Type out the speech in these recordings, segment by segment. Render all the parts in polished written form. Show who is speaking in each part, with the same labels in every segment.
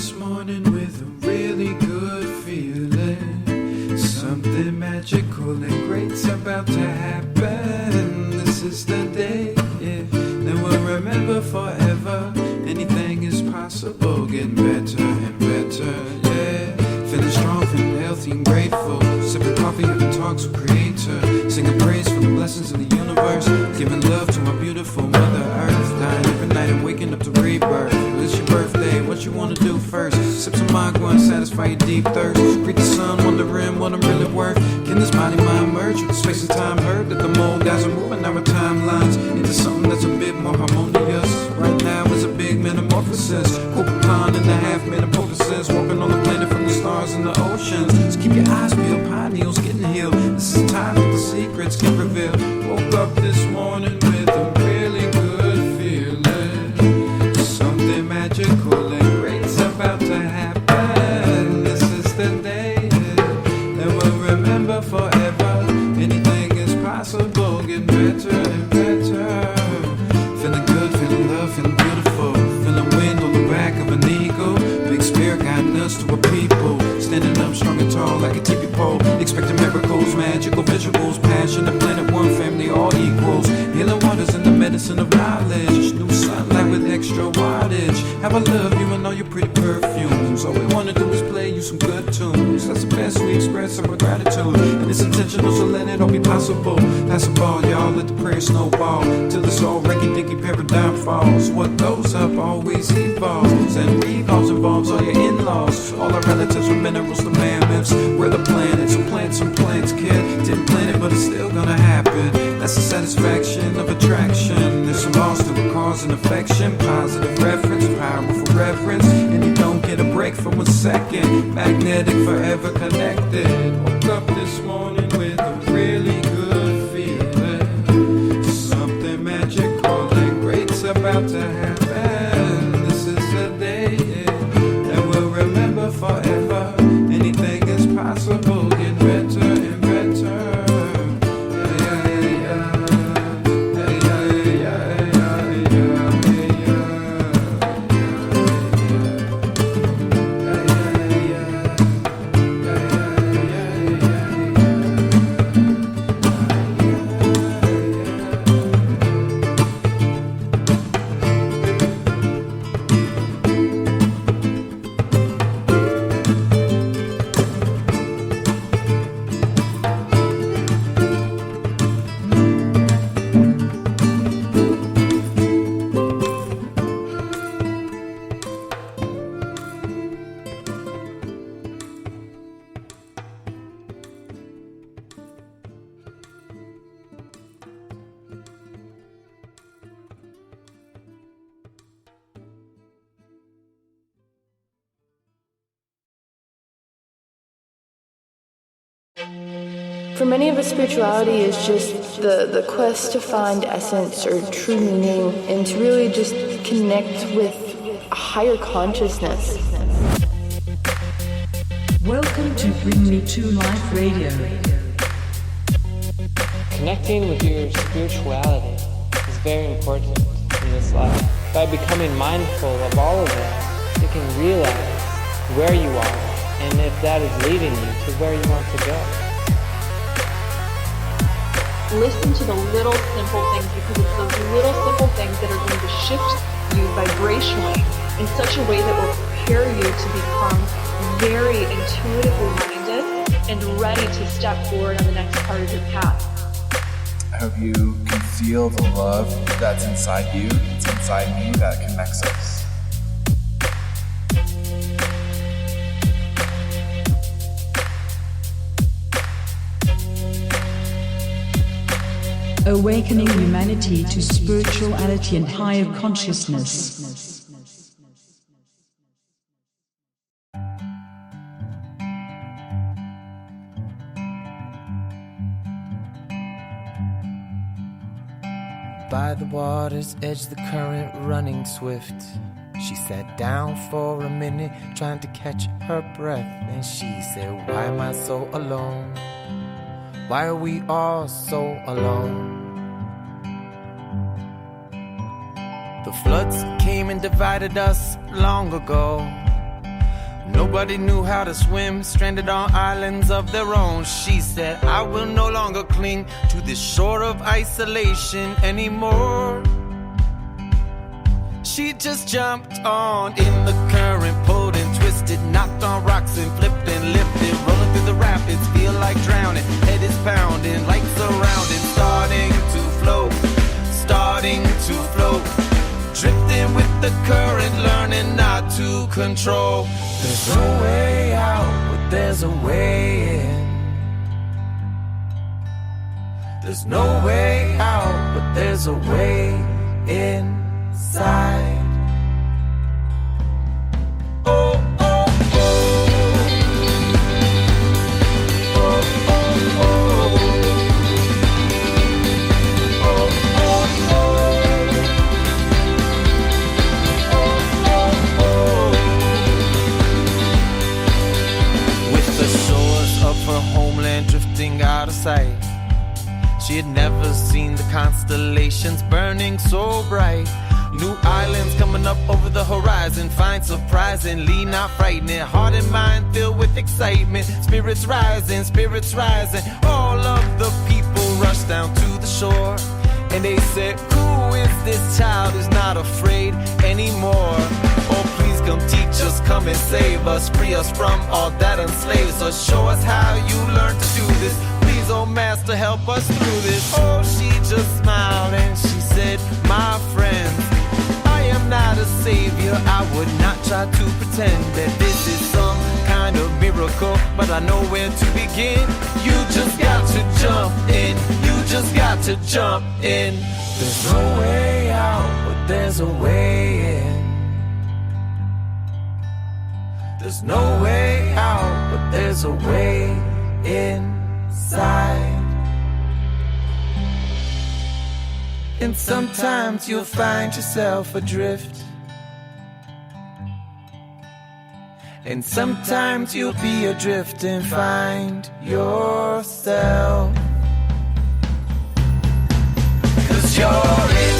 Speaker 1: this morning with a really good feeling. Something magical and great's about to happen. This is the day, yeah, that we'll remember forever. Anything is possible, getting better and better, yeah. Feeling strong, feeling healthy and grateful. Sipping coffee, having talks with Creator. Singing praise for the blessings of the universe. Giving love to our beautiful Mother Earth. Dying every night and waking up to rebirth. It's your birthday, what you wanna do first? Sip some agua and satisfy your deep thirst. Greet the sun, wondering what I'm really worth. Can this body mind merge with the space and time? Heard that the mold guys are moving our timelines into something that's a bit more harmonious. Right now is a big metamorphosis. Coupon and a half metamorphosis. Walking on the planet from the stars and the oceans. So keep your eyes peeled, pineals getting healed. This is time that the secrets get revealed. Woke up this morning with a really good feeling. Something magical and great's about to happen. This is the day that we'll remember forever. Anything is possible, getting better and better. Feeling good, feeling love, feeling beautiful. Feeling wind on the back of an eagle. Big spirit guiding us to a people. Standing up strong and tall like a tippy pole. Expecting miracles, magical visuals. Passion, the planet, one family, all equals. Healing waters and the medicine of knowledge. New sunlight with extra wattage. How I love you and all your pretty perfumes. All we wanna do is play you some good tunes. That's the best we express our gratitude. And it's intentional, so let it all be possible. Pass the ball, y'all, let the prayer snowball. Till this all reggae-diggy paradigm falls. What goes up always evolves. And revolves involves all your in-laws. All our relatives from minerals to mammoths. We're the planets, so plant some plants, kid. Didn't plan it, but it's still gonna happen. That's the satisfaction of attraction. There's some laws to a cause and affection. Positive reference, powerful reverence. And you don't get a break for 1 second. Magnetic, forever connected. Woke up this morning with a really good feeling. Something magical and great's about to happen. This is the day that we'll remember forever. Anything is possible, get better and better.
Speaker 2: For many of us, spirituality is just the quest to find essence or true meaning and to really just connect with a higher consciousness.
Speaker 3: Welcome to Bring Me to Life Radio.
Speaker 4: Connecting with your spirituality is very important in this life. By becoming mindful of all of it, you can realize where you are and if that is leading you to where you want to go.
Speaker 5: Listen to the little simple things, because it's those little simple things that are going to shift you vibrationally in such a way that will prepare you to become very intuitively minded and ready to step forward on the next part of your path.
Speaker 6: I hope you can feel the love that's inside you, it's inside me, that connects us.
Speaker 3: Awakening humanity to spirituality and higher consciousness.
Speaker 7: By the water's edge, the current running swift. She sat down for a minute, trying to catch her breath. And she said, why am I so alone? Why are we all so alone? The floods came and divided us long ago. Nobody knew how to swim, stranded on islands of their own. She said, I will no longer cling to this shore of isolation anymore. She just jumped on in the current, pulled and twisted, knocked on rocks and flipped and lifted, rolling through the rapids, feel like drowning, head is pounding, lights surrounding, starting to float, drifting with the current, learning not to control. There's no way out, but there's a way in. There's no way out, but there's a way inside. Oh, oh, oh. Oh, oh, oh. Oh, oh, oh. Of her homeland drifting out of sight, she had never seen the constellations burning so bright. New islands coming up over the horizon, find surprisingly not frightening. Heart and mind filled with excitement, spirits rising. All of the people rushed down to the shore, and they said, who is this child who's not afraid anymore? Oh, please come teach us, come and save us, free us from all that enslaves us. Show us how you learn to do this. Please, oh master, help us through this. Oh, she just smiled and she said, my friends, I am not a savior. I would not try to pretend that this is some kind of miracle, but I know where to begin. You just got to jump in. You just got to jump in. There's no way out, but there's a way in. There's no way out, but there's a way inside. And sometimes you'll find yourself adrift, and sometimes you'll be adrift and find yourself. 'Cause you're it.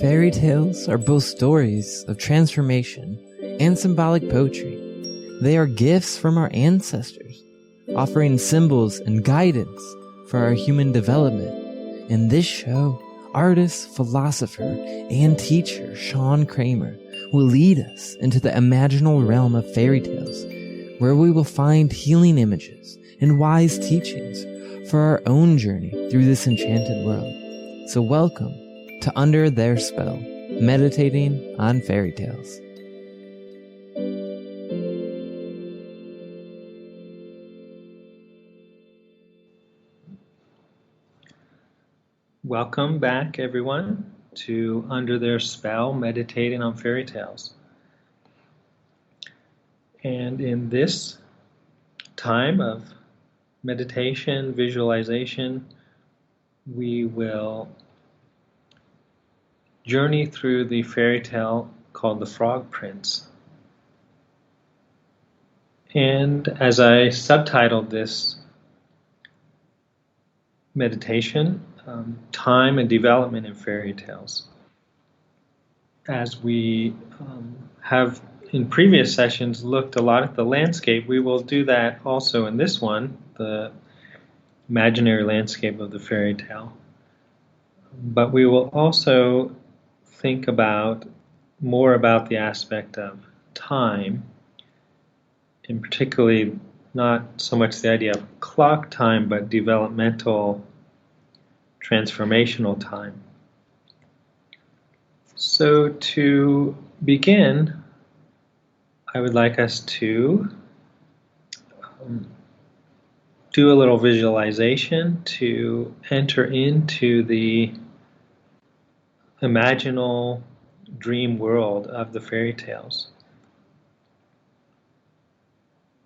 Speaker 8: Fairy tales are both stories of transformation and symbolic poetry. They are gifts from our ancestors, offering symbols and guidance for our human development. In this show, artist, philosopher, and teacher Sean Kramer will lead us into the imaginal realm of fairy tales, where we will find healing images and wise teachings for our own journey through this enchanted world. So welcome to Under Their Spell, meditating on fairy tales.
Speaker 9: Welcome back, everyone, to Under Their Spell, meditating on fairy tales. And in this time of meditation, visualization, we will journey through the fairy tale called The Frog Prince. And as I subtitled this meditation, Time and Development in Fairy Tales. As we have in previous sessions looked a lot at the landscape, we will do that also in this one, the imaginary landscape of the fairy tale. But we will also think more about the aspect of time, and particularly not so much the idea of clock time, but developmental, transformational time. So to begin, I would like us to do a little visualization to enter into the imaginal dream world of the fairy tales.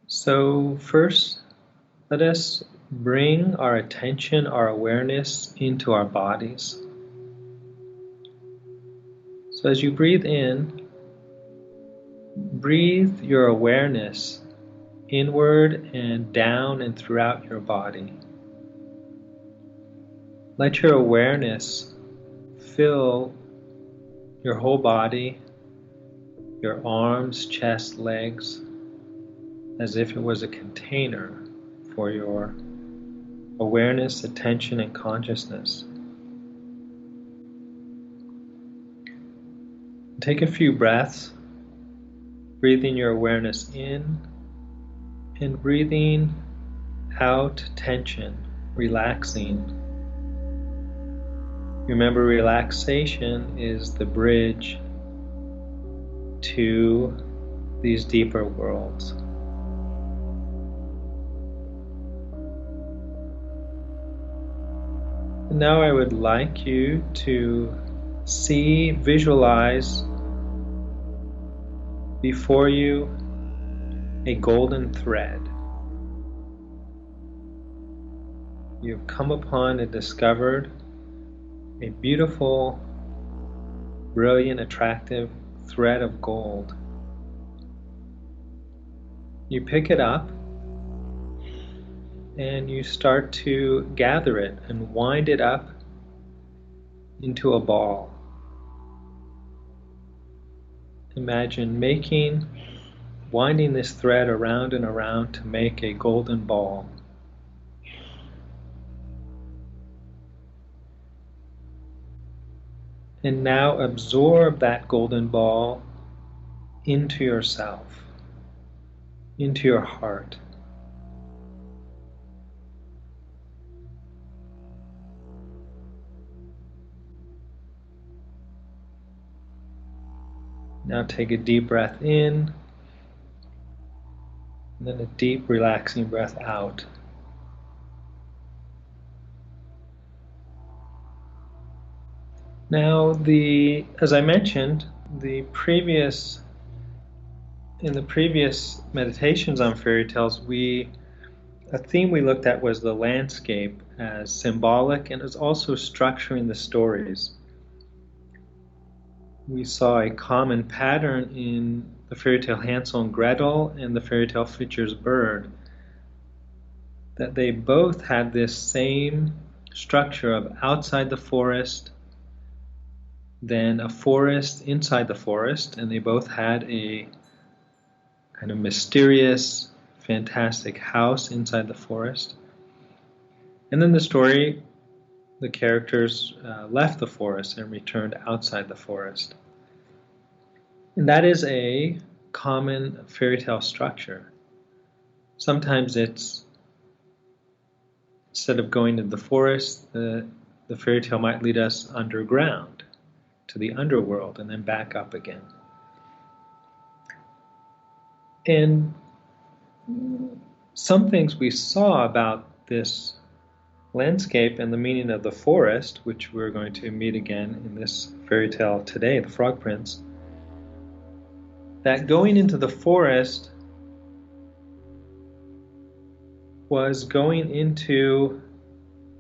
Speaker 9: So first, let us bring our attention, our awareness into our bodies. So as you breathe in, breathe your awareness inward and down and throughout your body. Let your awareness fill your whole body, your arms, chest, legs, as if it was a container for your awareness, attention, and consciousness. Take a few breaths, breathing your awareness in and breathing out tension, relaxing. Remember, relaxation is the bridge to these deeper worlds. And now I would like you to visualize before you a golden thread. You've come upon and discovered a beautiful, brilliant, attractive thread of gold. You pick it up and you start to gather it and wind it up into a ball. Imagine winding this thread around and around to make a golden ball. And now absorb that golden ball into yourself, into your heart. Now take a deep breath in, and then a deep, relaxing breath out. Now, as I mentioned, in the previous meditations on fairy tales, a theme we looked at was the landscape as symbolic, and as also structuring the stories. We saw a common pattern in the fairy tale Hansel and Gretel and the fairy tale Fitcher's Bird. that they both had this same structure of outside the forest, then a forest inside the forest, and they both had a kind of mysterious, fantastic house inside the forest. And then the story, the characters left the forest and returned outside the forest. And that is a common fairy tale structure. Sometimes it's, instead of going to the forest, the fairy tale might lead us underground to the underworld and then back up again. And some things we saw about this landscape and the meaning of the forest, which we're going to meet again in this fairy tale today, The Frog Prince, that going into the forest was going into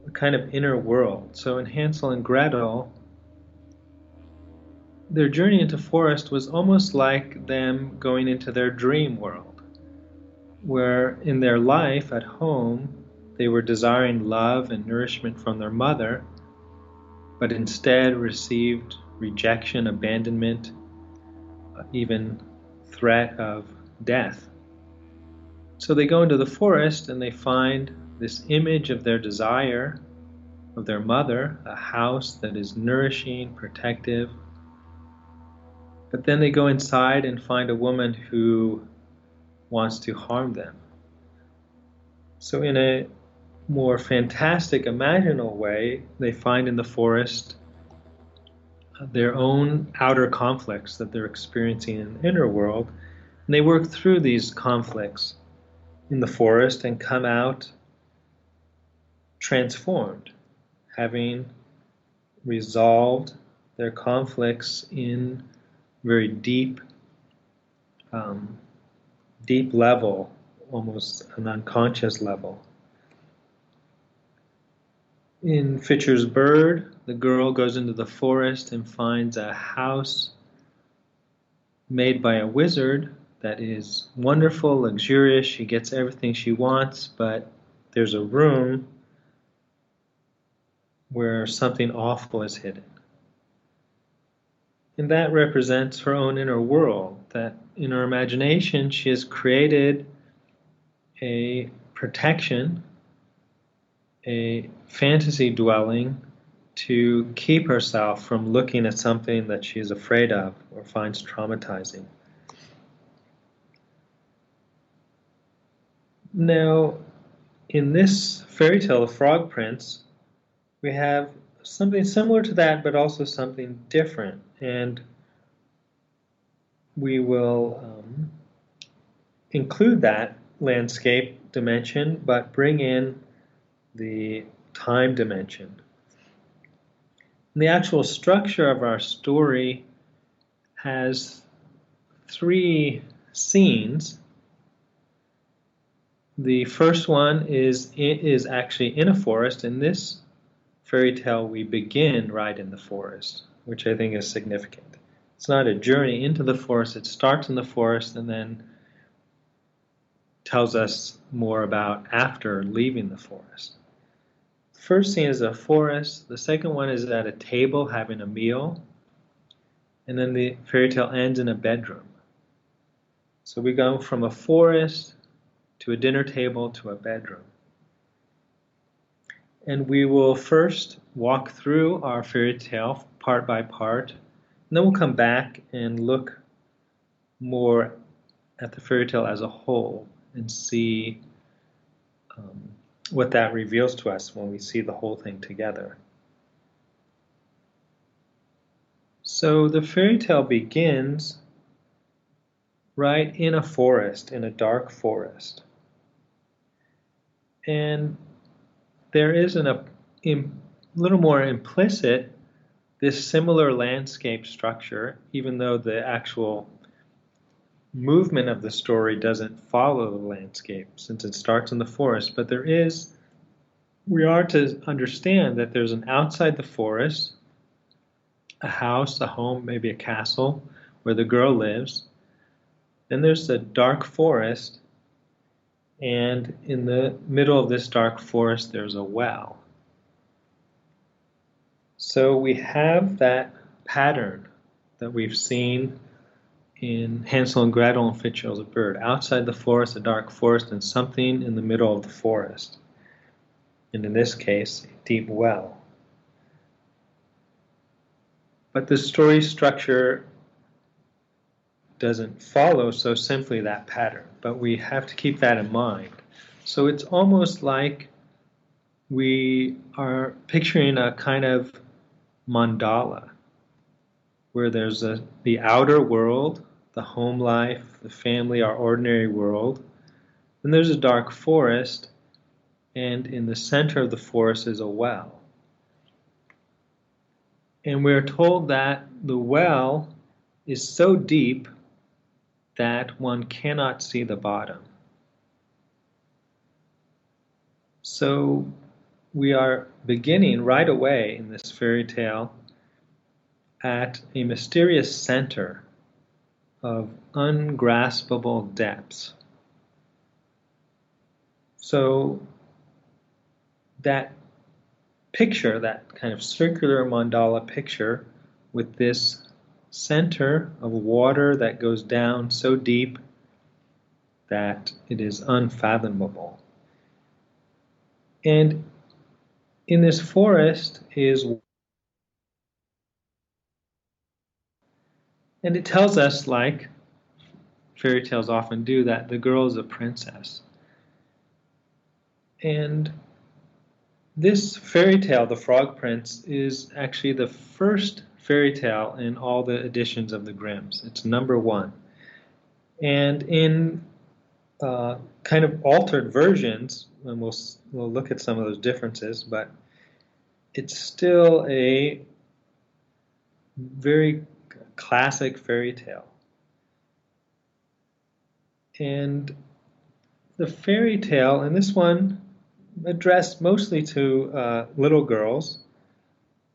Speaker 9: a kind of inner world. So in Hansel and Gretel, their journey into forest was almost like them going into their dream world, where in their life at home, they were desiring love and nourishment from their mother, but instead received rejection, abandonment, even threat of death. So they go into the forest and they find this image of their desire, of their mother, a house that is nourishing, protective. But then they go inside and find a woman who wants to harm them. So in a more fantastic, imaginal way, they find in the forest their own outer conflicts that they're experiencing in the inner world. And they work through these conflicts in the forest and come out transformed, having resolved their conflicts in very deep level, almost an unconscious level. In Fisher's Bird, the girl goes into the forest and finds a house made by a wizard that is wonderful, luxurious. She gets everything she wants, but there's a room where something awful is hidden. And that represents her own inner world, that in her imagination she has created a protection, a fantasy dwelling to keep herself from looking at something that she is afraid of or finds traumatizing. Now, in this fairy tale, The Frog Prince, we have something similar to that, but also something different. And we will include that landscape dimension, but bring in the time dimension. The actual structure of our story has 3 scenes. The first one is actually in a forest. In this fairy tale, we begin right in the forest, which I think is significant. It's not a journey into the forest. It starts in the forest and then tells us more about after leaving the forest. The first scene is a forest. The second one is at a table having a meal. And then the fairy tale ends in a bedroom. So we go from a forest to a dinner table to a bedroom. And we will first walk through our fairy tale part by part, and then we'll come back and look more at the fairy tale as a whole and see what that reveals to us when we see the whole thing together. So the fairy tale begins right in a forest, in a dark forest. And there is a little more implicit, this similar landscape structure, even though the actual movement of the story doesn't follow the landscape since it starts in the forest. But we are to understand that there's an outside the forest, a house, a home, maybe a castle where the girl lives. Then there's the dark forest, And in the middle of this dark forest, there's a well. So we have that pattern that we've seen in Hansel and Gretel and Fitzgerald's a Bird. Outside the forest, a dark forest, and something in the middle of the forest. And in this case, a deep well. But the story structure doesn't follow so simply that pattern, but we have to keep that in mind. So it's almost like we are picturing a kind of mandala where there's the outer world, the home life, the family, our ordinary world, and there's a dark forest, and in the center of the forest is a well. And we're told that the well is so deep that one cannot see the bottom. So we are beginning right away in this fairy tale at a mysterious center of ungraspable depths. So that picture, that kind of circular mandala picture with this center of water that goes down so deep that it is unfathomable. And in this forest is, and it tells us, like fairy tales often do, that the girl is a princess. And this fairy tale, The Frog Prince, is actually the first fairy tale in all the editions of the Grimms. It's number 1. And in kind of altered versions, and we'll look at some of those differences, but it's still a very classic fairy tale. And the fairy tale, and this one addressed mostly to little girls.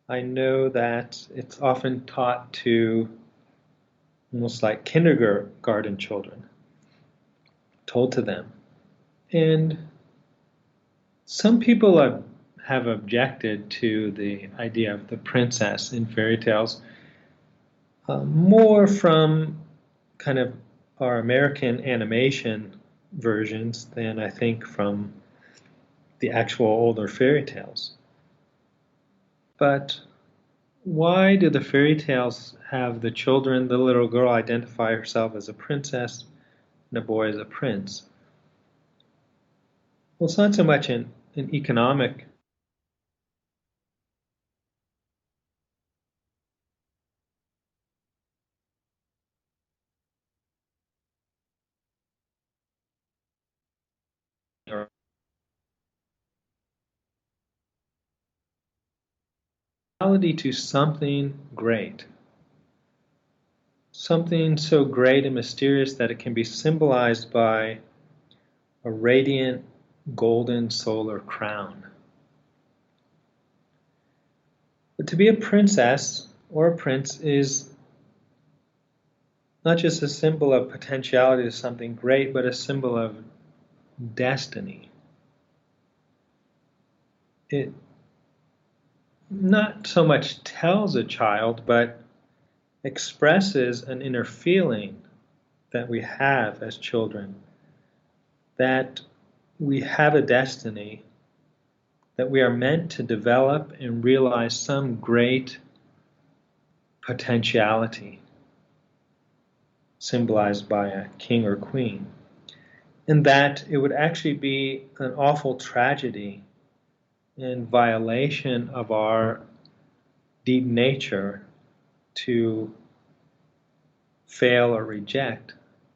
Speaker 9: I know that it's often taught to almost like kindergarten children, told to them. And some people have objected to the idea of the princess in fairy tales, more from kind of our American animation versions than I think from the actual older fairy tales. But why do the fairy tales have the children, the little girl, identify herself as a princess and a boy as a prince? Well, it's not so much an economic or reality to something great. Something so great and mysterious that it can be symbolized by a radiant golden solar crown. But to be a princess or a prince is not just a symbol of potentiality to something great, but a symbol of destiny. It not so much tells a child, but expresses an inner feeling that we have as children, that we have a destiny, that we are meant to develop and realize some great potentiality, symbolized by a king or queen, and that it would actually be an awful tragedy and violation of our deep nature to fail or reject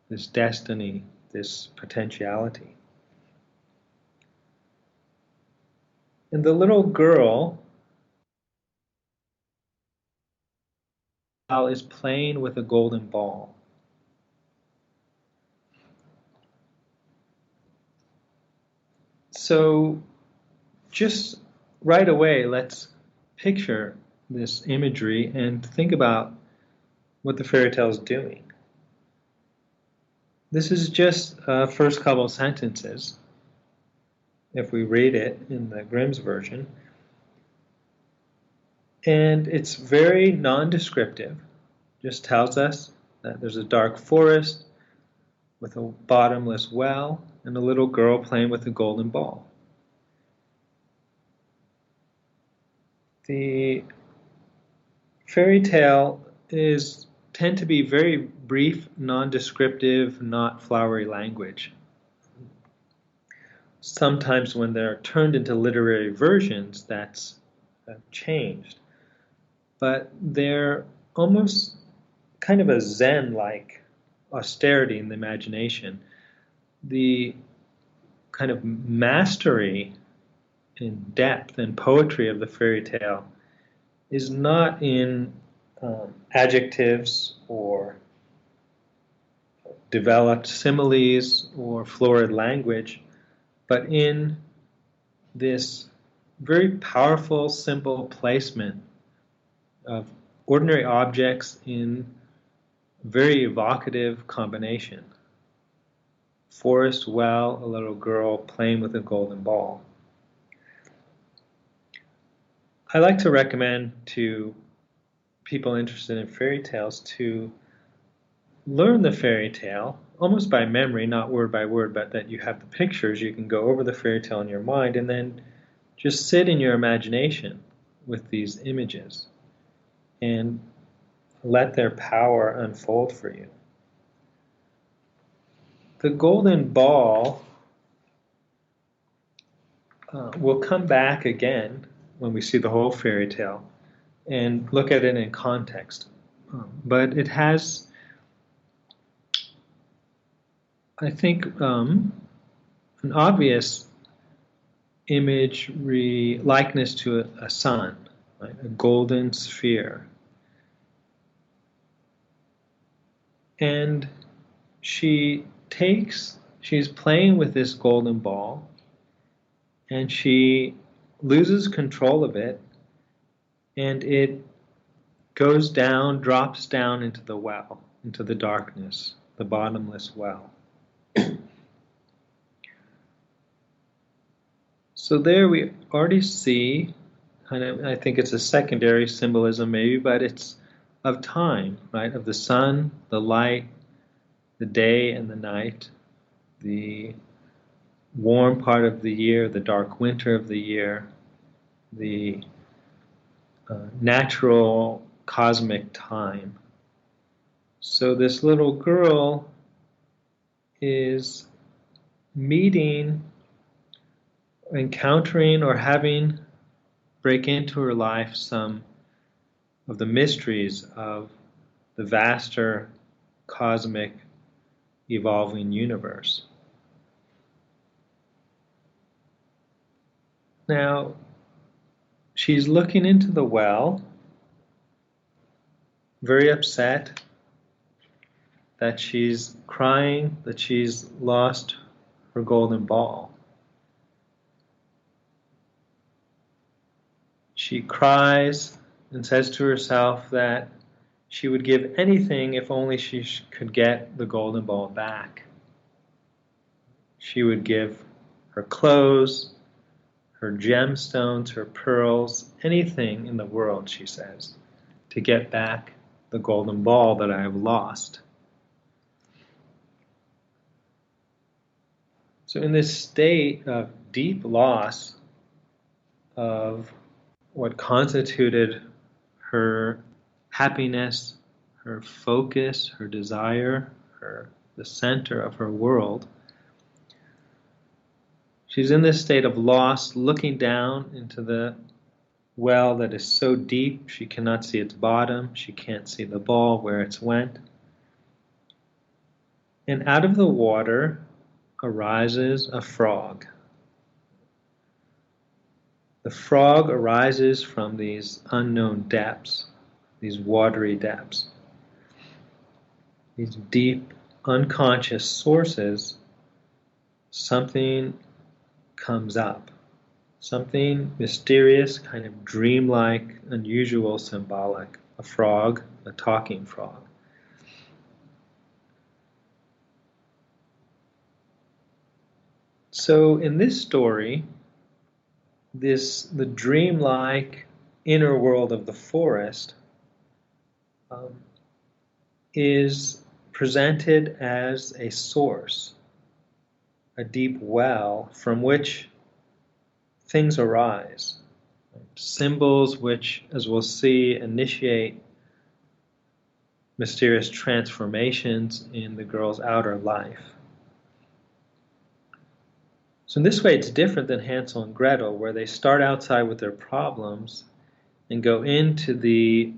Speaker 9: this destiny, this potentiality. And the little girl is playing with a golden ball. So just right away, let's picture this imagery and think about what the fairy tale is doing. This is just first couple sentences, if we read it in the Grimm's version. And it's very non-descriptive, just tells us that there's a dark forest with a bottomless well and a little girl playing with a golden ball. The fairy tale tend to be very brief, non-descriptive, not flowery language. Sometimes when they're turned into literary versions, that's changed. But they're almost kind of a Zen-like austerity in the imagination. The kind of mastery in depth and poetry of the fairy tale is not in adjectives or developed similes or florid language, but in this very powerful, simple placement of ordinary objects in very evocative combination. Forest, well, a little girl playing with a golden ball. I like to recommend to people interested in fairy tales to learn the fairy tale almost by memory, not word by word, but that you have the pictures, you can go over the fairy tale in your mind and then just sit in your imagination with these images and let their power unfold for you. The golden ball will come back again when we see the whole fairy tale and look at it in context. But it has, I think, an obvious likeness to a sun, right? A golden sphere. And she's playing with this golden ball, and she loses control of it, and it drops down into the well, into the darkness, the bottomless well. So there we already see, I think it's a secondary symbolism maybe, but it's of time, right? Of the sun, the light, the day and the night, the warm part of the year, the dark winter of the year, the natural cosmic time. So this little girl is encountering or having break into her life some of the mysteries of the vaster cosmic evolving universe. Now, she's looking into the well, very upset that she's crying, that she's lost her golden ball. She cries and says to herself that she would give anything if only she could get the golden ball back. She would give her clothes, her gemstones, her pearls, anything in the world, she says, to get back the golden ball that I have lost. So in this state of deep loss of what constituted her happiness, her focus, her desire, the center of her world, she's in this state of loss, looking down into the well that is so deep she cannot see its bottom, she can't see the ball where it's went. And out of the water arises a frog. The frog arises from these unknown depths, these watery depths, these deep, unconscious sources. Something comes up, something mysterious, kind of dreamlike, unusual, symbolic. A frog, a talking frog. So in this story, the dreamlike inner world of the forest is presented as a source, a deep well from which things arise, symbols which, as we'll see, initiate mysterious transformations in the girl's outer life. So in this way, it's different than Hansel and Gretel, where they start outside with their problems and go into the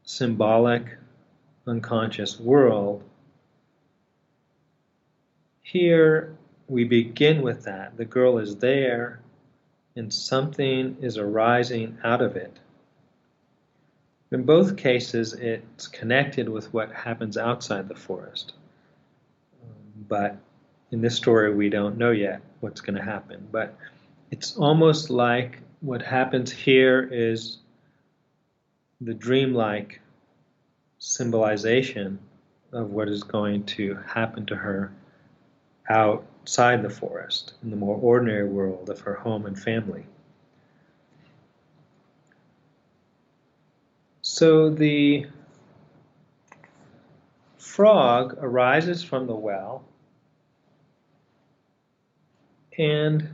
Speaker 9: symbolic, unconscious world. Here, we begin with that. The girl is there, and something is arising out of it. In both cases, it's connected with what happens outside the forest. But in this story, we don't know yet what's going to happen. But it's almost like what happens here is the dreamlike symbolization of what is going to happen to her outside the forest, in the more ordinary world of her home and family. So the frog arises from the well and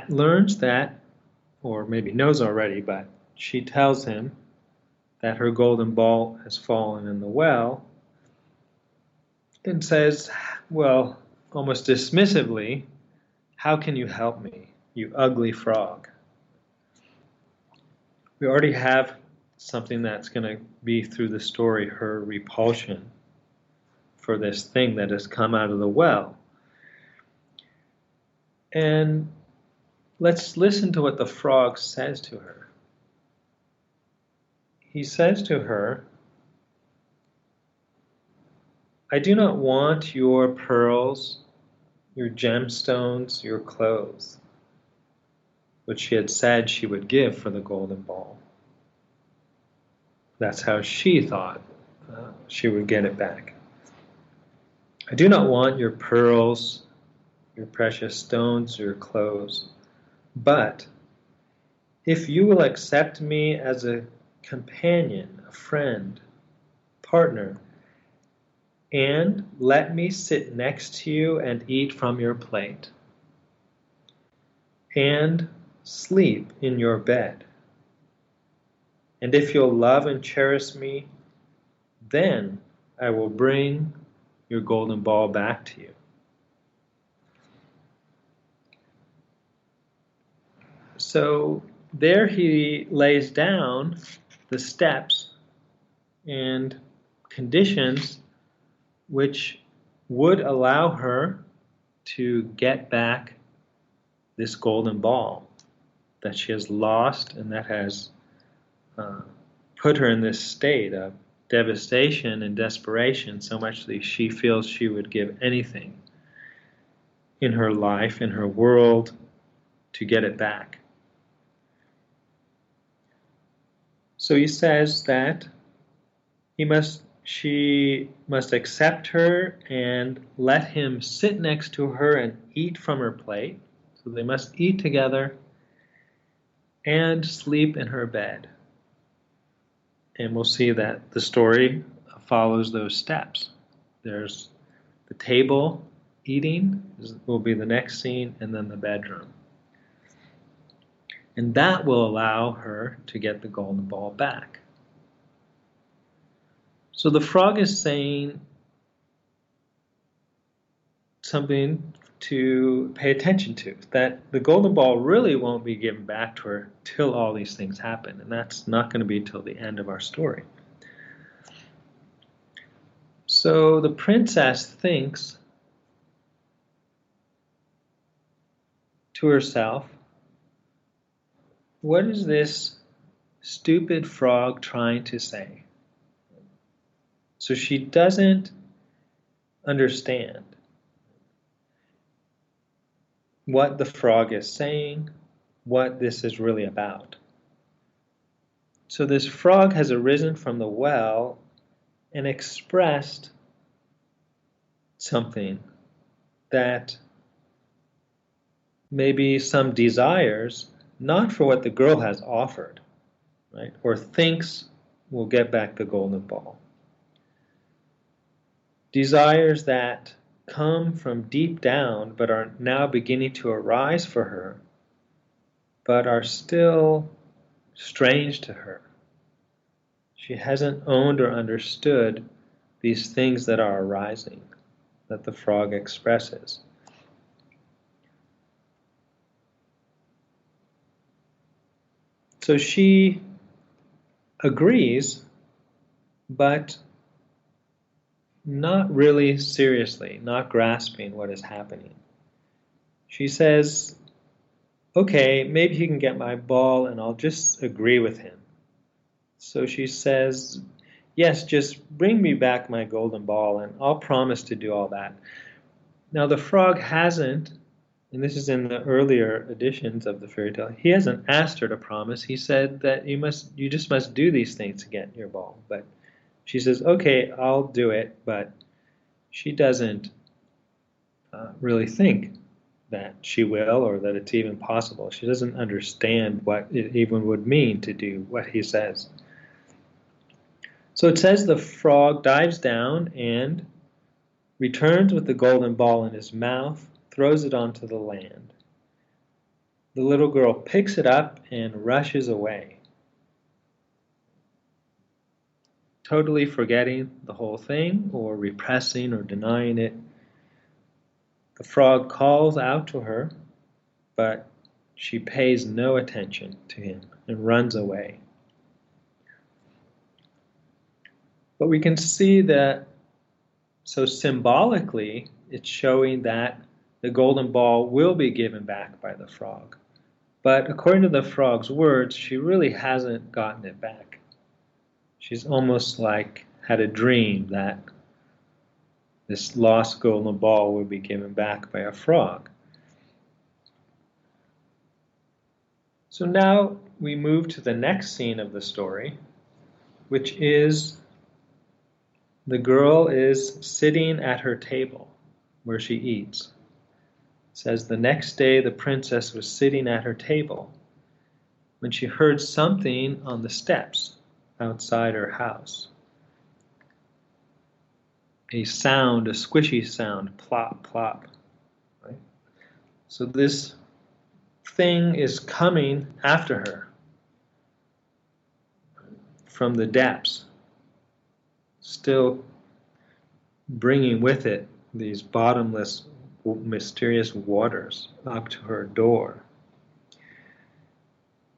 Speaker 9: learns that, or maybe knows already, but she tells him that her golden ball has fallen in the well, and says, well, almost dismissively, "How can you help me, you ugly frog?" We already have something that's going to be through the story, her repulsion for this thing that has come out of the well. And let's listen to what the frog says to her. He says to her, "I do not want your pearls, your gemstones, your clothes," which she had said she would give for the golden ball. That's how she thought she would get it back. "I do not want your pearls, your precious stones, your clothes, but if you will accept me as a companion, a friend, partner, and let me sit next to you and eat from your plate, and sleep in your bed, and if you'll love and cherish me, then I will bring your golden ball back to you." So there he lays down the steps and conditions which would allow her to get back this golden ball that she has lost and that has put her in this state of devastation and desperation, so much that she feels she would give anything in her life, in her world, to get it back. So he says that she must accept her and let him sit next to her and eat from her plate. So they must eat together and sleep in her bed. And we'll see that the story follows those steps. There's the table, eating will be the next scene, and then the bedroom. And that will allow her to get the golden ball back. So the frog is saying something to pay attention to, that the golden ball really won't be given back to her till all these things happen, and that's not going to be till the end of our story. So the princess thinks to herself, what is this stupid frog trying to say? So she doesn't understand what the frog is saying, what this is really about. So this frog has arisen from the well and expressed something, that maybe some desires, not for what the girl has offered, right, or thinks will get back the golden ball. Desires that come from deep down but are now beginning to arise for her, but are still strange to her. She hasn't owned or understood these things that are arising, that the frog expresses. So she agrees, but not really seriously, not grasping what is happening. She says, okay, maybe he can get my ball and I'll just agree with him. So she says, yes, just bring me back my golden ball and I'll promise to do all that. Now the frog hasn't, and this is in the earlier editions of the fairy tale, he hasn't asked her to promise. He said that you just must do these things to get your ball. But she says, okay, I'll do it, but she doesn't really think that she will or that it's even possible. She doesn't understand what it even would mean to do what he says. So it says the frog dives down and returns with the golden ball in his mouth, throws it onto the land. The little girl picks it up and rushes away, totally forgetting the whole thing or repressing or denying it. The frog calls out to her, but she pays no attention to him and runs away. But we can see that, so symbolically, it's showing that the golden ball will be given back by the frog. But according to the frog's words, she really hasn't gotten it back. She's almost like had a dream that this lost golden ball will be given back by a frog. So now we move to the next scene of the story, which is the girl is sitting at her table where she eats. It says, the next day the princess was sitting at her table when she heard something on the steps outside her house. A sound, a squishy sound, plop, plop. Right? So this thing is coming after her from the depths, still bringing with it these bottomless, mysterious waters up to her door.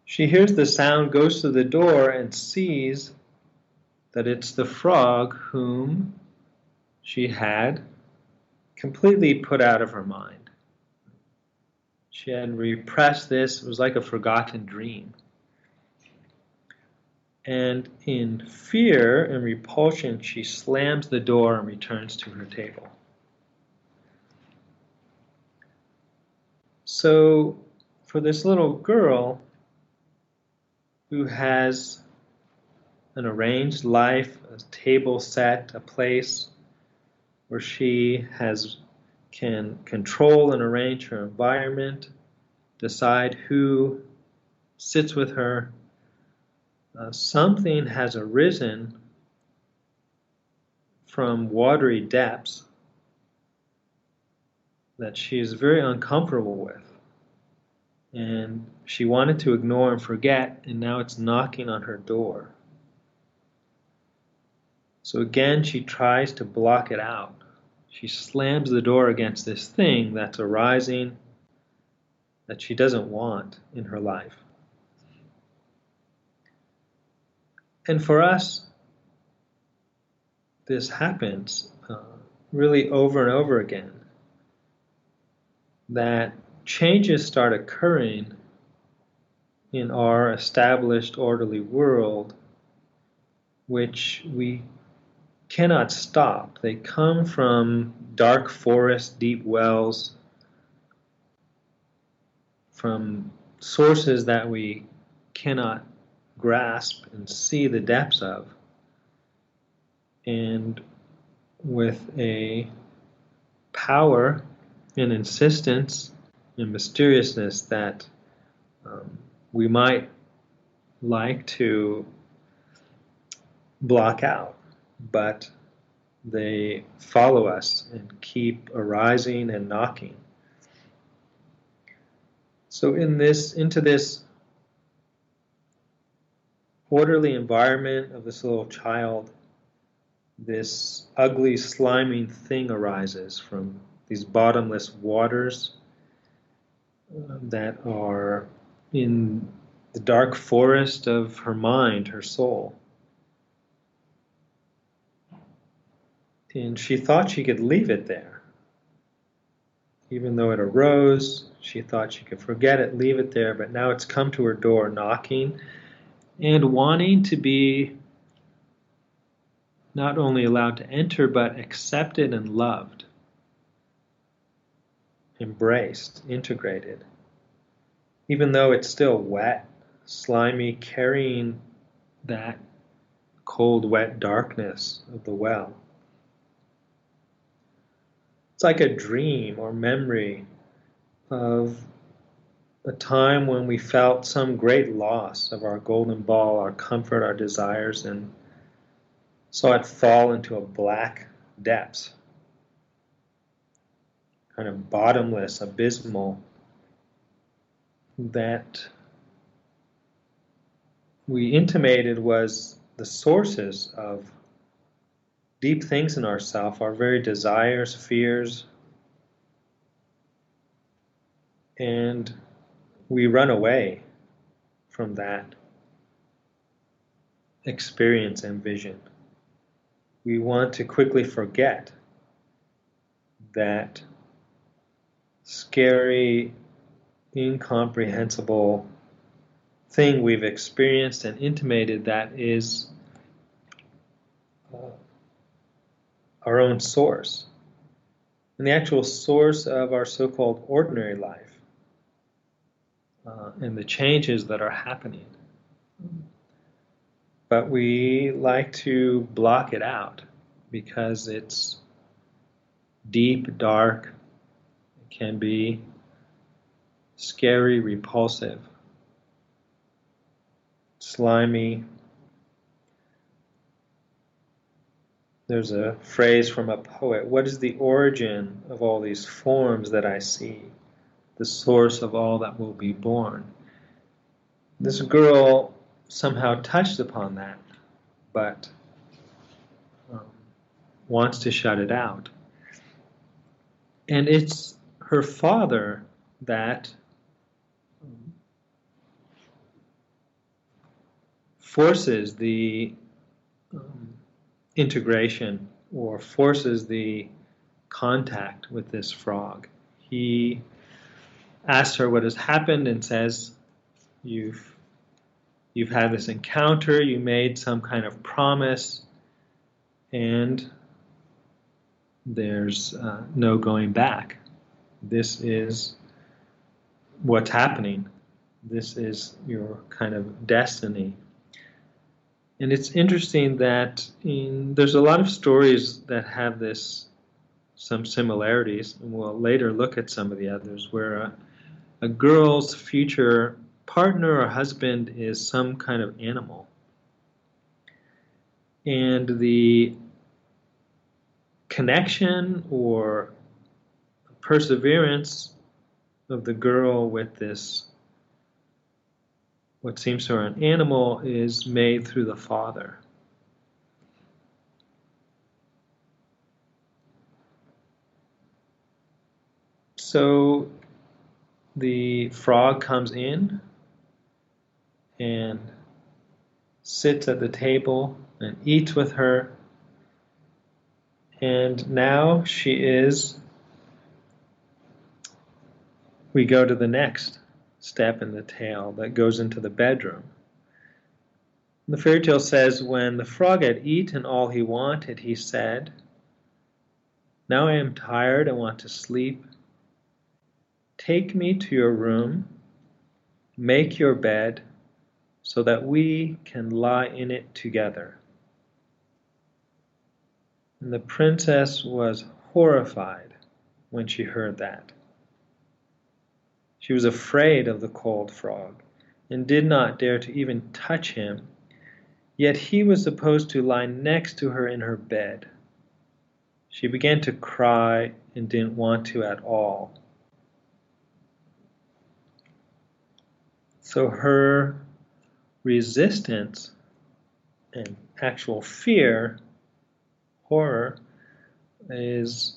Speaker 9: She hears the sound, goes to the door, and sees that it's the frog whom she had completely put out of her mind. She had repressed this. It was like a forgotten dream. And in fear and repulsion, she slams the door and returns to her table. So for this little girl who has an arranged life, a table set, a place where she can control and arrange her environment, decide who sits with her, something has arisen from watery depths that she is very uncomfortable with. And she wanted to ignore and forget, and now it's knocking on her door. So again, she tries to block it out. She slams the door against this thing that's arising that she doesn't want in her life. And for us, this happens really over and over again, that changes start occurring in our established orderly world, which we cannot stop. They come from dark forests, deep wells, from sources that we cannot grasp and see the depths of. And with a power and insistence and mysteriousness that we might like to block out, but they follow us and keep arising and knocking. So into this orderly environment of this little child, this ugly, sliming thing arises from these bottomless waters that are in the dark forest of her mind, her soul. And she thought she could leave it there. Even though it arose, she thought she could forget it, leave it there, but now it's come to her door knocking and wanting to be not only allowed to enter, but accepted and loved, embraced, integrated. Even though it's still wet, slimy, carrying that cold, wet darkness of the well. It's like a dream or memory of a time when we felt some great loss of our golden ball, our comfort, our desires, and saw it fall into a black depths, kind of bottomless, abysmal, that we intimated was the sources of deep things in ourselves, our very desires, fears, and we run away from that experience and vision. We want to quickly forget that scary, incomprehensible thing we've experienced and intimated that is our own source, and the actual source of our so-called ordinary life, and the changes that are happening. But we like to block it out because it's deep, dark, it can be scary, repulsive, slimy. There's a phrase from a poet: what is the origin of all these forms that I see? The source of all that will be born. This girl somehow touched upon that, but wants to shut it out. And it's her father that forces the integration or forces the contact with this frog. He asks her what has happened and says, you've had this encounter, you made some kind of promise, and there's no going back. This is what's happening. This is your kind of destiny. And it's interesting that there's a lot of stories that have some similarities, and we'll later look at some of the others, where a girl's future partner or husband is some kind of animal. And the connection or perseverance of the girl with this, what seems to her an animal, is made through the father. So the frog comes in and sits at the table and eats with her. And now we go to the next step in the tale that goes into the bedroom. The fairy tale says, when the frog had eaten all he wanted, he said, "Now I am tired and want to sleep. Take me to your room, make your bed, so that we can lie in it together." And the princess was horrified when she heard that. She was afraid of the cold frog and did not dare to even touch him, yet he was supposed to lie next to her in her bed. She began to cry and didn't want to at all. So her resistance and actual fear, horror, is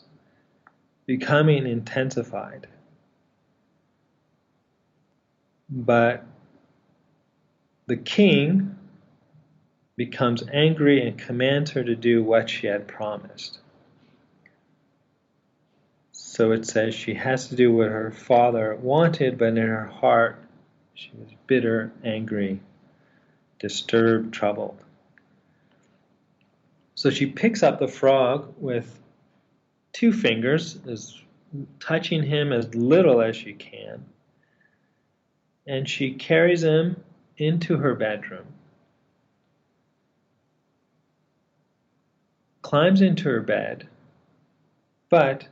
Speaker 9: becoming intensified. But the king becomes angry and commands her to do what she had promised. So it says she has to do what her father wanted, but in her heart she was bitter, angry, disturbed, troubled. So she picks up the frog with 2 fingers, is touching him as little as she can, and she carries him into her bedroom, climbs into her bed, but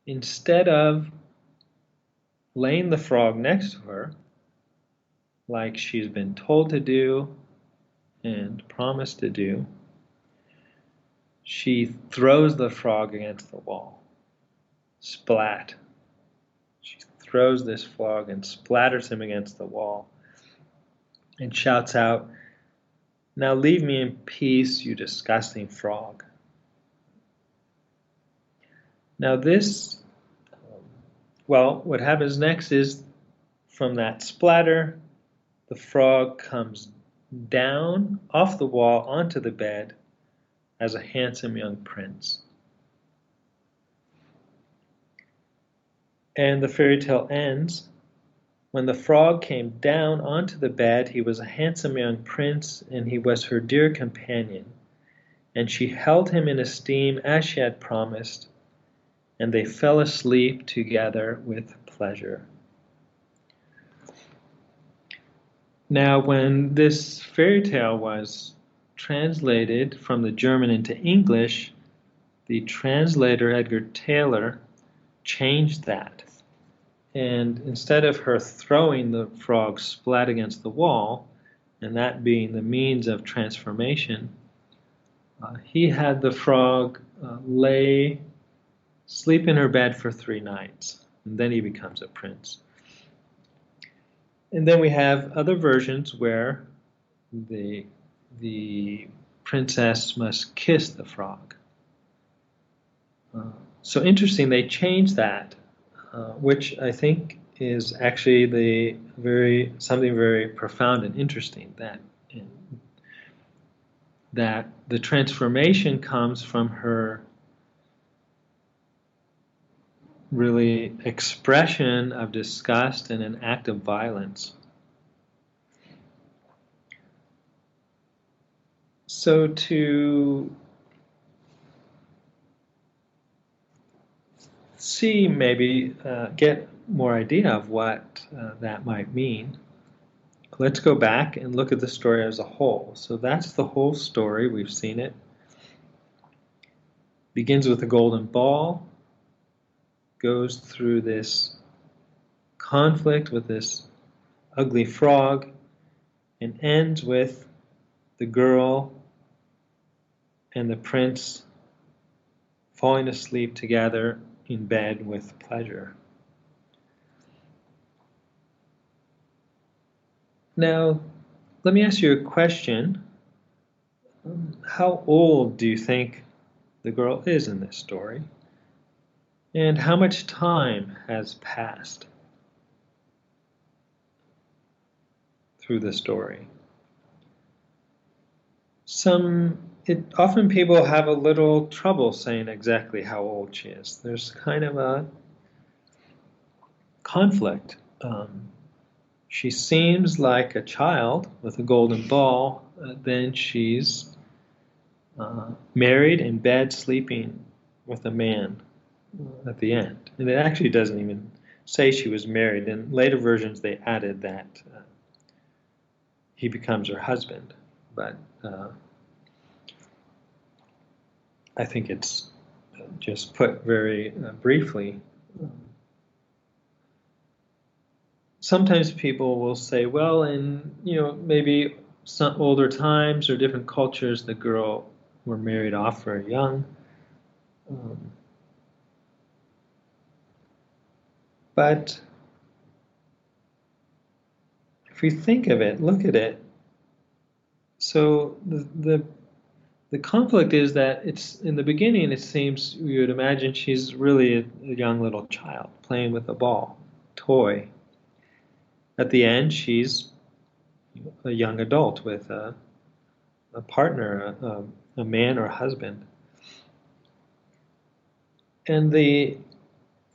Speaker 9: instead of laying the frog next to her, like she's been told to do and promised to do, she throws the frog against the wall. Splat. She throws this frog and splatters him against the wall and shouts out, "Now leave me in peace, you disgusting frog." Now this, what happens next is from that splatter, the frog comes down off the wall onto the bed as a handsome young prince. And the fairy tale ends. When the frog came down onto the bed, he was a handsome young prince, and he was her dear companion. And she held him in esteem as she had promised, and they fell asleep together with pleasure. Now, when this fairy tale was translated from the German into English, the translator, Edgar Taylor, changed that. And instead of her throwing the frog splat against the wall, and that being the means of transformation, he had the frog sleep in her bed for 3 nights, and then he becomes a prince. And then we have other versions where the princess must kiss the frog. So interesting, they changed that, which I think is actually something very profound and interesting, that the transformation comes from her really expression of disgust and an act of violence. So to see, maybe get more idea of what that might mean, let's go back and look at the story as a whole. So that's the whole story. We've seen it. Begins with a golden ball, goes through this conflict with this ugly frog, and ends with the girl and the prince falling asleep together in bed with pleasure. Now, let me ask you a question. How old do you think the girl is in this story? And how much time has passed through the story? Often people have a little trouble saying exactly how old she is. There's kind of a conflict. She seems like a child with a golden ball, then she's married in bed sleeping with a man at the end. And it actually doesn't even say she was married. In later versions they added that he becomes her husband. But I think it's just put very briefly. Sometimes people will say, well, in maybe some older times or different cultures, the girl were married off very young. But if we think of it, look at it. So the conflict is that it's in the beginning. It seems you would imagine she's really a young little child playing with a ball, toy. At the end, she's a young adult with a partner, a man or husband. And the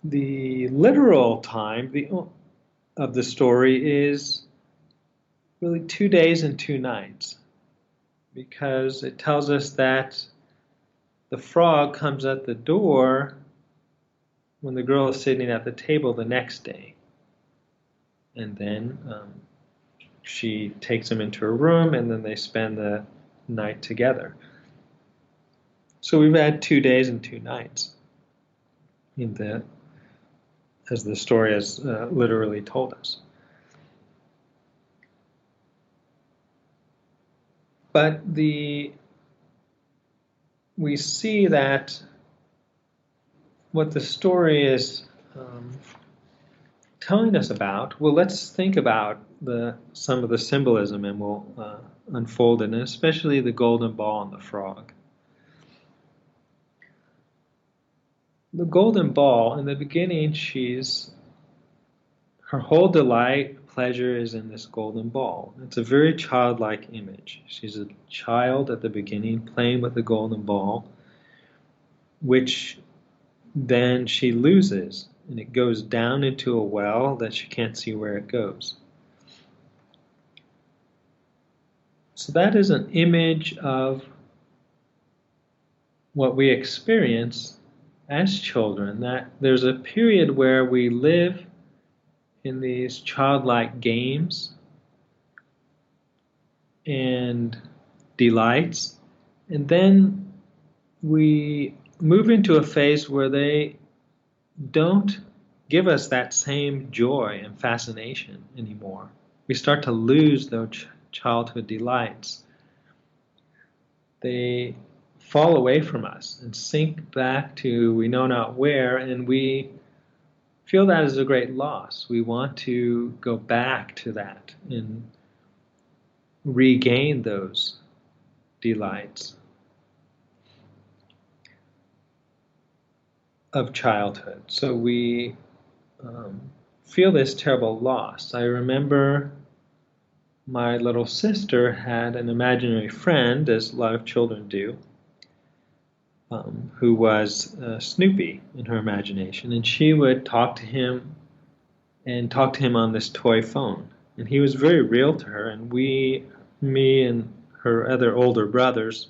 Speaker 9: literal time of the story is really 2 days and 2 nights, because it tells us that the frog comes at the door when the girl is sitting at the table the next day. And then she takes him into her room, and then they spend the night together. So we've had 2 days and 2 nights as the story has literally told us. But we see that what the story is telling us about, well, let's think about some of the symbolism, and we'll unfold it, and especially the golden ball and the frog. The golden ball, in the beginning, her whole delight, pleasure is in this golden ball. It's a very childlike image. She's a child at the beginning playing with the golden ball, which then she loses, and it goes down into a well that she can't see where it goes. So that is an image of what we experience as children, that there's a period where we live in these childlike games and delights, and then we move into a phase where they don't give us that same joy and fascination anymore. We start to lose those childhood delights. They fall away from us and sink back to we know not where, and we feel that is a great loss. We want to go back to that and regain those delights of childhood. So we feel this terrible loss. I remember my little sister had an imaginary friend, as a lot of children do, who was Snoopy in her imagination, and she would talk to him on this toy phone. And he was very real to her, and me and her other older brothers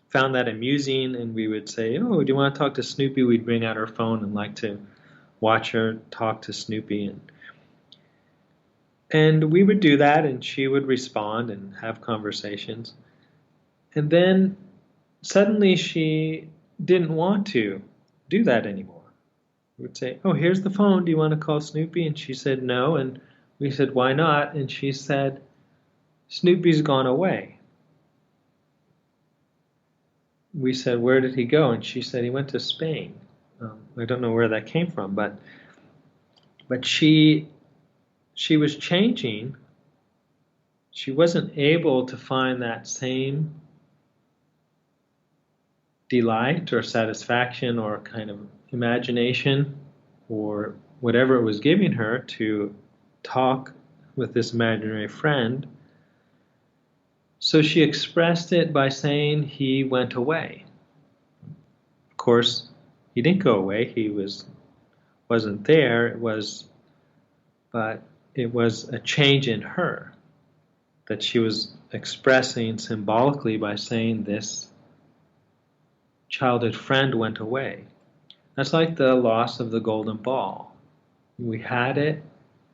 Speaker 9: found that amusing, and we would say, oh, do you want to talk to Snoopy? We'd bring out our phone and like to watch her talk to Snoopy. And we would do that, and she would respond and have conversations. And then suddenly she didn't want to do that anymore. We would say, oh, here's the phone. Do you want to call Snoopy? And she said no. And we said, why not? And she said, Snoopy's gone away. We said, where did he go? And she said, he went to Spain. I don't know where that came from, but she was changing. She wasn't able to find that same delight or satisfaction or kind of imagination or whatever it was giving her to talk with this imaginary friend. So she expressed it by saying he went away. Of course, he didn't go away. He wasn't there. But it was a change in her that she was expressing symbolically by saying this childhood friend went away. That's like the loss of the golden ball. We had it,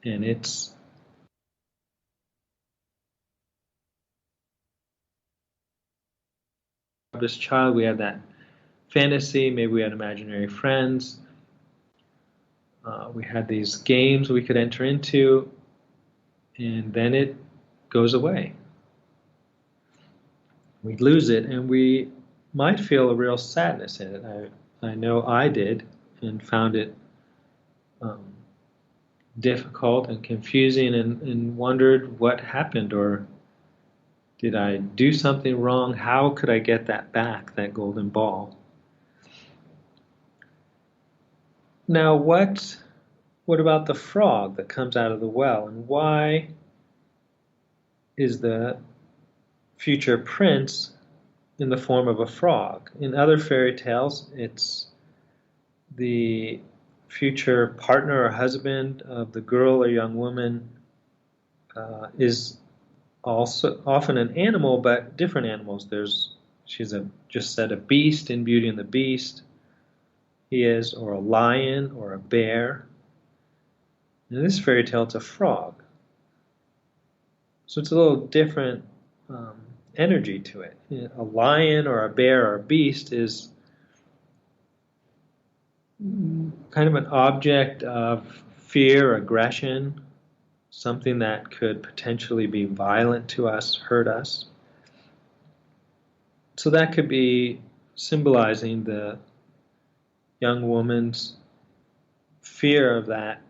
Speaker 9: and it's this child, we had that fantasy. Maybe we had imaginary friends. We had these games we could enter into, and then it goes away. We lose it, and we might feel a real sadness in it. I know I did, and found it difficult and confusing, and wondered what happened, or did I do something wrong? How could I get that back, that golden ball? Now, what about the frog that comes out of the well, and why is the future prince in the form of a frog? In other fairy tales, it's the future partner or husband of the girl or young woman is also often an animal, but different animals. She's just said a beast in Beauty and the Beast. He is, or a lion or a bear. In this fairy tale, it's a frog. So it's a little different energy to it. A lion or a bear or a beast is kind of an object of fear, aggression, something that could potentially be violent to us, hurt us. So that could be symbolizing the young woman's fear of that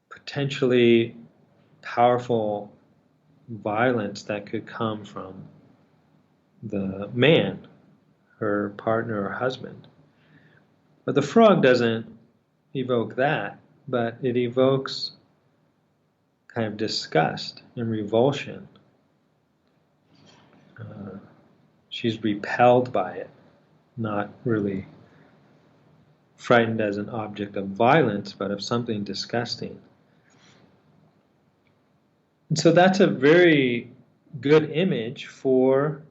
Speaker 9: potentially powerful violence that could come from the man, her partner or husband. But the frog doesn't evoke that, but it evokes kind of disgust and revulsion. She's repelled by it, not really frightened as an object of violence, but of something disgusting. And so that's a very good image for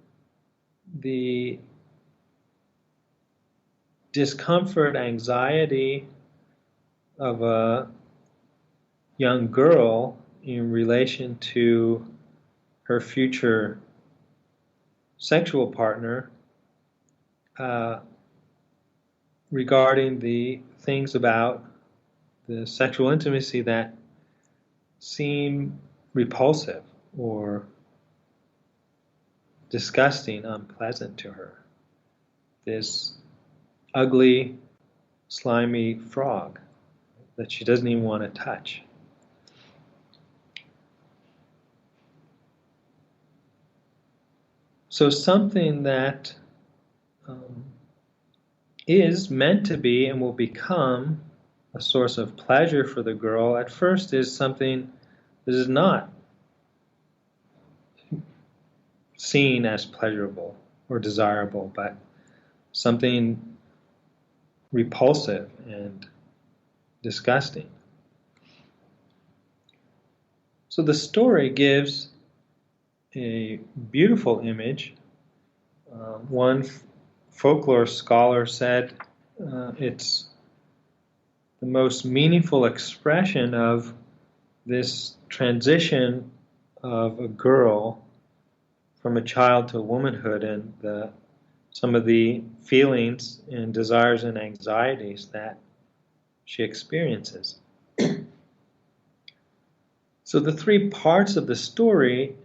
Speaker 9: the discomfort, anxiety of a young girl in relation to her future sexual partner, regarding the things about the sexual intimacy that seem repulsive or disgusting, unpleasant to her. This ugly, slimy frog that she doesn't even want to touch. So something that is meant to be and will become a source of pleasure for the girl at first is something that is not seen as pleasurable or desirable, but something repulsive and disgusting. So the story gives a beautiful image. One folklore scholar said it's the most meaningful expression of this transition of a girl from a child to womanhood, and some of the feelings and desires and anxieties that she experiences. So the three parts of the story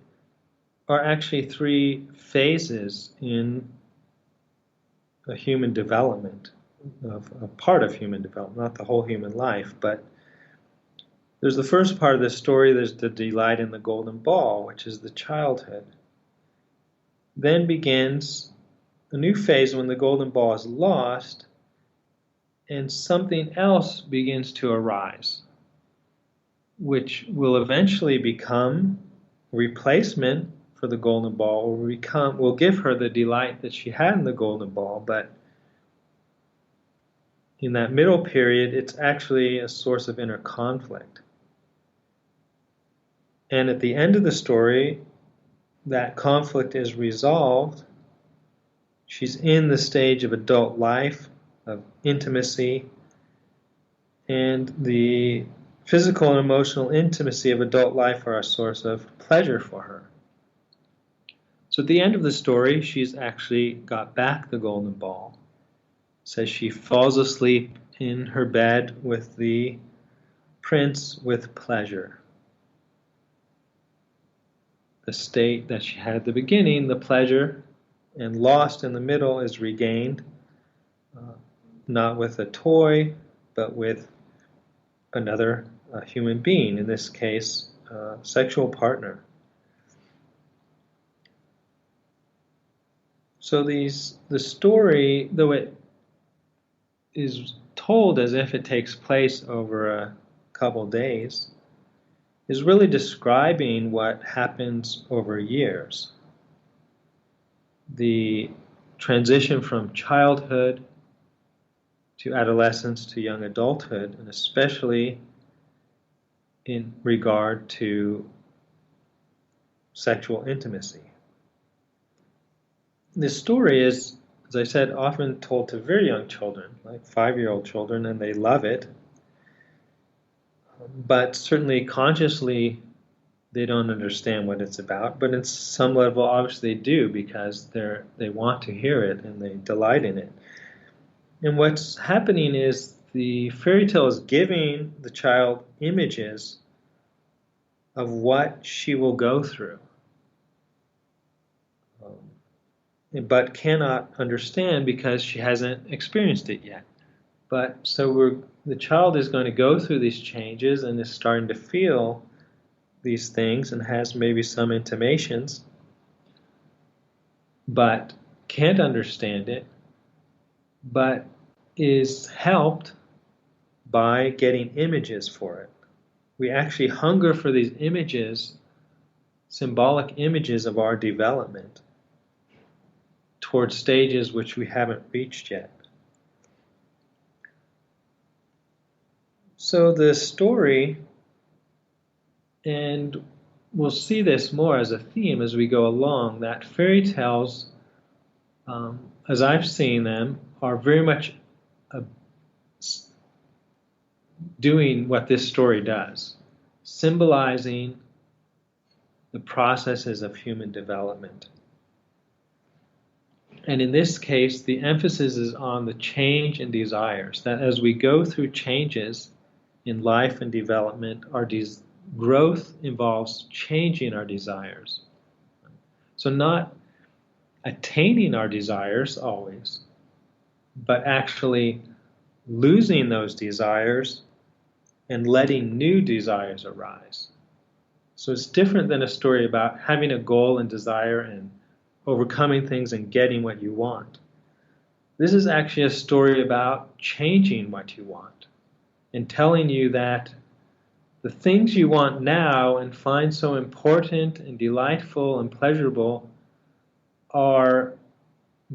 Speaker 9: are actually three phases in a human development, of a part of human development, not the whole human life, but there's the first part of the story, there's the delight in the golden ball, which is the childhood. Then begins a new phase when the golden ball is lost and something else begins to arise, which will eventually become a replacement for the golden ball, will give her the delight that she had in the golden ball, but in that middle period, it's actually a source of inner conflict. And at the end of the story, that conflict is resolved. She's in the stage of adult life, of intimacy, and the physical and emotional intimacy of adult life are a source of pleasure for her. So at the end of the story, she's actually got back the golden ball. Says she falls asleep in her bed with the prince with pleasure. The state that she had at the beginning, the pleasure, and lost in the middle, is regained, not with a toy, but with another human being, in this case, a sexual partner. So the story, though it is told as if it takes place over a couple days, is really describing what happens over years. The transition from childhood to adolescence to young adulthood, and especially in regard to sexual intimacy. This story is, as I said, often told to very young children, like 5-year-old children, and they love it. But certainly consciously, they don't understand what it's about. But in some level, obviously they do, because they want to hear it and they delight in it. And what's happening is the fairy tale is giving the child images of what she will go through, but cannot understand because she hasn't experienced it yet. But so the child is going to go through these changes and is starting to feel these things and has maybe some intimations, but can't understand it, but is helped by getting images for it. We actually hunger for these images, symbolic images of our development, towards stages which we haven't reached yet. So the story, and we'll see this more as a theme as we go along, that fairy tales, as I've seen them, are very much doing what this story does, symbolizing the processes of human development. And in this case, the emphasis is on the change in desires, that as we go through changes in life and development, our growth involves changing our desires. So not attaining our desires always, but actually losing those desires and letting new desires arise. So it's different than a story about having a goal and desire and overcoming things and getting what you want. This is actually a story about changing what you want and telling you that the things you want now and find so important and delightful and pleasurable are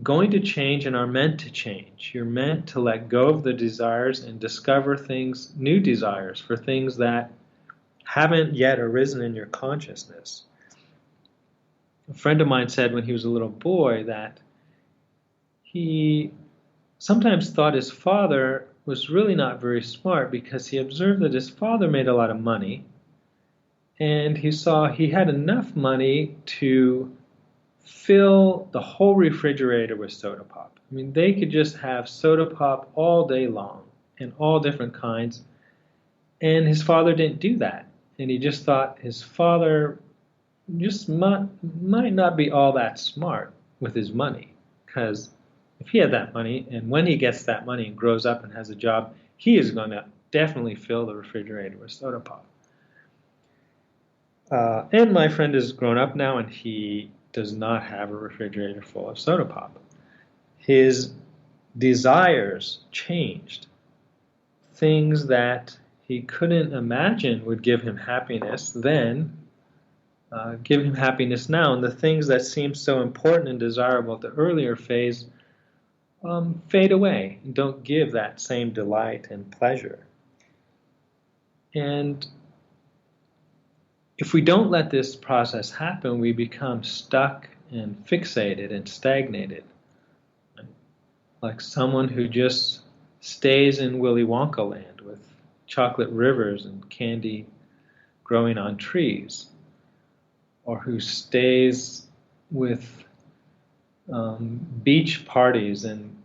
Speaker 9: going to change and are meant to change. You're meant to let go of the desires and discover things, new desires for things that haven't yet arisen in your consciousness. A friend of mine said when he was a little boy that he sometimes thought his father was really not very smart because he observed that his father made a lot of money, and he saw he had enough money to fill the whole refrigerator with soda pop. I mean, they could just have soda pop all day long and all different kinds, and his father didn't do that. And he just thought his father just might not be all that smart with his money, because if he had that money, and when he gets that money and grows up and has a job, he is going to definitely fill the refrigerator with soda pop. And my friend is grown up now, and he does not have a refrigerator full of soda pop. His desires changed. Things that he couldn't imagine would give him happiness then give him happiness now, and the things that seem so important and desirable at the earlier phase fade away and don't give that same delight and pleasure. And if we don't let this process happen, we become stuck and fixated and stagnated, right? Like someone who just stays in Willy Wonka land with chocolate rivers and candy growing on trees, or who stays with beach parties and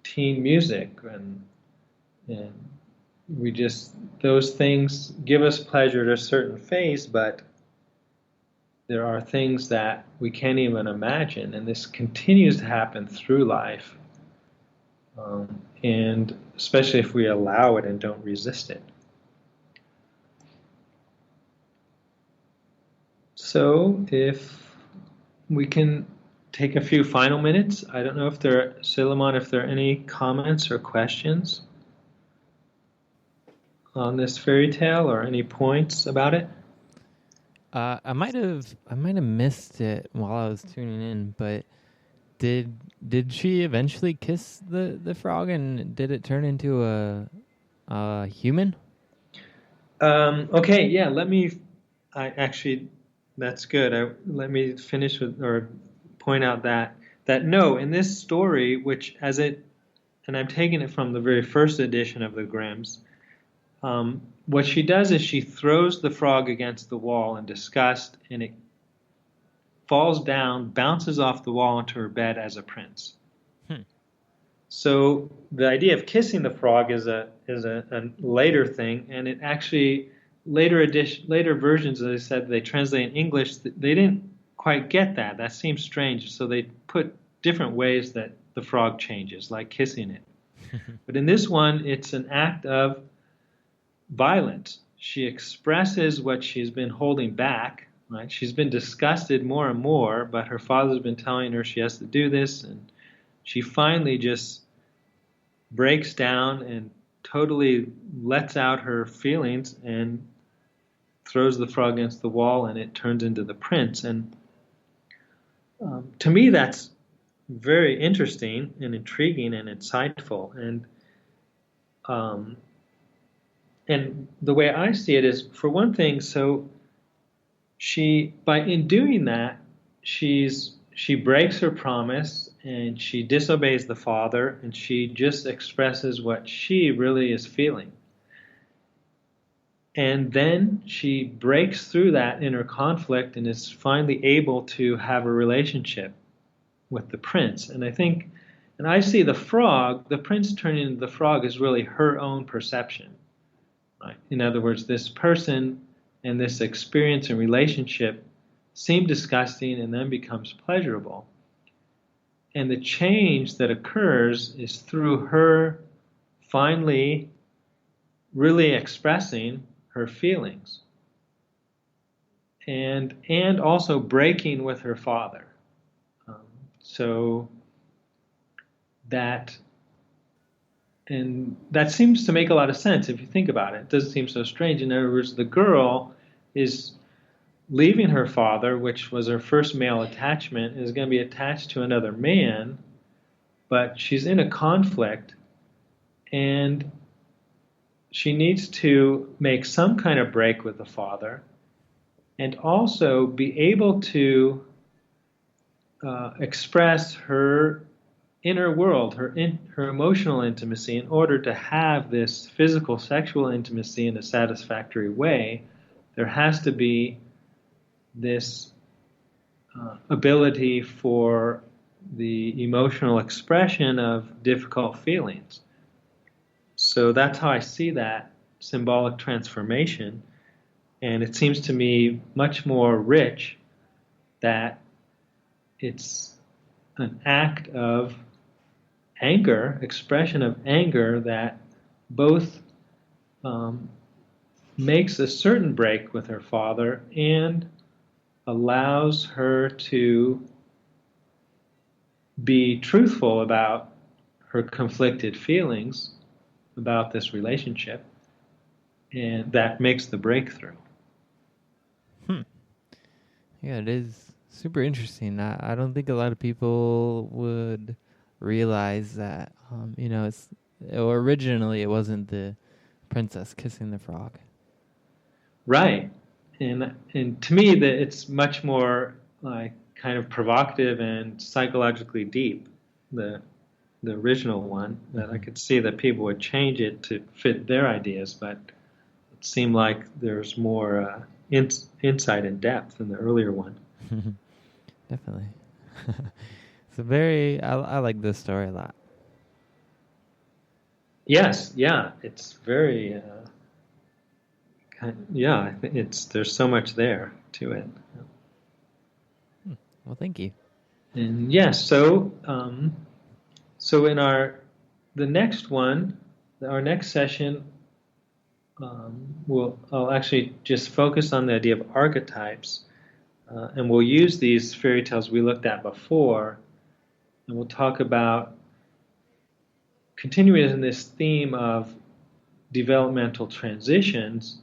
Speaker 9: teen music, and we just, those things give us pleasure at a certain phase, but there are things that we can't even imagine, and this continues to happen through life, and especially if we allow it and don't resist it. So if we can take a few final minutes. I don't know if Suleiman, if there are any comments or questions on this fairy tale or any points about it.
Speaker 8: I might have missed it while I was tuning in, but did she eventually kiss the frog, and did it turn into a human?
Speaker 9: Okay, yeah. That's good. Let me finish with, or point out that no, in this story, and I'm taking it from the very first edition of the Grimms, what she does is she throws the frog against the wall in disgust, and it falls down, bounces off the wall into her bed as a prince. So the idea of kissing the frog is a later thing, and it actually later versions, as I said, they translate in English. They didn't quite get that. That seems strange, so they put different ways that the frog changes, like kissing it. But in this one, it's an act of violence. She expresses what she's been holding back, right? She's been disgusted more and more, but her father's been telling her she has to do this, and she finally just breaks down and totally lets out her feelings and throws the frog against the wall, and it turns into the prince. And to me, that's very interesting and intriguing and insightful. And the way I see it is, for one thing, so in doing that, she breaks her promise and she disobeys the father, and she just expresses what she really is feeling. And then she breaks through that inner conflict and is finally able to have a relationship with the prince. And I see the prince turning into the frog is really her own perception. Right? In other words, this person and this experience and relationship seem disgusting and then becomes pleasurable. And the change that occurs is through her finally really expressing her feelings and also breaking with her father. So that seems to make a lot of sense if you think about it. It doesn't seem so strange. In other words, the girl is leaving her father, which was her first male attachment, is going to be attached to another man, but she's in a conflict, and she needs to make some kind of break with the father and also be able to express her inner world, her emotional intimacy, in order to have this physical sexual intimacy in a satisfactory way. There has to be this ability for the emotional expression of difficult feelings. So that's how I see that symbolic transformation, and it seems to me much more rich that it's an act of anger, expression of anger, that both makes a certain break with her father and allows her to be truthful about her conflicted feelings about this relationship, and that makes the breakthrough.
Speaker 8: Yeah, it is super interesting. I don't think a lot of people would realize that, originally it wasn't the princess kissing the frog. Right.
Speaker 9: And to me, that it's much more like kind of provocative and psychologically deep, the original one, that I could see that people would change it to fit their ideas, but it seemed like there's more insight and depth in the earlier one.
Speaker 8: Definitely. It's a very, I like this story a lot.
Speaker 9: Yes, yeah, it's very, yeah, I think there's so much there to it.
Speaker 8: Well, thank you.
Speaker 9: And yes, so in the next one, our next session, I'll actually just focus on the idea of archetypes, and we'll use these fairy tales we looked at before, and we'll talk about continuing in this theme of developmental transitions.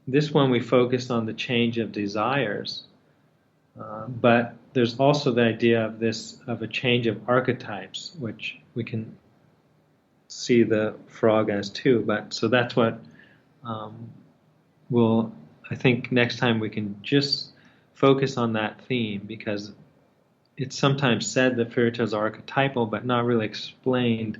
Speaker 9: This one we focused on the change of desires, but there's also the idea of a change of archetypes, which we can see the frog as too. But so that's what I think next time we can just focus on that theme, because it's sometimes said that fairy tales are archetypal, but not really explained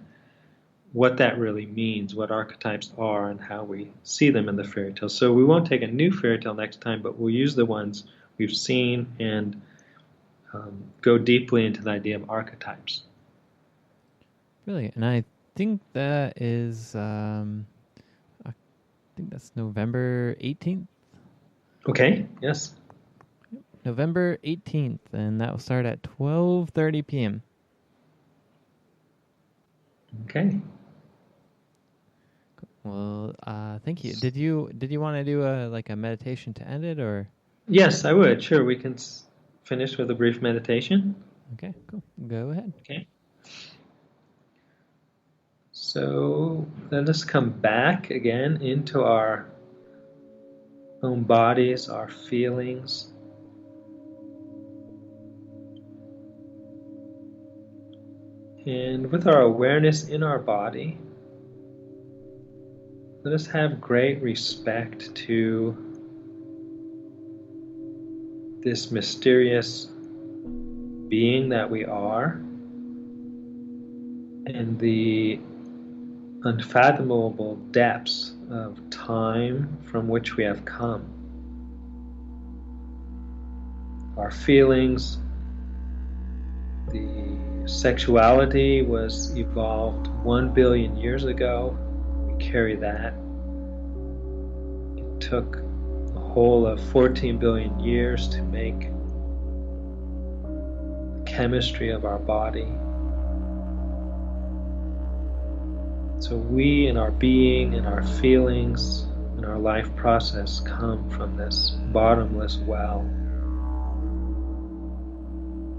Speaker 9: what that really means, what archetypes are, and how we see them in the fairy tale. So we won't take a new fairy tale next time, but we'll use the ones we've seen and go deeply into the idea of archetypes.
Speaker 8: Brilliant. And I think that is, that's November 18th.
Speaker 9: Okay, yes.
Speaker 8: November 18th, and that will start at 12:30 p.m.
Speaker 9: Okay.
Speaker 8: Well, thank you. Did you want to do a meditation to end it, or?
Speaker 9: Yes, I would. Sure, we can finish with a brief meditation.
Speaker 8: Okay, cool. Go ahead.
Speaker 9: Okay. So let us come back again into our own bodies, our feelings. And with our awareness in our body, let us have great respect to this mysterious being that we are, and the unfathomable depths of time from which we have come. Our feelings, the sexuality was evolved 1 billion years ago. We carry that. It took a whole of 14 billion years to make the chemistry of our body. So we and our being and our feelings and our life process come from this bottomless well.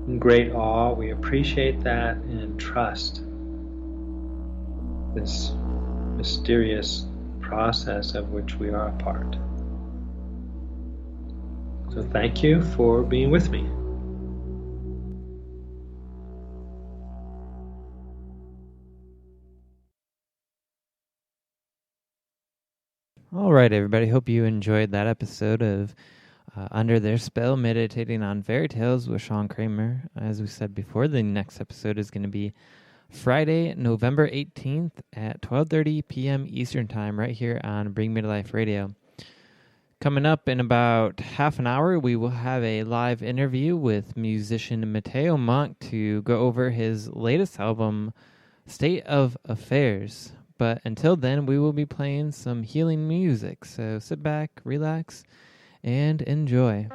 Speaker 9: In great awe, we appreciate that and trust this mysterious process of which we are a part. So thank you for being with me.
Speaker 8: All right, everybody. Hope you enjoyed that episode of Under Their Spell, meditating on fairy tales with Sean Kramer. As we said before, the next episode is going to be Friday, November 18th at 12:30 p.m. Eastern Time, right here on Bring Me to Life Radio. Coming up in about half an hour, we will have a live interview with musician Mateo Monk to go over his latest album, State of Affairs. But until then, we will be playing some healing music. So sit back, relax, and enjoy.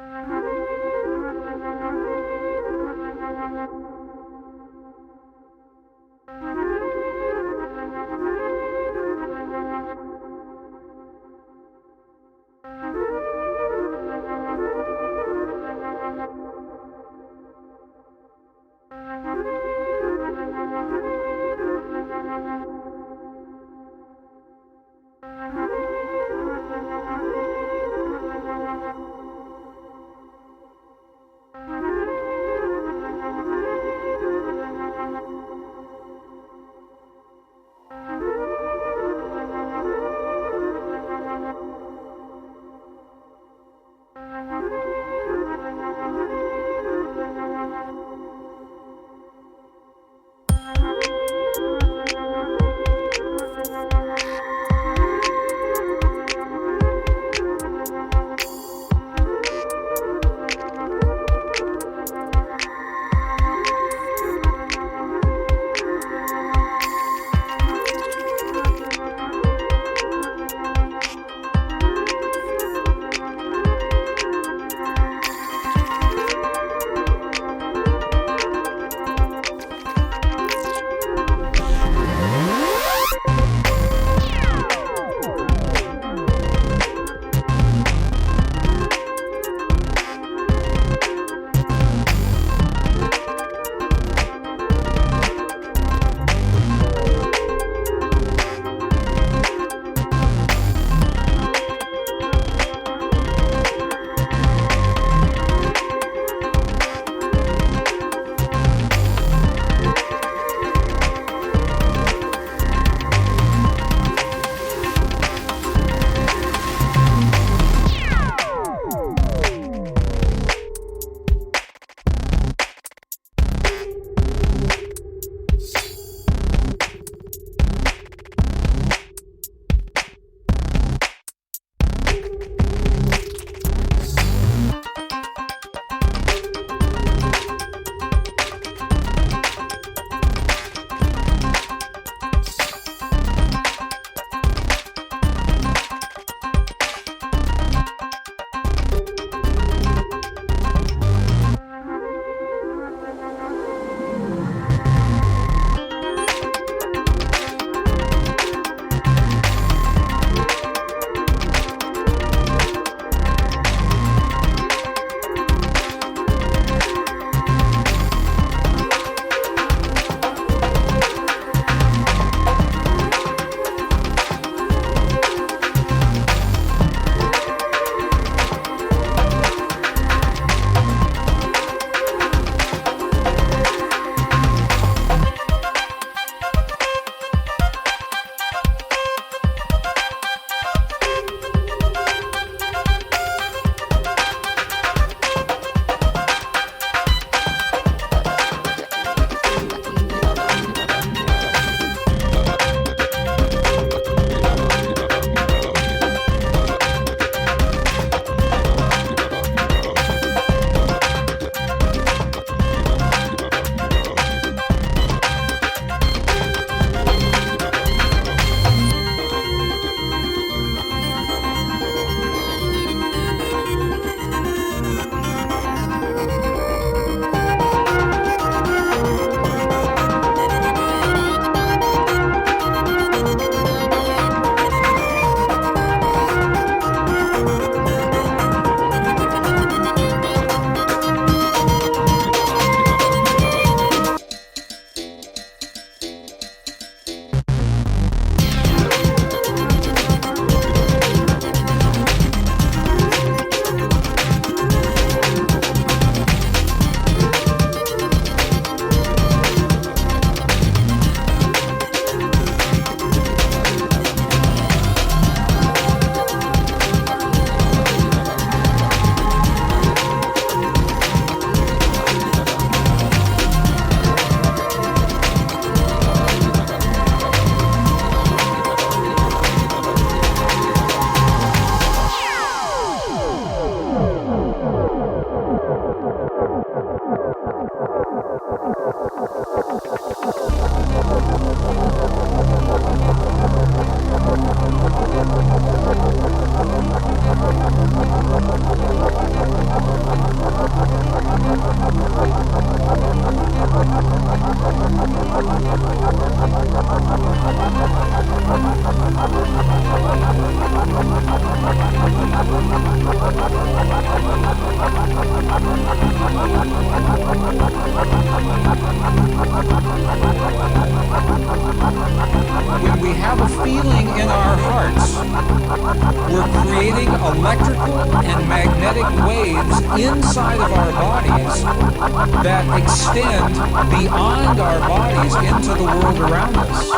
Speaker 10: When we have a feeling in our hearts, we're creating electrical and magnetic waves inside of our bodies that extend beyond our bodies into the world around us.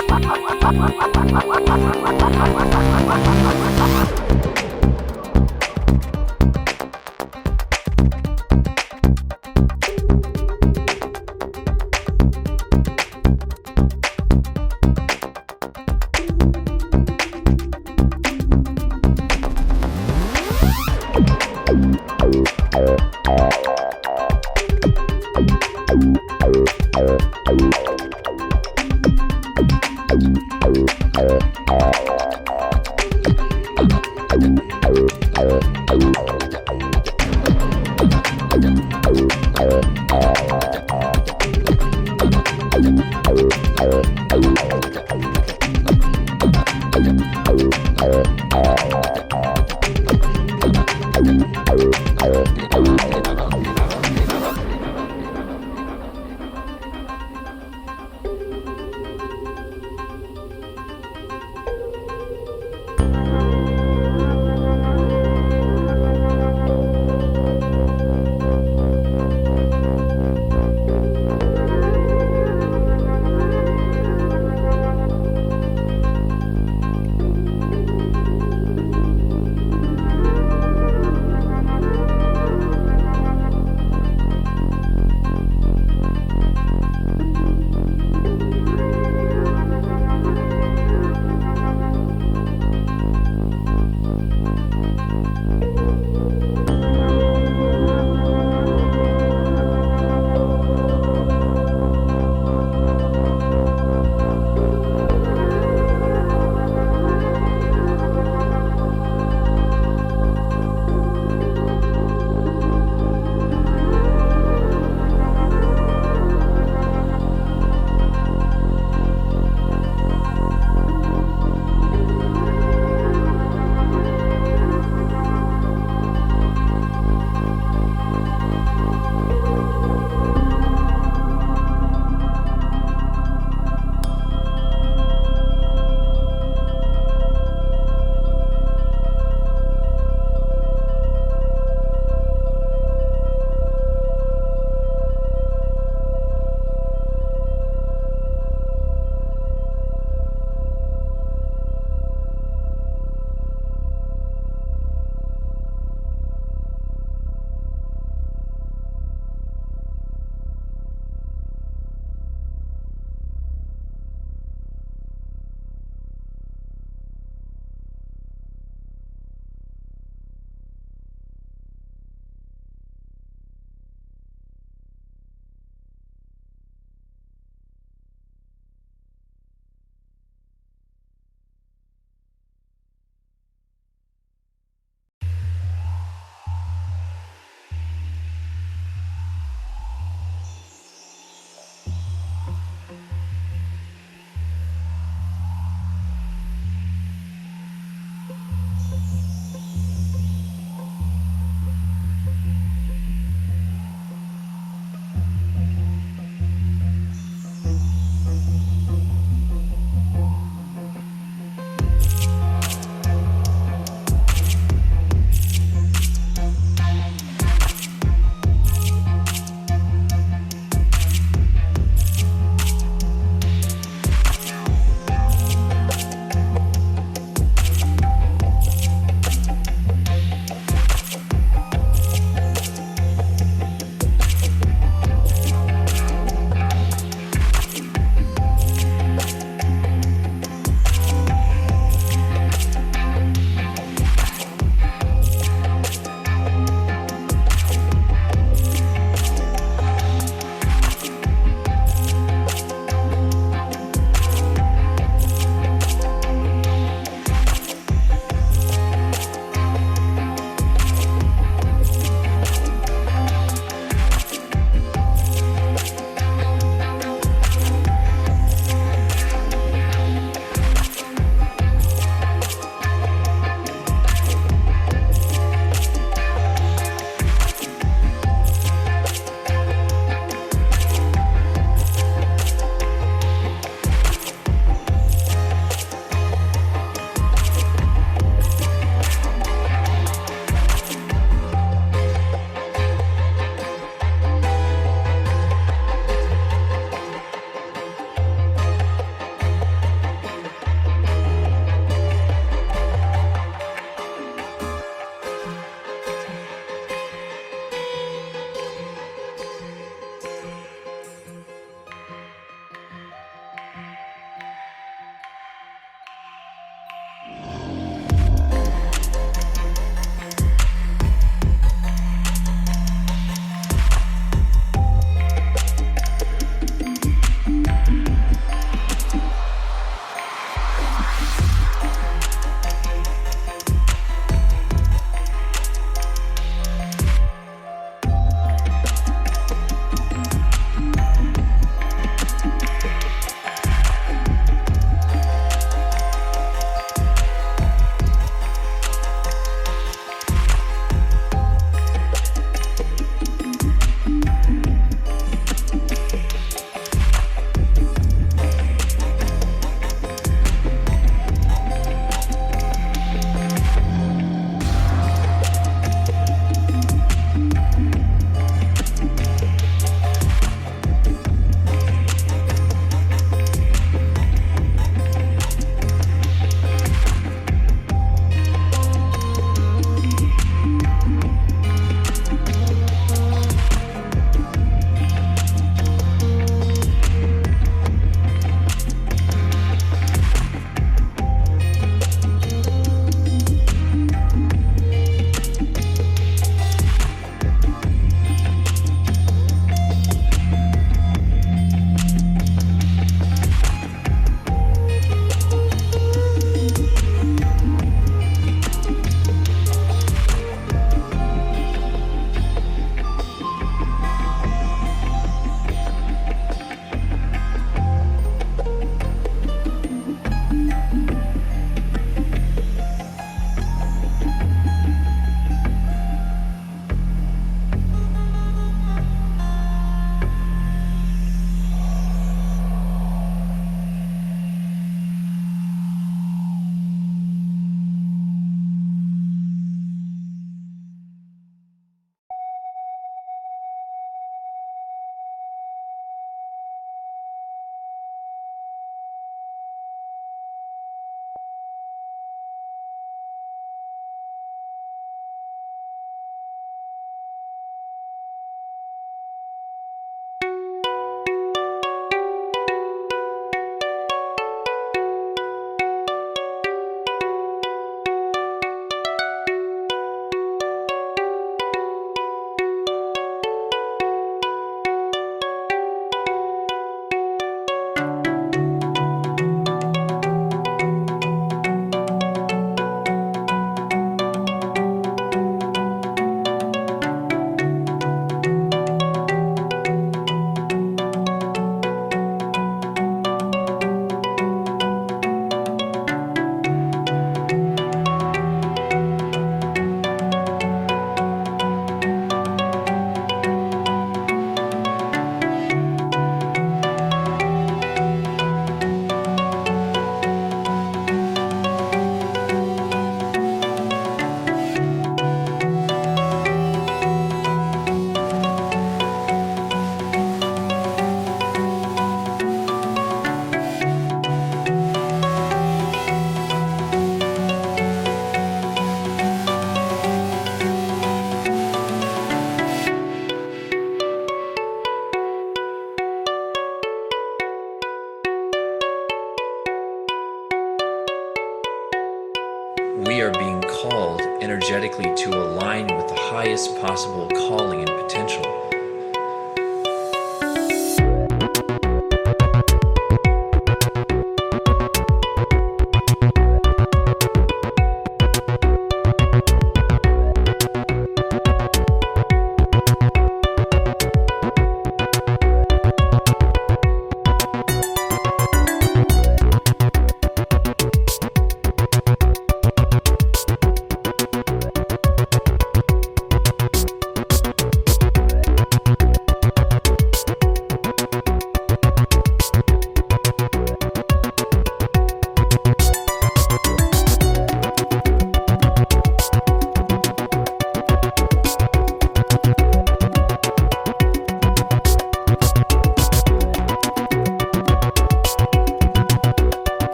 Speaker 11: energetically to align with the highest possible calling and potential.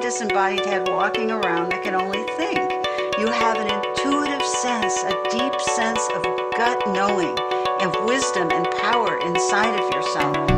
Speaker 12: disembodied head walking around that can only think. You have an intuitive sense, a deep sense of gut knowing, of wisdom and power inside of yourself.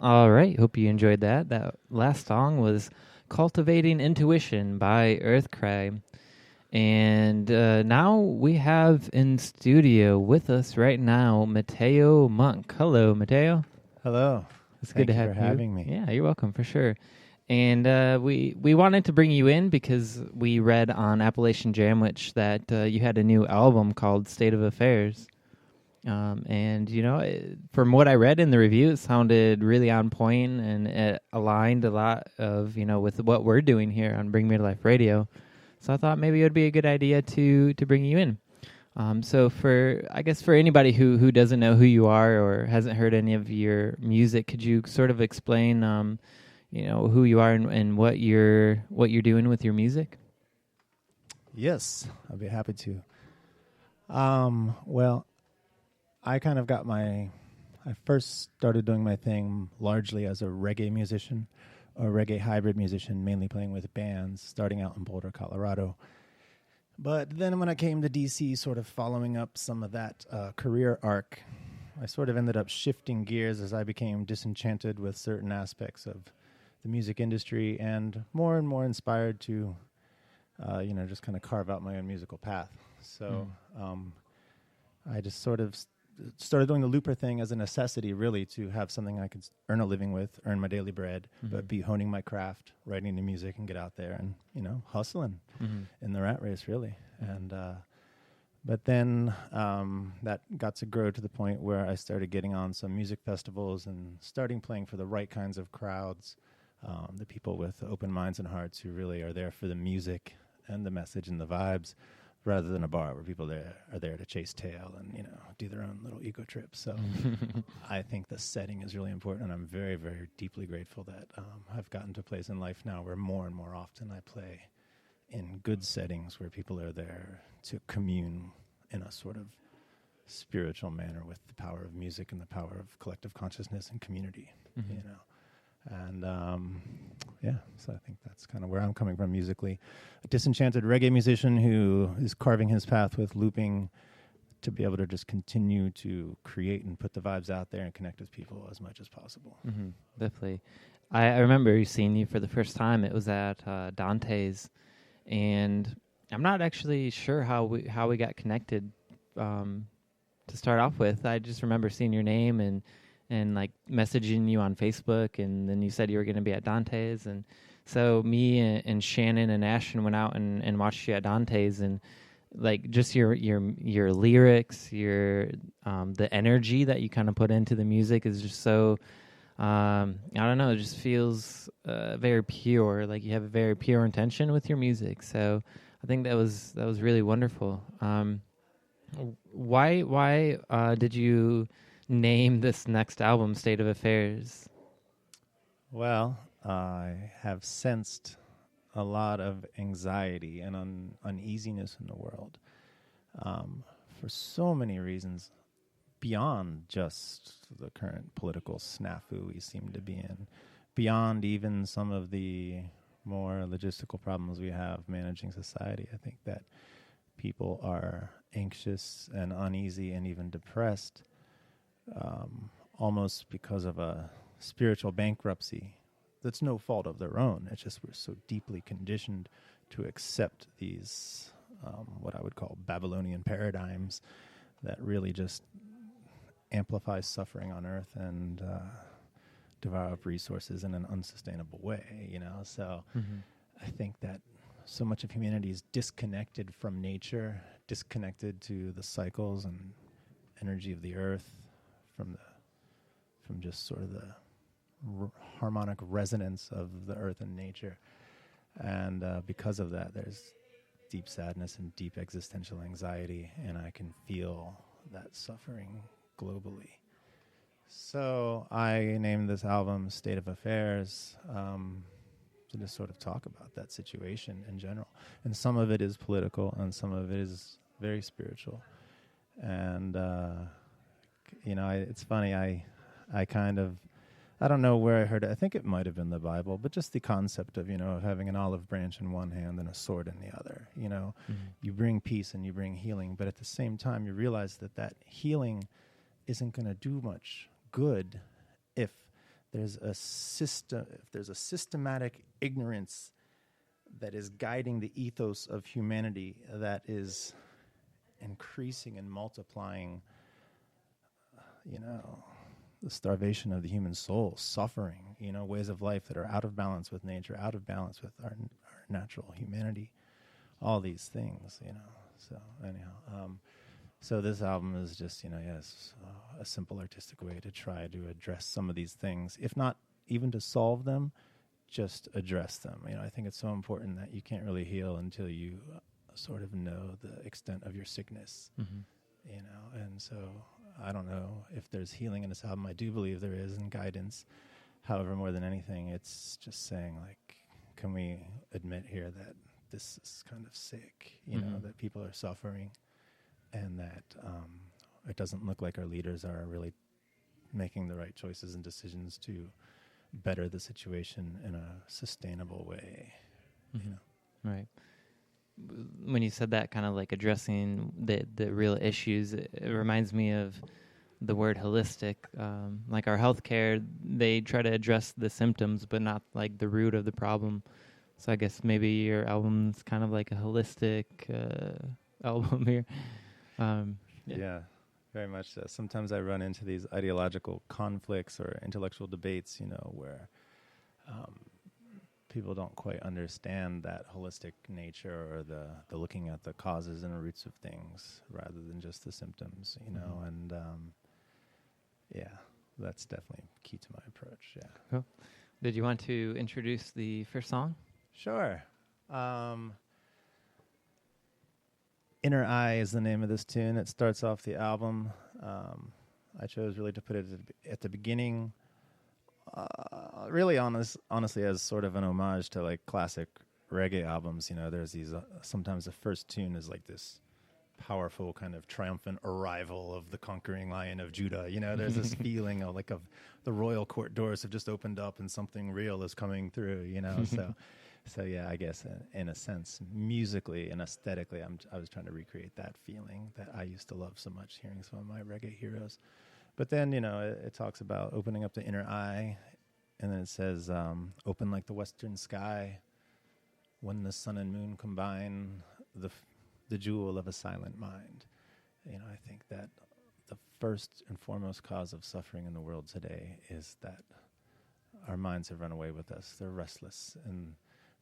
Speaker 8: All right. Hope you enjoyed that. That last song was Cultivating Intuition by Earthcry. And now we have in studio with us right now Mateo Monk. Hello, Mateo.
Speaker 13: Hello.
Speaker 8: It's good to have you.
Speaker 13: Thank you for having me.
Speaker 8: Yeah, you're welcome, for sure. And we wanted to bring you in because we read on Appalachian Jamwich that you had a new album called State of Affairs. And, you know, from what I read in the review, it sounded really on point, and it aligned a lot of, you know, with what we're doing here on Bring Me to Life Radio. So I thought maybe it would be a good idea to bring you in. So for anybody who doesn't know who you are or hasn't heard any of your music, could you sort of explain, you know, who you are and what you're doing with your music?
Speaker 13: Yes, I'd be happy to. Well, I kind of I first started doing my thing largely as a reggae musician, a reggae hybrid musician, mainly playing with bands, starting out in Boulder, Colorado. But then when I came to DC, sort of following up some of that career arc, I sort of ended up shifting gears as I became disenchanted with certain aspects of the music industry and more inspired to, you know, just kind of carve out my own musical path. So I just sort of started doing the looper thing as a necessity, really, to have something I could earn a living with, earn my daily bread, but be honing my craft, writing the music, and get out there and, you know, hustling in the rat race, really. And but then that got to grow to the point where I started getting on some music festivals and starting playing for the right kinds of crowds, the people with open minds and hearts who really are there for the music and the message and the vibes, rather than a bar where people are there to chase tail and, you know, do their own little ego trip. So I think the setting is really important, and I'm very, very deeply grateful that I've gotten to a place in life now where more and more often I play in good settings where people are there to commune in a sort of spiritual manner with the power of music and the power of collective consciousness and community, you know. And yeah, so I think that's kind of where I'm coming from musically. A disenchanted reggae musician who is carving his path with looping to be able to just continue to create and put the vibes out there and connect with people as much as possible.
Speaker 8: Definitely. I remember seeing you for the first time. It was at Dante's, and I'm not actually sure how we got connected to start off with. I just remember seeing your name and like messaging you on Facebook, and then you said you were going to be at Dante's, and so me and Shannon and Ashton went out and watched you at Dante's, and like just your lyrics, your the energy that you kind of put into the music is just so I don't know, it just feels very pure. Like you have a very pure intention with your music. So I think that was really wonderful. Why did you name this next album State of Affairs?
Speaker 13: Well, I have sensed a lot of anxiety and uneasiness in the world for so many reasons beyond just the current political snafu we seem to be in, beyond even some of the more logistical problems we have managing society. I think that people are anxious and uneasy and even depressed almost because of a spiritual bankruptcy that's no fault of their own. It's just we're so deeply conditioned to accept these what I would call Babylonian paradigms that really just amplify suffering on earth and devour up resources in an unsustainable way, you know. So I think that so much of humanity is disconnected from nature, disconnected to the cycles and energy of the earth, from just sort of the harmonic resonance of the earth and nature. And because of that, there's deep sadness and deep existential anxiety, and I can feel that suffering globally. So I named this album State of Affairs to just sort of talk about that situation in general. And some of it is political, and some of it is very spiritual. And, you know, it's funny, I kind of, I don't know where I heard it. I think it might have been the Bible, but just the concept of, you know, having an olive branch in one hand and a sword in the other. You know, you bring peace and you bring healing, but at the same time, you realize that healing isn't going to do much good if there's a system, if there's a systematic ignorance that is guiding the ethos of humanity that is increasing and multiplying, the starvation of the human soul, suffering, ways of life that are out of balance with nature, out of balance with our natural humanity, all these things, So anyhow, so this album is just, a simple artistic way to try to address some of these things, if not even to solve them, just address them. I think it's so important that you can't really heal until you sort of know the extent of your sickness, and so I don't know if there's healing in this album. I do believe there is, and guidance. However, more than anything, it's just saying, like, can we admit here that this is kind of sick, that people are suffering, and that it doesn't look like our leaders are really making the right choices and decisions to better the situation in a sustainable way.
Speaker 8: Right. When you said that, kind of like addressing the real issues, it reminds me of the word holistic. Like our healthcare, they try to address the symptoms, but not like the root of the problem. So I guess maybe your album's kind of like a holistic album here.
Speaker 13: Yeah, very much so. Sometimes I run into these ideological conflicts or intellectual debates, where people don't quite understand that holistic nature or the looking at the causes and roots of things rather than just the symptoms, and that's definitely key to my approach. Yeah.
Speaker 8: Cool. Did you want to introduce the first song?
Speaker 13: Sure. Inner Eye is the name of this tune. It starts off the album. I chose really to put it at the beginning, really honestly as sort of an homage to like classic reggae albums. There's these, sometimes the first tune is like this powerful kind of triumphant arrival of the conquering Lion of Judah. There's this feeling of the royal court doors have just opened up and something real is coming through, So yeah, I guess in a sense, musically and aesthetically, I was trying to recreate that feeling that I used to love so much, hearing some of my reggae heroes. But then, it talks about opening up the inner eye, and then it says, open like the western sky, when the sun and moon combine, the jewel of a silent mind. I think that the first and foremost cause of suffering in the world today is that our minds have run away with us. They're restless, and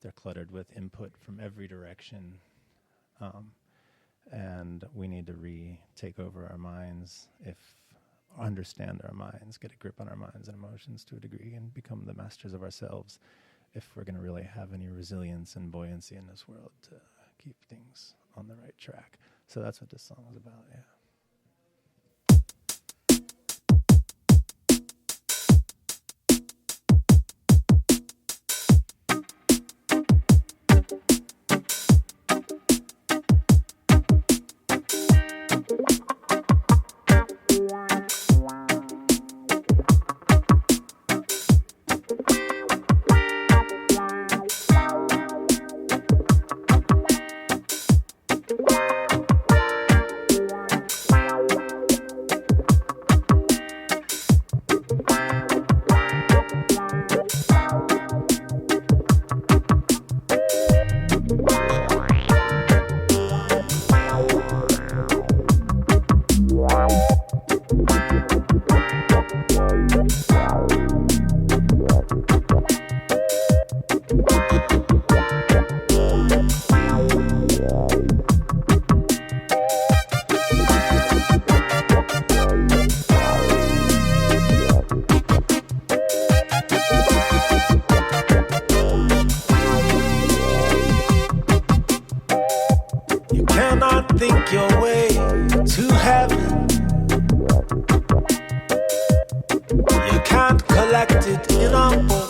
Speaker 13: they're cluttered with input from every direction, and we need to take over our minds, understand our minds, get a grip on our minds and emotions to a degree, and become the masters of ourselves if we're going to really have any resilience and buoyancy in this world to keep things on the right track. So that's what this song is about, yeah.
Speaker 14: think your way to heaven. You can't collect it in a book.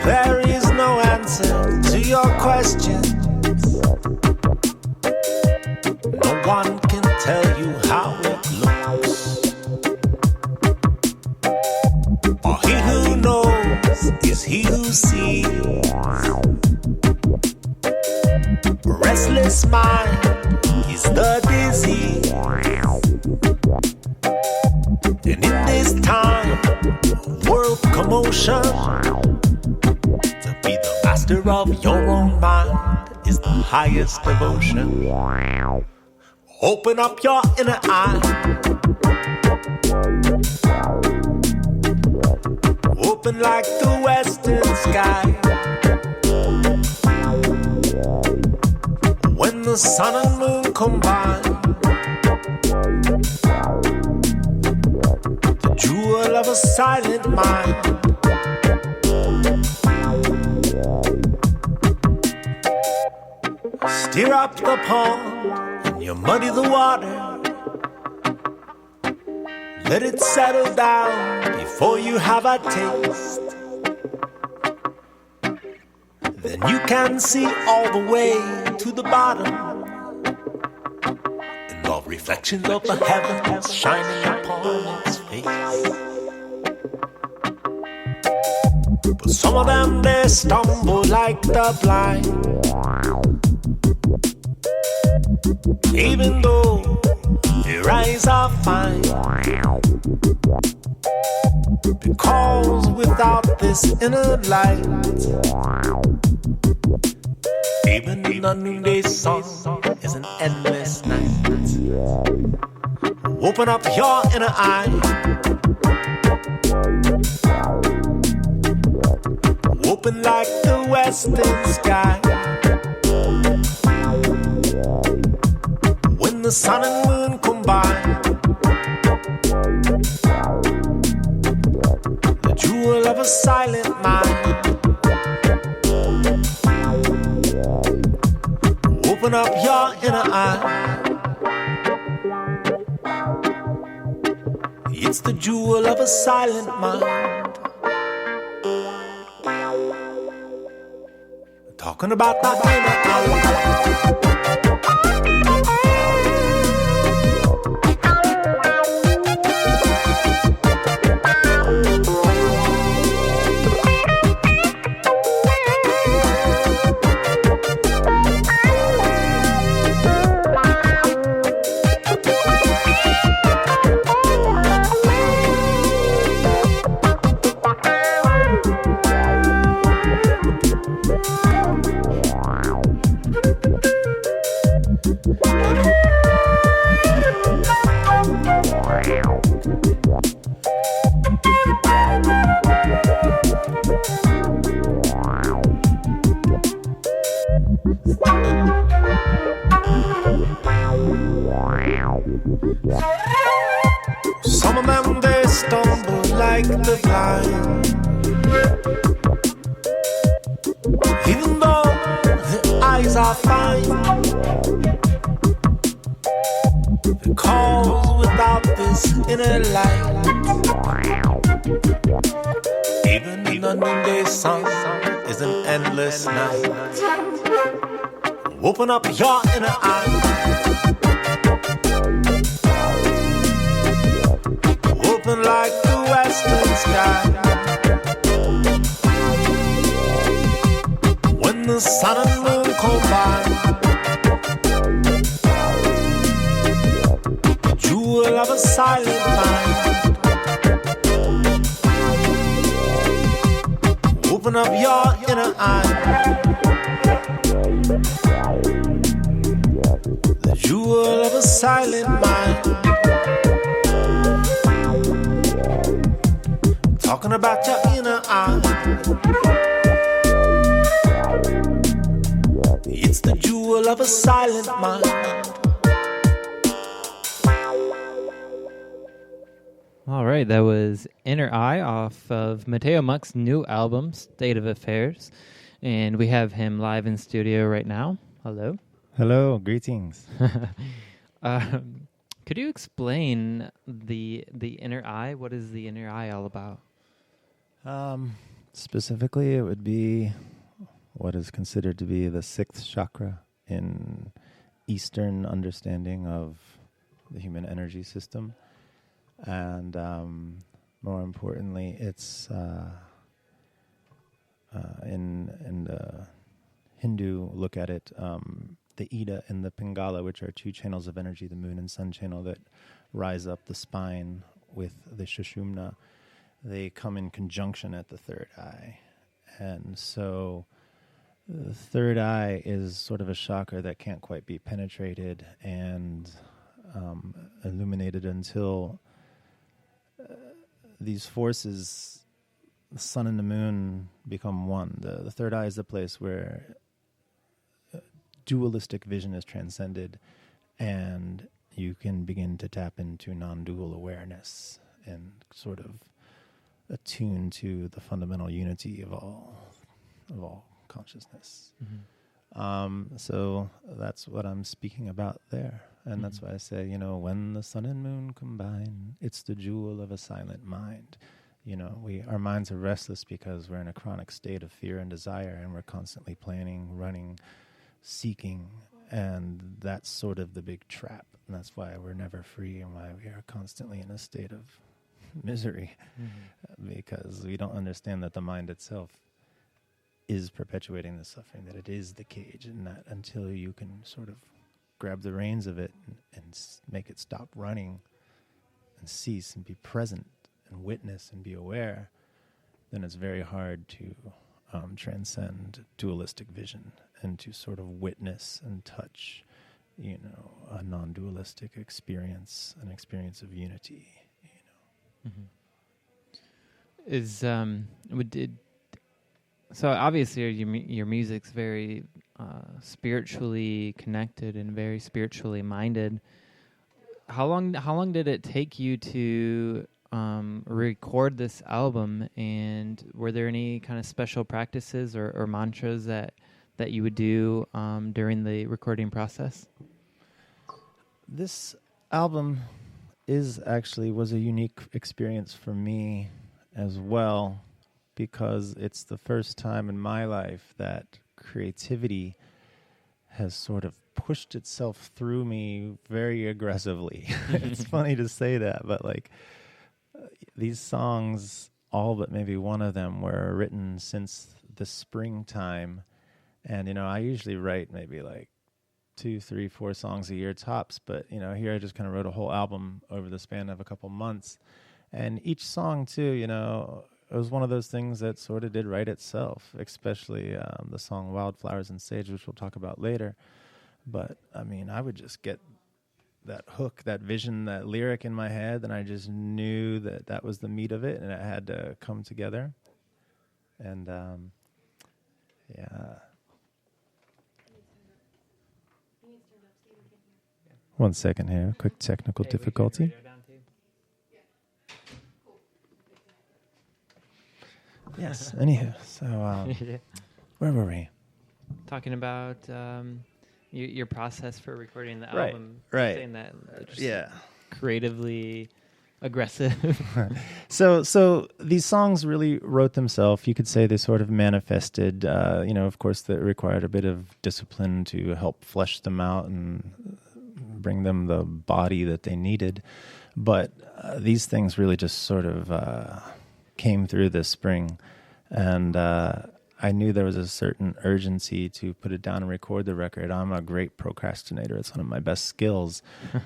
Speaker 14: There is no answer to your questions. No one can tell you how it looks. For he who knows is he who sees. Restless mind is the disease. this time of world commotion. To be the master of your own mind is the highest devotion. Open up your inner eye. Open like the western sky. When the sun and moon combine, the jewel of a silent mind. Stir up the pond and you muddy the water. Let it settle down before you have a taste. Then you can see all the way to the bottom, and all reflections of the heavens shining upon its face. But some of them, they stumble like the blind, even though their eyes are fine. Because without this inner light, even a noonday sun is an endless night. Open up your inner eye. Open like the western sky. When the sun and moon combine, the jewel of a silent mind. Open up your inner eye. It's the jewel of a silent mind. Talking about the inner eye. Some of them, they stumble like the blind, even though their eyes are fine. Because without this inner light, even the noonday sun is an endless night. Open up your inner eye. Open like the western sky. When the sun and moon combine, the jewel of a silent mind. Open up your inner eye. The jewel of a silent mind. Talking about your inner eye. It's the jewel of a silent mind.
Speaker 8: All right, that was Inner Eye off of Mateo Monk's new album, State of Affairs. And we have him live in studio right now. Hello.
Speaker 13: Hello, greetings.
Speaker 8: Could you explain the inner eye? What is the inner eye all about?
Speaker 13: Specifically, it would be what is considered to be the sixth chakra in Eastern understanding of the human energy system. And more importantly, it's in the Hindu look at it, the Ida and the Pingala, which are two channels of energy, the moon and sun channel, that rise up the spine with the Sushumna, they come in conjunction at the third eye. And so the third eye is sort of a chakra that can't quite be penetrated and illuminated until these forces, the sun and the moon, become one. The third eye is the place where dualistic vision is transcended, and you can begin to tap into non-dual awareness and sort of attune to the fundamental unity of all consciousness. So that's what I'm speaking about there. And that's why I say, when the sun and moon combine, it's the jewel of a silent mind. Our minds are restless because we're in a chronic state of fear and desire, and we're constantly planning, running, seeking, and that's sort of the big trap. And that's why we're never free and why we are constantly in a state of misery, because we don't understand that the mind itself is perpetuating the suffering, that it is the cage, and that until you can sort of grab the reins of it and make it stop running and cease and be present and witness and be aware, then it's very hard to transcend dualistic vision and to sort of witness and touch, a non-dualistic experience, an experience of unity.
Speaker 8: So obviously your music's very spiritually connected and very spiritually minded. How long did it take you to record this album, and were there any kind of special practices or mantras that you would do during the recording process?
Speaker 13: This album was a unique experience for me as well, because it's the first time in my life that creativity has sort of pushed itself through me very aggressively. It's funny to say that, but these songs, all but maybe one of them, were written since the springtime. And, I usually write maybe 2, 3, 4 songs a year tops. But, here I just kind of wrote a whole album over the span of a couple months. And each song, too, it was one of those things that sort of did write itself, especially the song Wildflowers and Sage, which we'll talk about later. But, I would just get that hook, that vision, that lyric in my head, and I just knew that was the meat of it, and it had to come together. And, yeah. One second here, quick technical difficulty. Yes, anywho, so where were we?
Speaker 8: Talking about your process for recording the
Speaker 13: Right,
Speaker 8: album.
Speaker 13: right.
Speaker 8: Saying that creatively aggressive.
Speaker 13: So these songs really wrote themselves. You could say they sort of manifested, of course, that required a bit of discipline to help flesh them out and bring them the body that they needed. But these things really just sort of came through this spring. And I knew there was a certain urgency to put it down and record the record. I'm a great procrastinator. It's one of my best skills.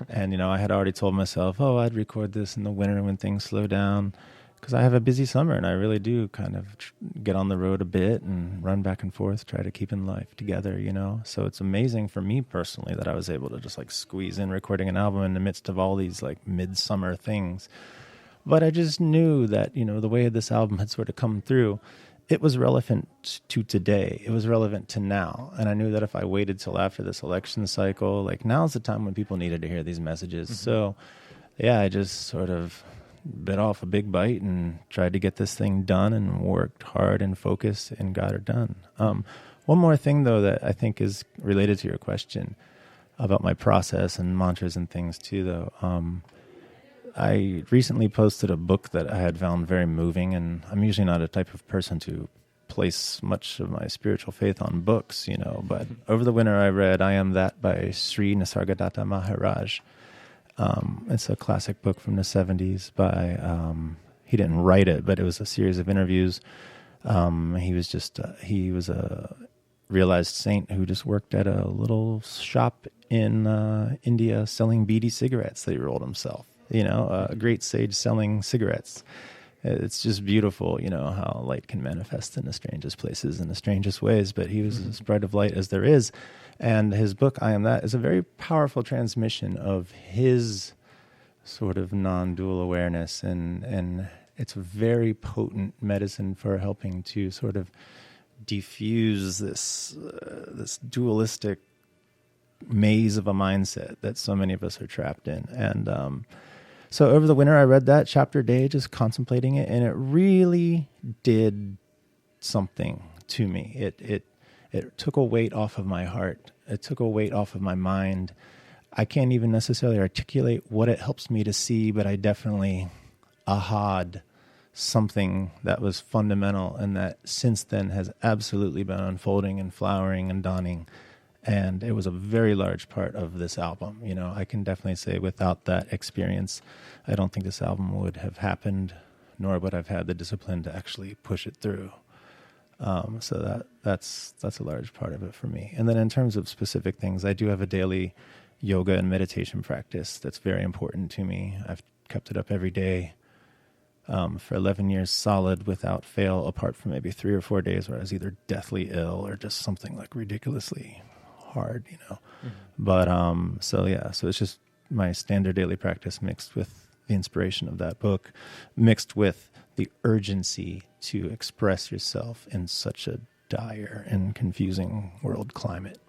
Speaker 13: And, I had already told myself, I'd record this in the winter when things slow down, because I have a busy summer and I really do kind of get on the road a bit and run back and forth, try to keep in life together, So it's amazing for me personally that I was able to just squeeze in recording an album in the midst of all these midsummer things. But I just knew that, the way this album had sort of come through, it was relevant to today. It was relevant to now. And I knew that if I waited till after this election cycle, now's the time when people needed to hear these messages. Mm-hmm. So, yeah, I just sort of bit off a big bite and tried to get this thing done and worked hard and focused and got it done. One more thing, though, that I think is related to your question about my process and mantras and things, too, though. I recently posted a book that I had found very moving, and I'm usually not a type of person to place much of my spiritual faith on books, but over the winter I read I Am That by Sri Nisargadatta Maharaj. It's a classic book from the 70s by, he didn't write it, but it was a series of interviews. He was a realized saint who just worked at a little shop in India selling beady cigarettes that he rolled himself. a great sage selling cigarettes. It's just beautiful, how light can manifest in the strangest places, in the strangest ways. But he was as bright of light as there is. And his book, I Am That, is a very powerful transmission of his sort of non-dual awareness. And it's a very potent medicine for helping to sort of diffuse this dualistic maze of a mindset that so many of us are trapped in. And so over the winter, I read that chapter a day, just contemplating it, and it really did something to me. It took a weight off of my heart. It took a weight off of my mind. I can't even necessarily articulate what it helps me to see, but I definitely aha'd something that was fundamental and that since then has absolutely been unfolding and flowering and dawning. And it was a very large part of this album. I can definitely say without that experience, I don't think this album would have happened, nor would I've had the discipline to actually push it through. So that's a large part of it for me. And then in terms of specific things, I do have a daily yoga and meditation practice that's very important to me. I've kept it up every day for 11 years solid without fail, apart from maybe 3 or 4 days where I was either deathly ill or just something like ridiculously hard, But so it's just my standard daily practice mixed with the inspiration of that book, mixed with the urgency to express yourself in such a dire and confusing world climate.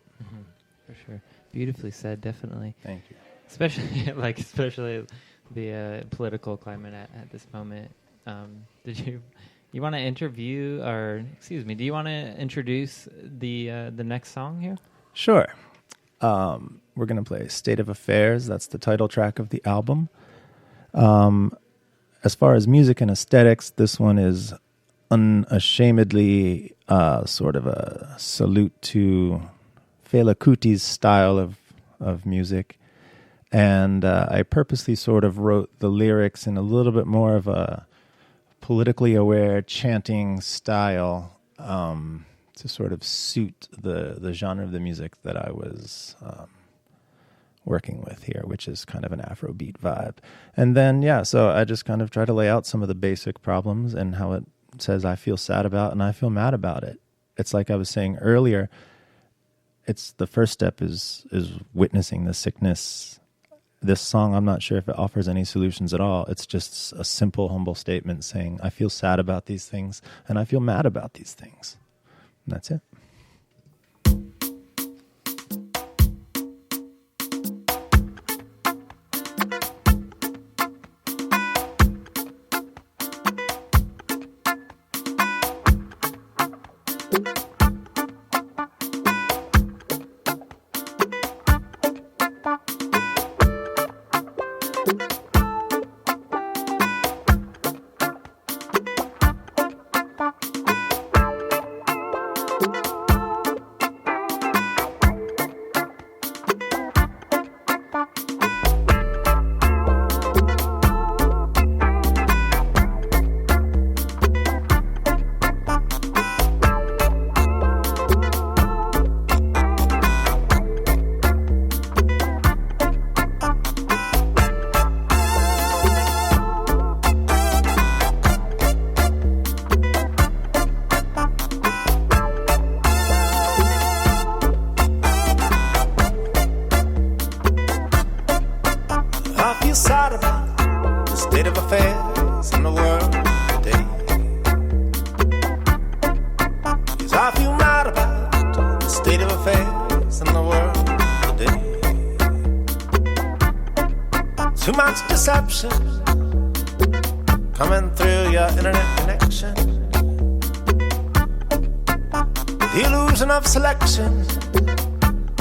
Speaker 8: For sure. Beautifully said, definitely.
Speaker 13: Thank you.
Speaker 8: Especially the political climate at this moment. Did you want to interview, or excuse me, do you want to introduce the next song here?
Speaker 13: Sure. We're going to play State of Affairs. That's the title track of the album. As far as music and aesthetics, this one is unashamedly sort of a salute to Fela Kuti's style of music. And I purposely sort of wrote the lyrics in a little bit more of a politically aware chanting style to sort of suit the genre of the music that I was working with here, which is kind of an Afrobeat vibe. And then, so I just kind of try to lay out some of the basic problems and how it says I feel sad about and I feel mad about it. It's like I was saying earlier, it's the first step is witnessing the sickness. This song, I'm not sure if it offers any solutions at all. It's just a simple, humble statement saying, I feel sad about these things and I feel mad about these things. And that's it.
Speaker 14: Coming through your internet connection, the illusion of selection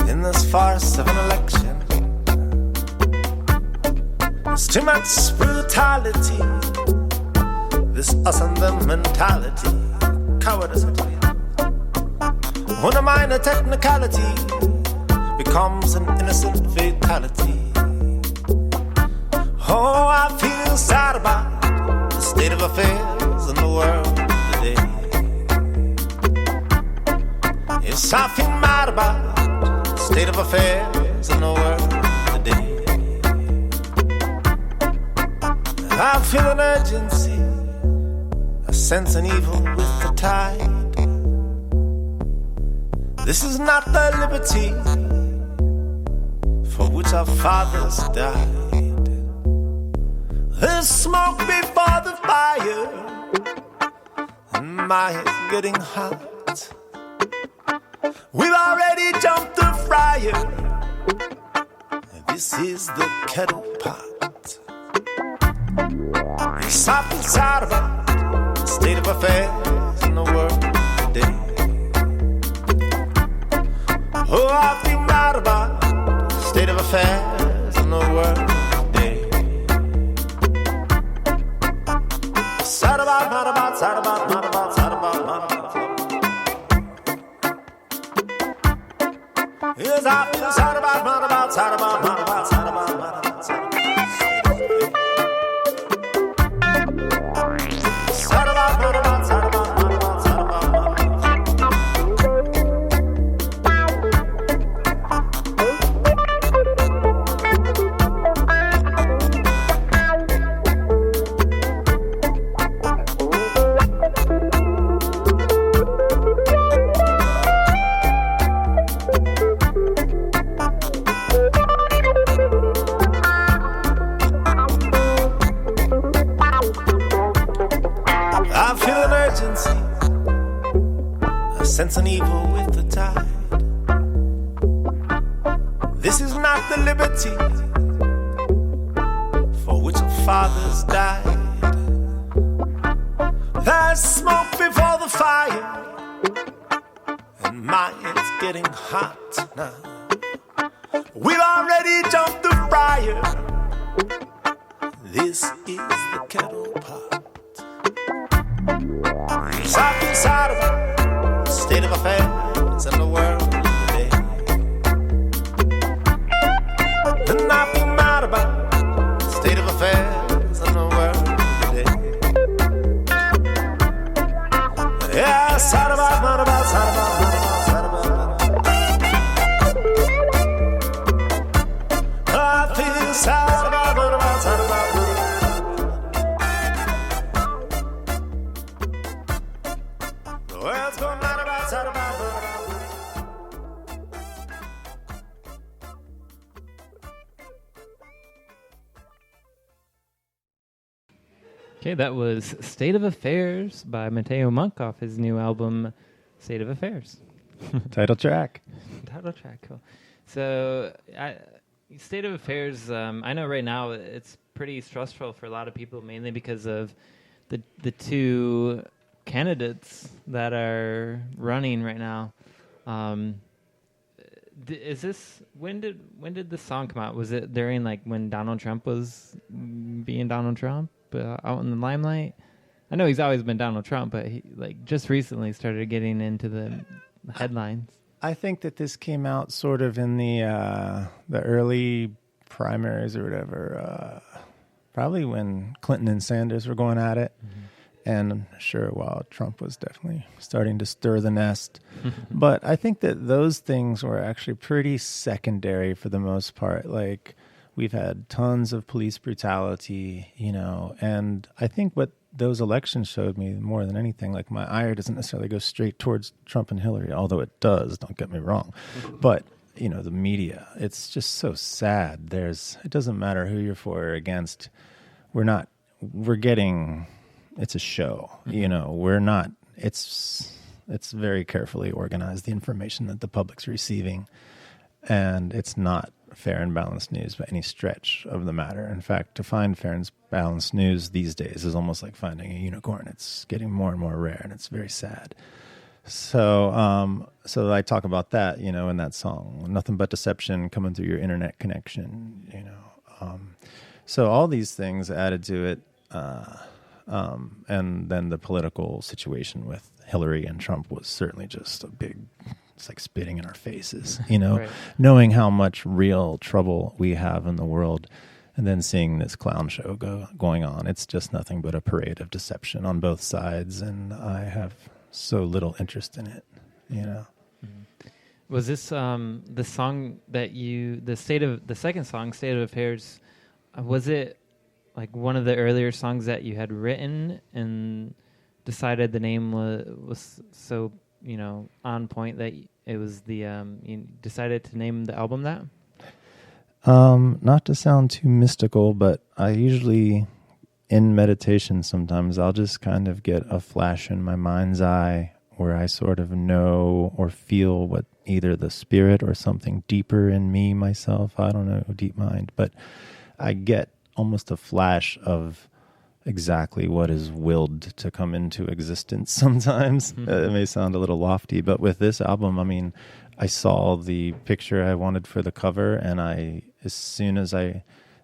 Speaker 14: in this farce of an election. There's too much brutality, this us and them mentality, cowardice. When a minor technicality becomes an innocent fatality. Oh, I feel sad about the state of affairs in the world today. Yes, I feel mad about the state of affairs in the world today.
Speaker 7: I feel an urgency, a sense and evil with the tide. This is not the liberty for which our fathers died. There's smoke before the fire, and my head's getting hot. We've already jumped the fryer. This is the kettle pot. It's something sad about the state of affairs in the world today. Oh, I feel mad about the state of affairs in the world today. Sad about, mad about, sad about, mad about, sad about, mad about. Yes, I feel sad about, mad about, sad about, mad about, sad about, mad about, sad about. Sad about, mad about, sad about, mad about, sad about, mad about. Sense and evil with the tide. This is not the liberty for which our fathers died. There's smoke before the fire, and my head's getting hot now. We've already jumped the fryer. This is the kettle pot. Something sad about state of affairs in the world today. And I feel mad about the state of affairs in the world today. Yeah, sad about, mad about, sad about, mad about, sad about, mad about. I feel sad about, mad about, sad about, mad about. The world's going mad about.
Speaker 8: Okay, that was State of Affairs by Mateo Monk off his new album, State of Affairs.
Speaker 13: Title track.
Speaker 8: Title track, cool. So, State of Affairs, I know right now it's pretty stressful for a lot of people, mainly because of the two candidates that are running right now. Is this when did the song come out? Was it during like when Donald Trump was being Donald Trump out in the limelight? I know he's always been Donald Trump, but he like just recently started getting into the headlines.
Speaker 13: I think that this came out sort of in the early primaries or whatever, probably when Clinton and Sanders were going at it. Mm-hmm. And sure, while Trump was definitely starting to stir the nest. But I think that those things were actually pretty secondary for the most part. Like, we've had tons of police brutality, and I think what those elections showed me more than anything, like my ire doesn't necessarily go straight towards Trump and Hillary, although it does, don't get me wrong. But, the media, it's just so sad. It doesn't matter who you're for or against. It's a show, we're not, it's very carefully organized, the information that the public's receiving, and it's not fair and balanced news by any stretch of the matter. In fact, to find fair and balanced news these days is almost like finding a unicorn. It's getting more and more rare, and it's very sad. So I talk about that, in that song, nothing but deception coming through your internet connection, so all these things added to it, and then the political situation with Hillary and Trump was certainly just it's like spitting in our faces, right. Knowing how much real trouble we have in the world, and then seeing this clown show going on. It's just nothing but a parade of deception on both sides, and I have so little interest in it,
Speaker 8: Mm-hmm. Was this the song that the second song, State of Affairs, was it like one of the earlier songs that you had written and decided the name was so, on point that it was you decided to name the album that?
Speaker 13: Not to sound too mystical, but I usually, in meditation sometimes, I'll just kind of get a flash in my mind's eye where I sort of know or feel what either the spirit or something deeper in me, myself, I don't know, deep mind, but I get almost a flash of exactly what is willed to come into existence sometimes. It may sound a little lofty, but with this album, I mean, I saw the picture I wanted for the cover, and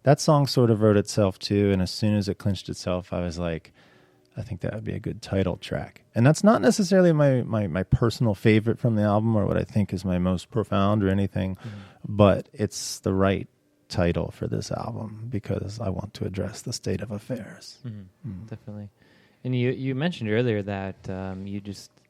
Speaker 13: that song sort of wrote itself too, and as soon as it clinched itself, I was like, I think that would be a good title track. And that's not necessarily my personal favorite from the album or what I think is my most profound or anything, but it's the right title for this album because I want to address the state of affairs.
Speaker 8: Definitely. And you mentioned earlier that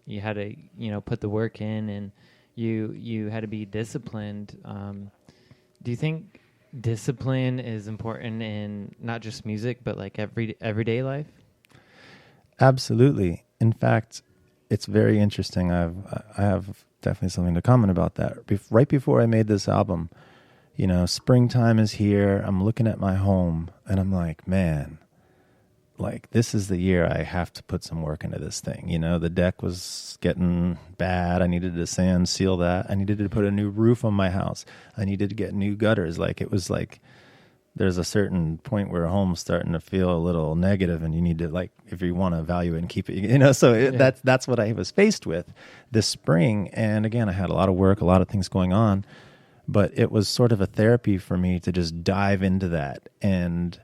Speaker 8: you had to put the work in, and you had to be disciplined. Do you think discipline is important in not just music but like everyday life?
Speaker 13: Absolutely. In fact, it's very interesting. I have definitely something to comment about that. Right before I made this album, springtime is here. I'm looking at my home and I'm like, man, like this is the year I have to put some work into this thing. The deck was getting bad. I needed to sand seal that. I needed to put a new roof on my house. I needed to get new gutters. Like it was like there's a certain point where a home's starting to feel a little negative, and you need to, like, if you want to value it and keep it, so that's what I was faced with this spring. And again, I had a lot of work, a lot of things going on, but it was sort of a therapy for me to just dive into that. And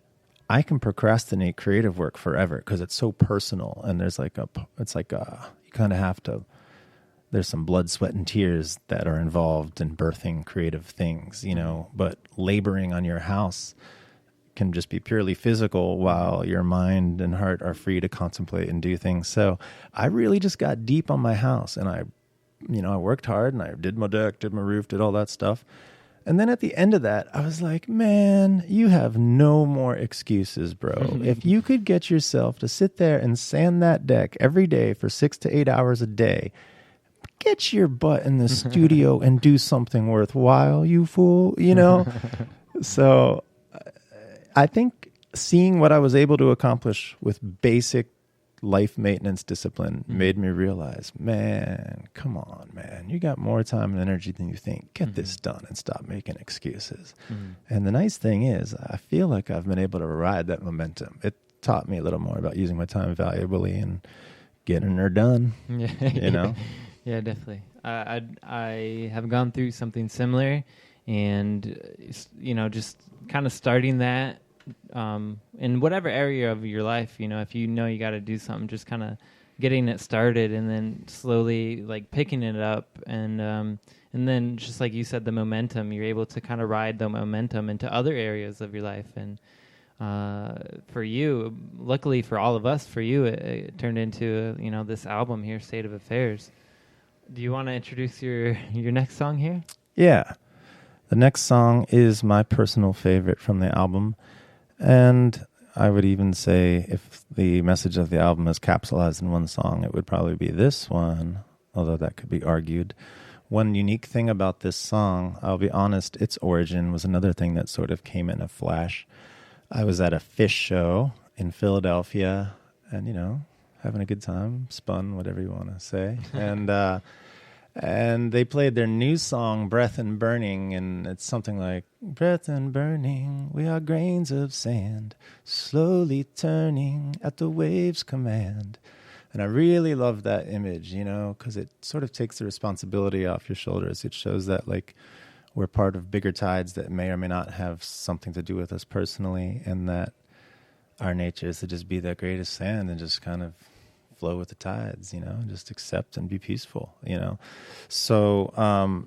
Speaker 13: I can procrastinate creative work forever because it's so personal, and there's you kind of have to, there's some blood, sweat, and tears that are involved in birthing creative things, but laboring on your house can just be purely physical while your mind and heart are free to contemplate and do things. So I really just got deep on my house, and I worked hard, and I did my deck, did my roof, did all that stuff. And then at the end of that, I was like, man, you have no more excuses, bro. If you could get yourself to sit there and sand that deck every day for 6 to 8 hours a day, get your butt in the studio and do something worthwhile, you fool, So I think seeing what I was able to accomplish with basic life maintenance discipline made me realize, man, come on, man. You got more time and energy than you think. Get this done and stop making excuses. And the nice thing is, I feel like I've been able to ride that momentum. It taught me a little more about using my time valuably and getting her done,
Speaker 8: Yeah, definitely. I have gone through something similar, and just kind of starting that in whatever area of your life. If you got to do something, just kind of getting it started, and then slowly like picking it up, and then just like you said, the momentum. You're able to kind of ride the momentum into other areas of your life, and for you, luckily for all of us, for you, it turned into this album here, State of Affairs. Do you want to introduce your next song here?
Speaker 13: Yeah. The next song is my personal favorite from the album. And I would even say if the message of the album is capsulized in one song, it would probably be this one, although that could be argued. One unique thing about this song, I'll be honest, its origin was another thing that sort of came in a flash. I was at a fish show in Philadelphia and, having a good time, spun, whatever you want to say. And they played their new song, Breath and Burning, and it's something like, breath and burning, we are grains of sand, slowly turning at the wave's command. And I really love that image, because it sort of takes the responsibility off your shoulders. It shows that, like, we're part of bigger tides that may or may not have something to do with us personally, and that our nature is to just be that greatest sand and just kind of flow with the tides, just accept and be peaceful, So,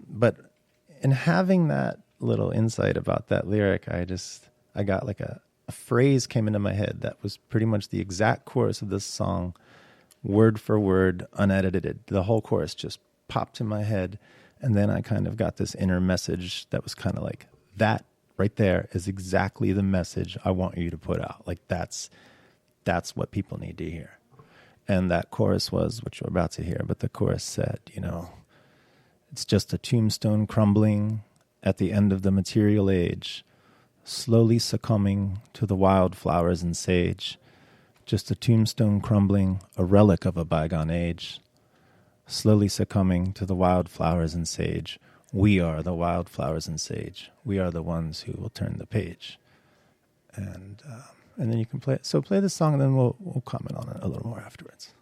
Speaker 13: but in having that little insight about that lyric, I got like a phrase came into my head that was pretty much the exact chorus of this song, word for word, unedited. The whole chorus just popped in my head. And then I kind of got this inner message that was kind of like, that right there is exactly the message I want you to put out. Like that's what people need to hear. And that chorus was what you're about to hear, but the chorus said, it's just a tombstone crumbling at the end of the material age, slowly succumbing to the wildflowers and sage. Just a tombstone crumbling, a relic of a bygone age, slowly succumbing to the wildflowers and sage. We are the wildflowers and sage. We are the ones who will turn the page. And then you can play it. So play this song, and then we'll comment on it a little more afterwards.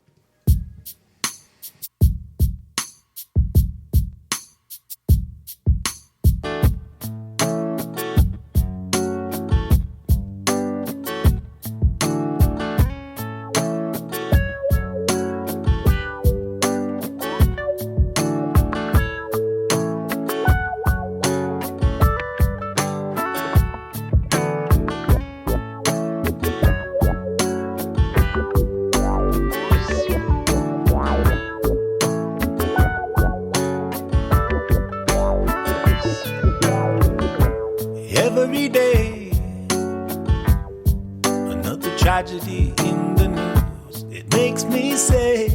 Speaker 14: Every day, another tragedy in the news. It makes me say,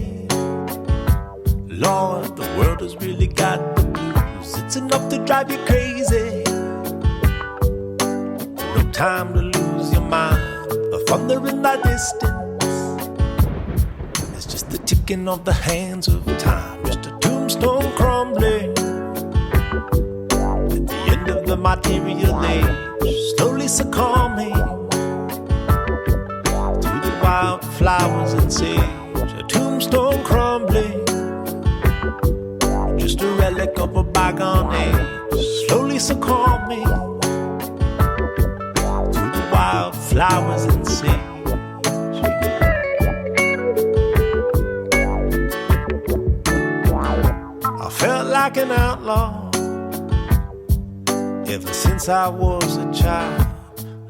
Speaker 14: Lord, the world has really got the blues. It's enough to drive you crazy. No time to lose your mind. The thunder in the distance, it's just the ticking of the hands of time. Just a tombstone crumbling at the end of the material age, slowly succumbing to the wildflowers and sage. A tombstone crumbling, just a relic of a bygone age, slowly succumbing to the wildflowers and sage. I felt like an outlaw ever since I was a child.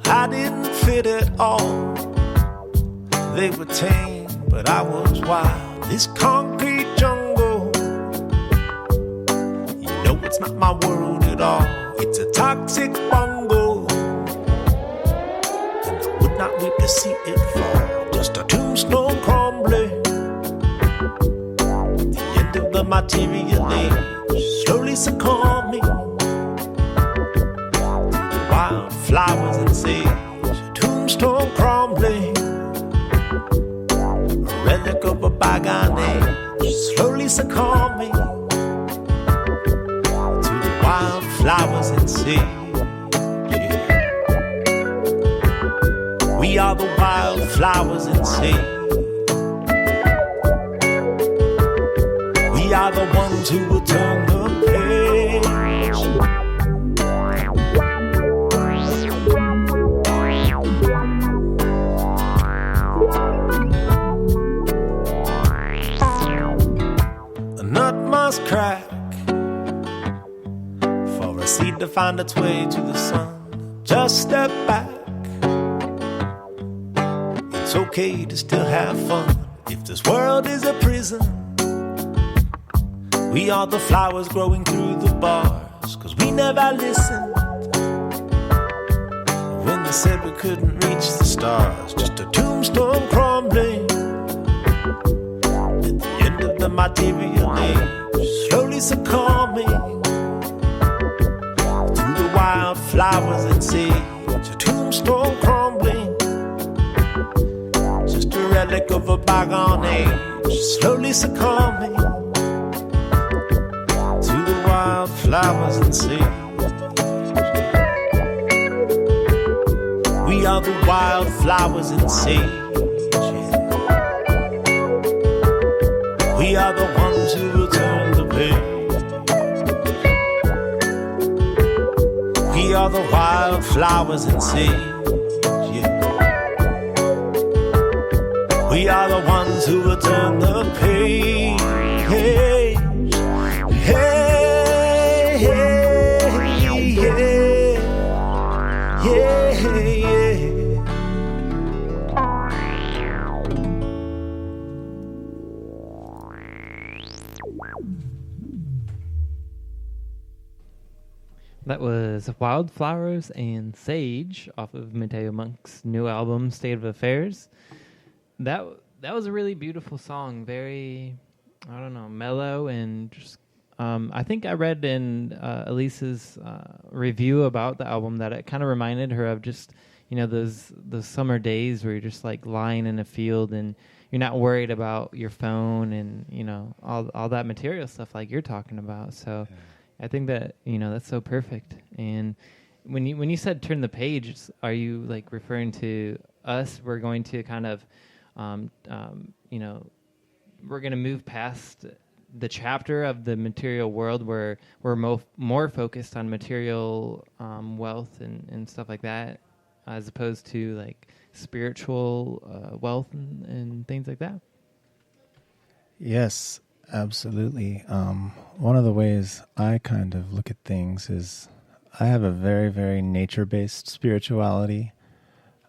Speaker 14: I didn't fit at all. They were tame, but I was wild. This concrete jungle, you know it's not my world at all. It's a toxic bungle, and I would not wait to see it fall. Just a tombstone crumbling, the end of the material age, slowly succumbing wildflowers and sage. A tombstone crumbling, a relic of a bygone age, slowly succumbing to the wildflowers and sage. We are the wildflowers and sage. We are the ones who will turn the page. Must crack for a seed to find its way to the sun. Just step back. It's okay to still have fun. If this world is a prison, we are the flowers growing through the bars. 'Cause we never listened when they said we couldn't reach the stars. Just a tombstone crumbling at the end of the material age, slowly succumbing to the wildflowers and sage. A tombstone crumbling, just a relic of a bygone age, slowly succumbing to the wildflowers and sage. We are the wildflowers and sage. We are the ones who will turn the page. We are the wildflowers and sage. Yeah. We are the ones who will turn the page. Hey, hey, hey, yeah, yeah, yeah.
Speaker 8: That was Wildflowers and Sage off of Mateo Monk's new album, State of Affairs. That was a really beautiful song. Very, I don't know, mellow and just. I think I read in Elise's review about the album that it kind of reminded her of just, those summer days where you're just like lying in a field and you're not worried about your phone and all that material stuff like you're talking about. So I think that that's so perfect. And when you said turn the page, are you like referring to us? We're going to kind of we're going to move past the chapter of the material world where we're more focused on material wealth and stuff like that, as opposed to like spiritual wealth and things like that.
Speaker 13: Yes, absolutely. One of the ways I kind of look at things is I have a very, very nature-based spirituality.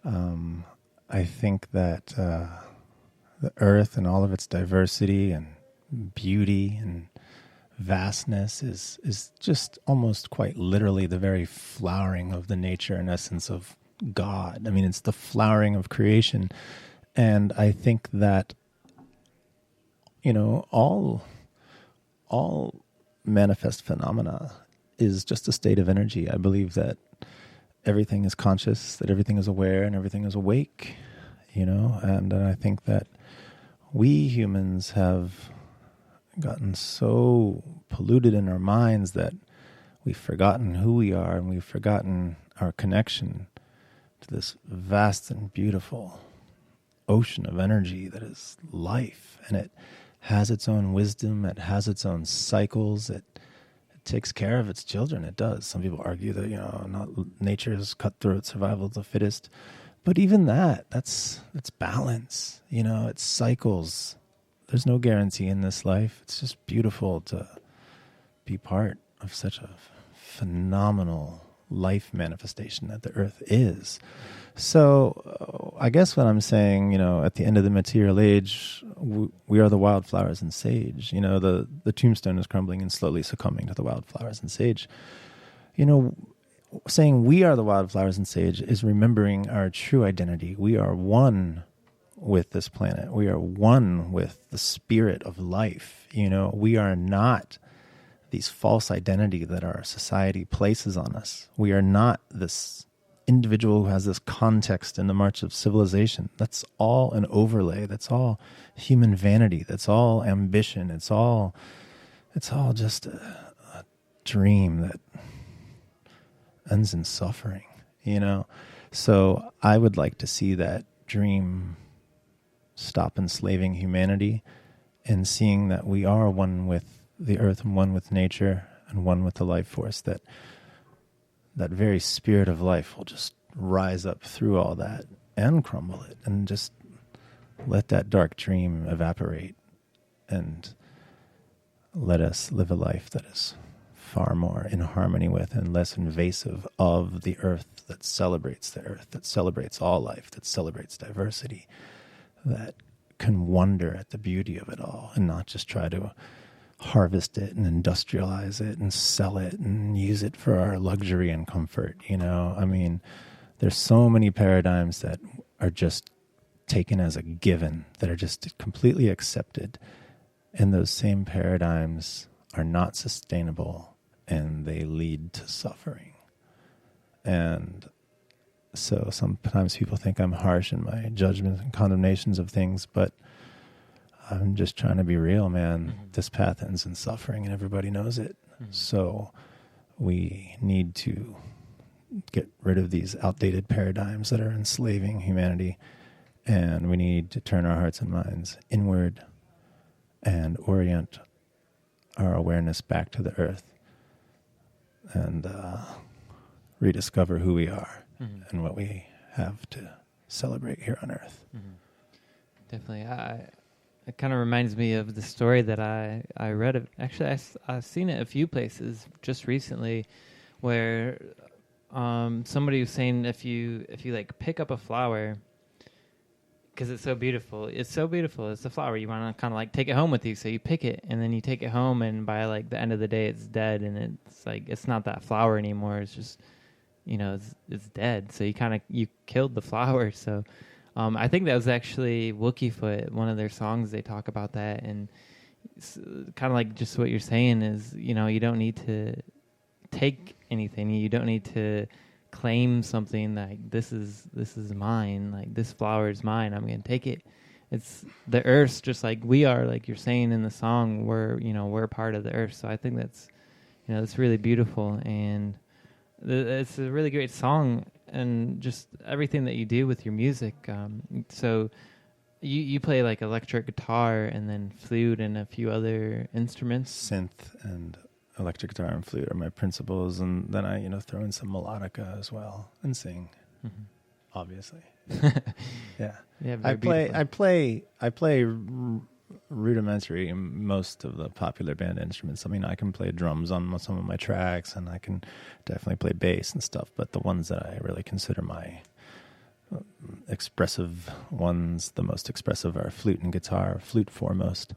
Speaker 13: I think that the earth and all of its diversity and beauty and vastness is just almost quite literally the very flowering of the nature and essence of God. I mean, it's the flowering of creation. And I think that, all manifest phenomena is just a state of energy. I believe that everything is conscious, that everything is aware, and everything is awake, and I think that we humans have gotten so polluted in our minds that we've forgotten who we are and we've forgotten our connection to this vast and beautiful ocean of energy that is life. And it has its own wisdom, it has its own cycles, it takes care of its children. It does. Some people argue that, not nature is cutthroat, survival of the fittest. But even that's balance, it's cycles. There's no guarantee in this life. It's just beautiful to be part of such a phenomenal life manifestation that the earth is. So I guess what I'm saying, at the end of the material age, we are the wildflowers and sage. The tombstone is crumbling and slowly succumbing to the wildflowers and sage. Saying we are the wildflowers and sage is remembering our true identity. We are one with this planet. We are one with the spirit of life. We are not these false identity that our society places on us. We are not this individual who has this context in the march of civilization. That's all an overlay. That's all human vanity. That's all ambition. It's all just a dream that ends in suffering, So I would like to see that dream stop enslaving humanity and seeing that we are one with the earth and one with nature and one with the life force, that very spirit of life will just rise up through all that and crumble it and just let that dark dream evaporate and let us live a life that is far more in harmony with and less invasive of the earth, that celebrates the earth, that celebrates all life, that celebrates diversity, that can wonder at the beauty of it all and not just try to harvest it and industrialize it and sell it and use it for our luxury and comfort. I mean, there's so many paradigms that are just taken as a given, that are just completely accepted. And those same paradigms are not sustainable and they lead to suffering. And so sometimes people think I'm harsh in my judgments and condemnations of things, but I'm just trying to be real, man. Mm-hmm. This path ends in suffering and everybody knows it. Mm-hmm. So we need to get rid of these outdated paradigms that are enslaving humanity, and we need to turn our hearts and minds inward and orient our awareness back to the earth and rediscover who we are and what we have to celebrate here on earth.
Speaker 8: Definitely. It kind of reminds me of the story that I read of. Actually, I've seen it a few places just recently, where somebody was saying if you like pick up a flower, because it's so beautiful. It's so beautiful. It's a flower. You want to kind of like take it home with you. So you pick it, and then you take it home, and by like the end of the day, it's dead, and it's like it's not that flower anymore. It's just, it's dead. So you killed the flower. So I think that was actually Wookiefoot, one of their songs. They talk about that, and it's kind of like just what you're saying is, you don't need to take anything. You don't need to claim something like this is mine, like this flower is mine, I'm gonna take it. It's the earth's just like we are, like you're saying in the song, we're part of the earth. So I think that's it's really beautiful, and it's a really great song, and just everything that you do with your music. So you play like electric guitar and then flute and a few other instruments.
Speaker 13: Synth and electric guitar and flute are my principals, and then I, throw in some melodica as well and sing, obviously. Yeah.
Speaker 8: Yeah.
Speaker 13: I play rudimentary in most of the popular band instruments. I mean, I can play drums on some of my tracks, and I can definitely play bass and stuff. But the ones that I really consider my expressive ones, the most expressive, are flute and guitar. Flute foremost.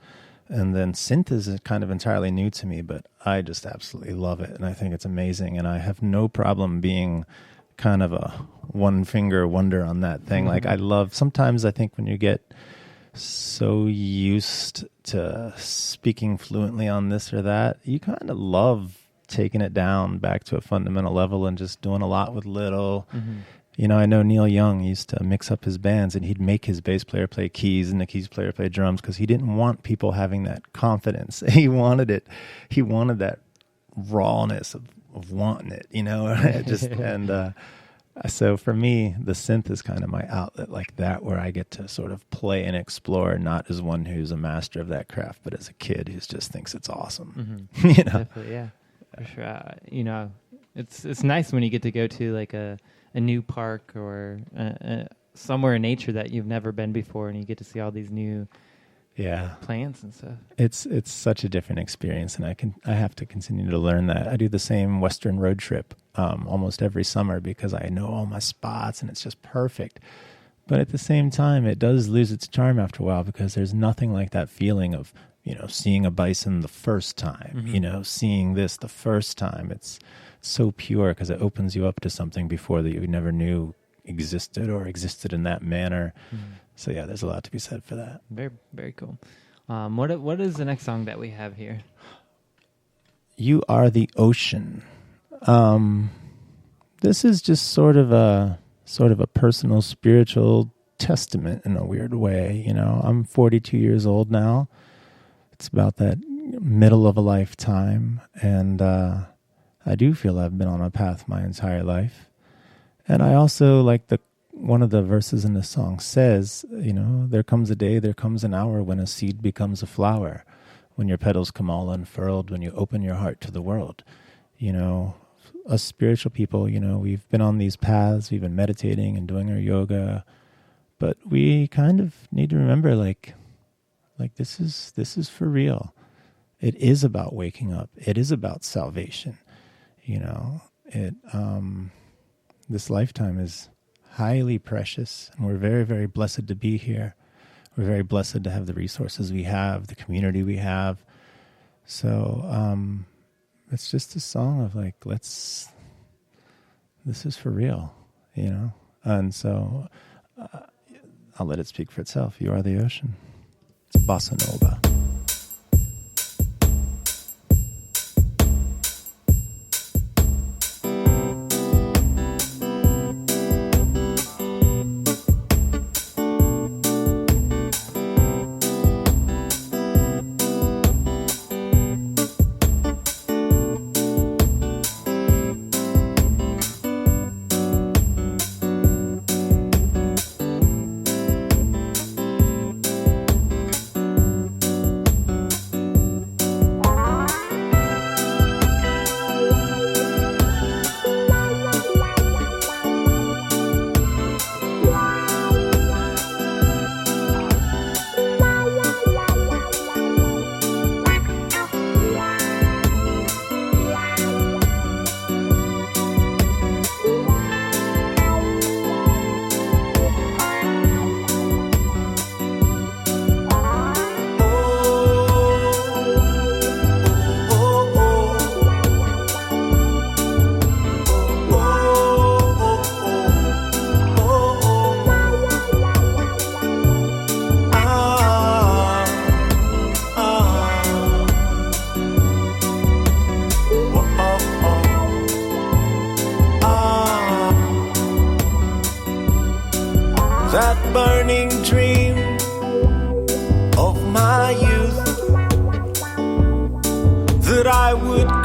Speaker 13: And then synth is kind of entirely new to me, but I just absolutely love it, and I think it's amazing, and I have no problem being kind of a one-finger wonder on that thing. Like, sometimes I think when you get so used to speaking fluently on this or that, you kind of love taking it down back to a fundamental level and just doing a lot with little. I know Neil Young used to mix up his bands, and he'd make his bass player play keys and the keys player play drums, because he didn't want people having that confidence. He wanted it. He wanted that rawness of wanting it, so for me, the synth is kind of my outlet like that, where I get to sort of play and explore, not as one who's a master of that craft, but as a kid who just thinks it's awesome.
Speaker 8: Definitely, yeah, for sure. It's nice when you get to go to like a new park or somewhere in nature that you've never been before, and you get to see all these new plants and stuff.
Speaker 13: It's such a different experience, and I have to continue to learn that. I do the same Western road trip almost every summer because I know all my spots, and it's just perfect. But at the same time, it does lose its charm after a while, because there's nothing like that feeling of seeing a bison the first time, seeing this the first time. It's so pure because it opens you up to something before that you never knew existed in that manner. So yeah, there's a lot to be said for that.
Speaker 8: Very, very cool. What is the next song that we have here?
Speaker 13: You Are the Ocean. This is just sort of a personal spiritual testament in a weird way. I'm 42 years old now. It's about that middle of a lifetime, and I do feel I've been on a path my entire life. And I also like one of the verses in the song says, there comes a day, there comes an hour when a seed becomes a flower, when your petals come all unfurled, when you open your heart to the world. Us spiritual people, we've been on these paths, we've been meditating and doing our yoga, but we kind of need to remember, like this is for real. It is about waking up. It is about salvation. This lifetime is highly precious, and we're very, very blessed to be here. We're very blessed to have the resources we have, the community we have. So it's just a song of like, this is for real, And so I'll let it speak for itself. You are the ocean. It's bossa nova.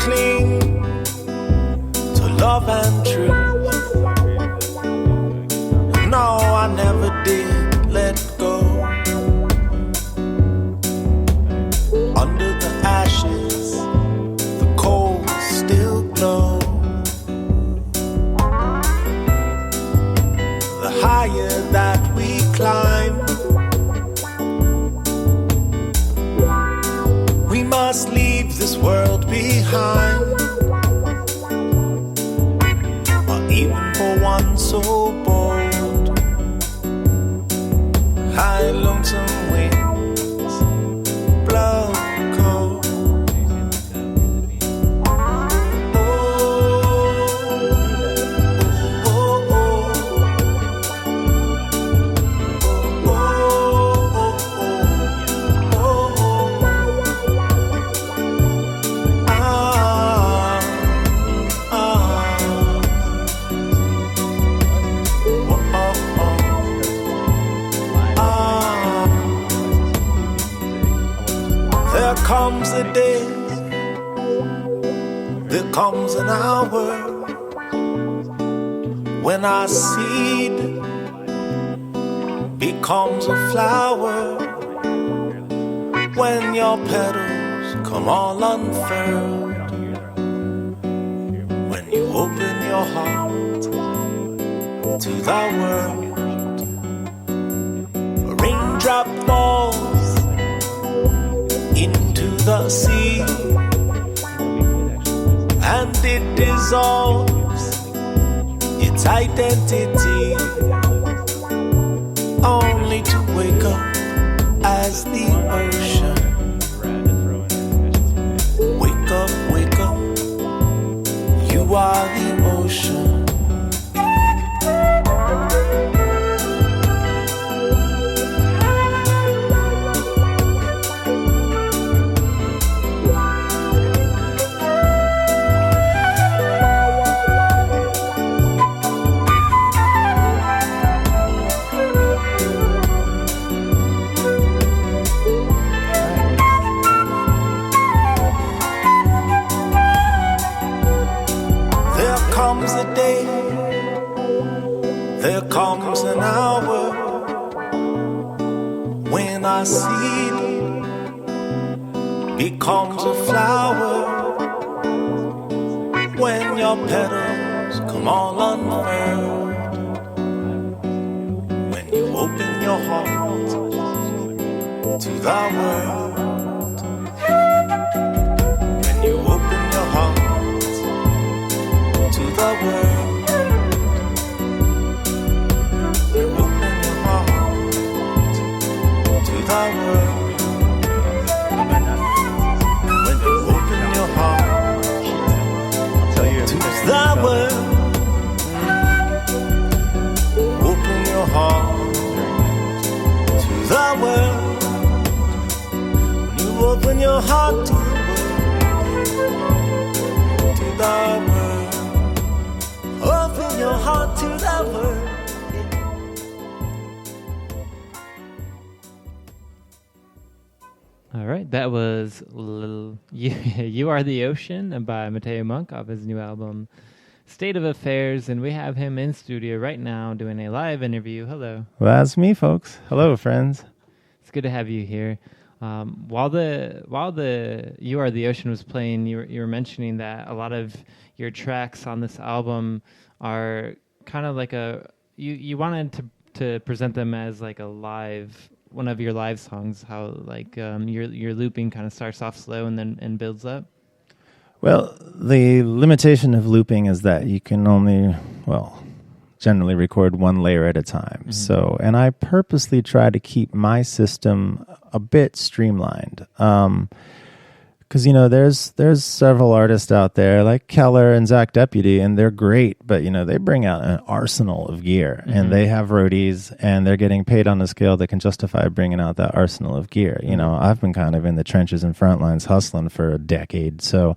Speaker 14: cling to love and truth. No, I never did let go. Under the ashes, the coals still glow. The higher that we climb, we must leave this world behind. Or even for one so bold, high lonesome winds blow cold. There comes a day, there comes an hour when our seed becomes a flower. When your petals come all unfurled, when you open your heart to the world, a raindrop falls into the sea, and it dissolves its identity, only to wake up as the ocean. Wake up, you are the ocean. There comes an hour when our seed becomes a flower. When your petals come all unfurled, when you open your heart to the world, when you open your heart to the world. Open your heart to the world. When you open your heart to the world, open your heart to the world.
Speaker 8: All right, that was You Are the Ocean by Mateo Monk off his new album State of Affairs, and we have him in studio right now doing a live interview. Hello.
Speaker 13: Well, that's me, folks. Hello, friends.
Speaker 8: It's good to have you here. While the You Are the Ocean was playing, you were mentioning that a lot of your tracks on this album are kind of like you wanted to present them as like a live, one of your live songs, how like your looping kind of starts off slow and builds up.
Speaker 13: Well, the limitation of looping is that you can only, generally record one layer at a time. Mm-hmm. So, and I purposely try to keep my system a bit streamlined. Because, there's several artists out there like Keller and Zach Deputy, and they're great, but, they bring out an arsenal of gear, mm-hmm. and they have roadies, and they're getting paid on a scale that can justify bringing out that arsenal of gear. Mm-hmm. I've been kind of in the trenches and front lines hustling for a decade. So,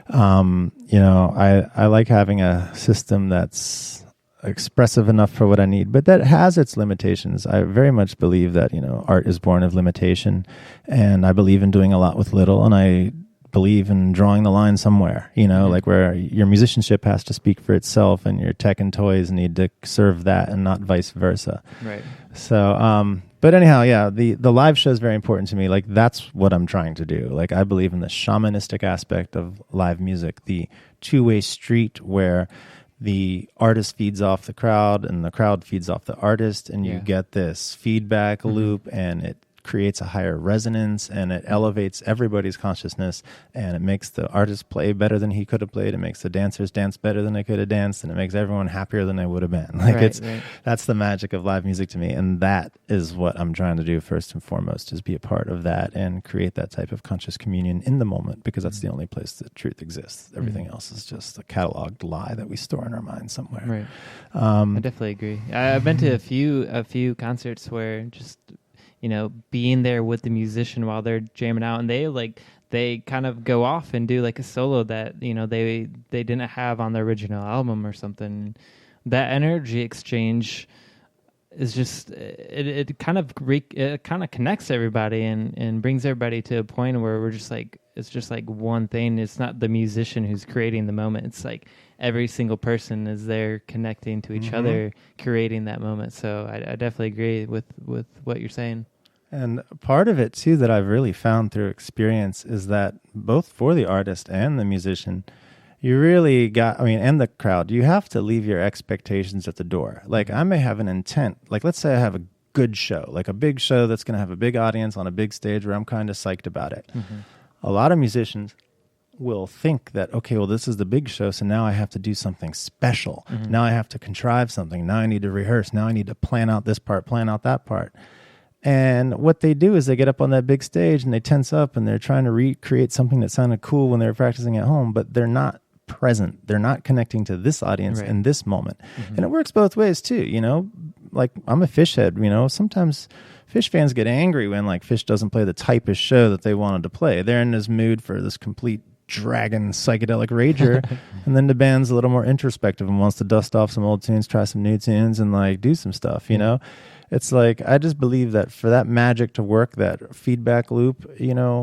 Speaker 13: I like having a system that's expressive enough for what I need, but that has its limitations. I very much believe that, art is born of limitation, and I believe in doing a lot with little, and I believe in drawing the line somewhere, like where your musicianship has to speak for itself and your tech and toys need to serve that and not vice versa.
Speaker 8: Right.
Speaker 13: So, but anyhow, yeah, the live show is very important to me. Like, that's what I'm trying to do. Like, I believe in the shamanistic aspect of live music, the two-way street where the artist feeds off the crowd and the crowd feeds off the artist, and you get this feedback loop, and it creates a higher resonance, and it elevates everybody's consciousness, and it makes the artist play better than he could have played. It makes the dancers dance better than they could have danced, and it makes everyone happier than they would have been. Like, that's the magic of live music to me, and that is what I'm trying to do first and foremost, is be a part of that and create that type of conscious communion in the moment, because that's the only place that truth exists. Everything else is just a cataloged lie that we store in our minds somewhere.
Speaker 8: Right. I definitely agree. I've been to a few concerts where just being there with the musician while they're jamming out, and they kind of go off and do like a solo that they didn't have on the original album or something. That energy exchange is just it kind of connects everybody and brings everybody to a point where we're just like, it's just like one thing. It's not the musician who's creating the moment. It's like every single person is there connecting to each other, creating that moment. So I definitely agree with what you're saying.
Speaker 13: And part of it, too, that I've really found through experience is that both for the artist and the musician, you really and the crowd, you have to leave your expectations at the door. Like, I may have an intent. Like, let's say I have a good show, like a big show that's going to have a big audience on a big stage where I'm kind of psyched about it. A lot of musicians will think that, okay, well, this is the big show, so now I have to do something special. Now I have to contrive something. Now I need to rehearse. Now I need to plan out this part, plan out that part. And what they do is they get up on that big stage and they tense up and they're trying to recreate something that sounded cool when they were practicing at home, but they're not present. They're not connecting to this audience in this moment. And it works both ways too, like I'm a Fish head, sometimes Fish fans get angry when like Fish doesn't play the type of show that they wanted to play. They're in this mood for this complete dragon psychedelic rager, and then the band's a little more introspective and wants to dust off some old tunes, try some new tunes, and like do some stuff, It's like, I just believe that for that magic to work, that feedback loop,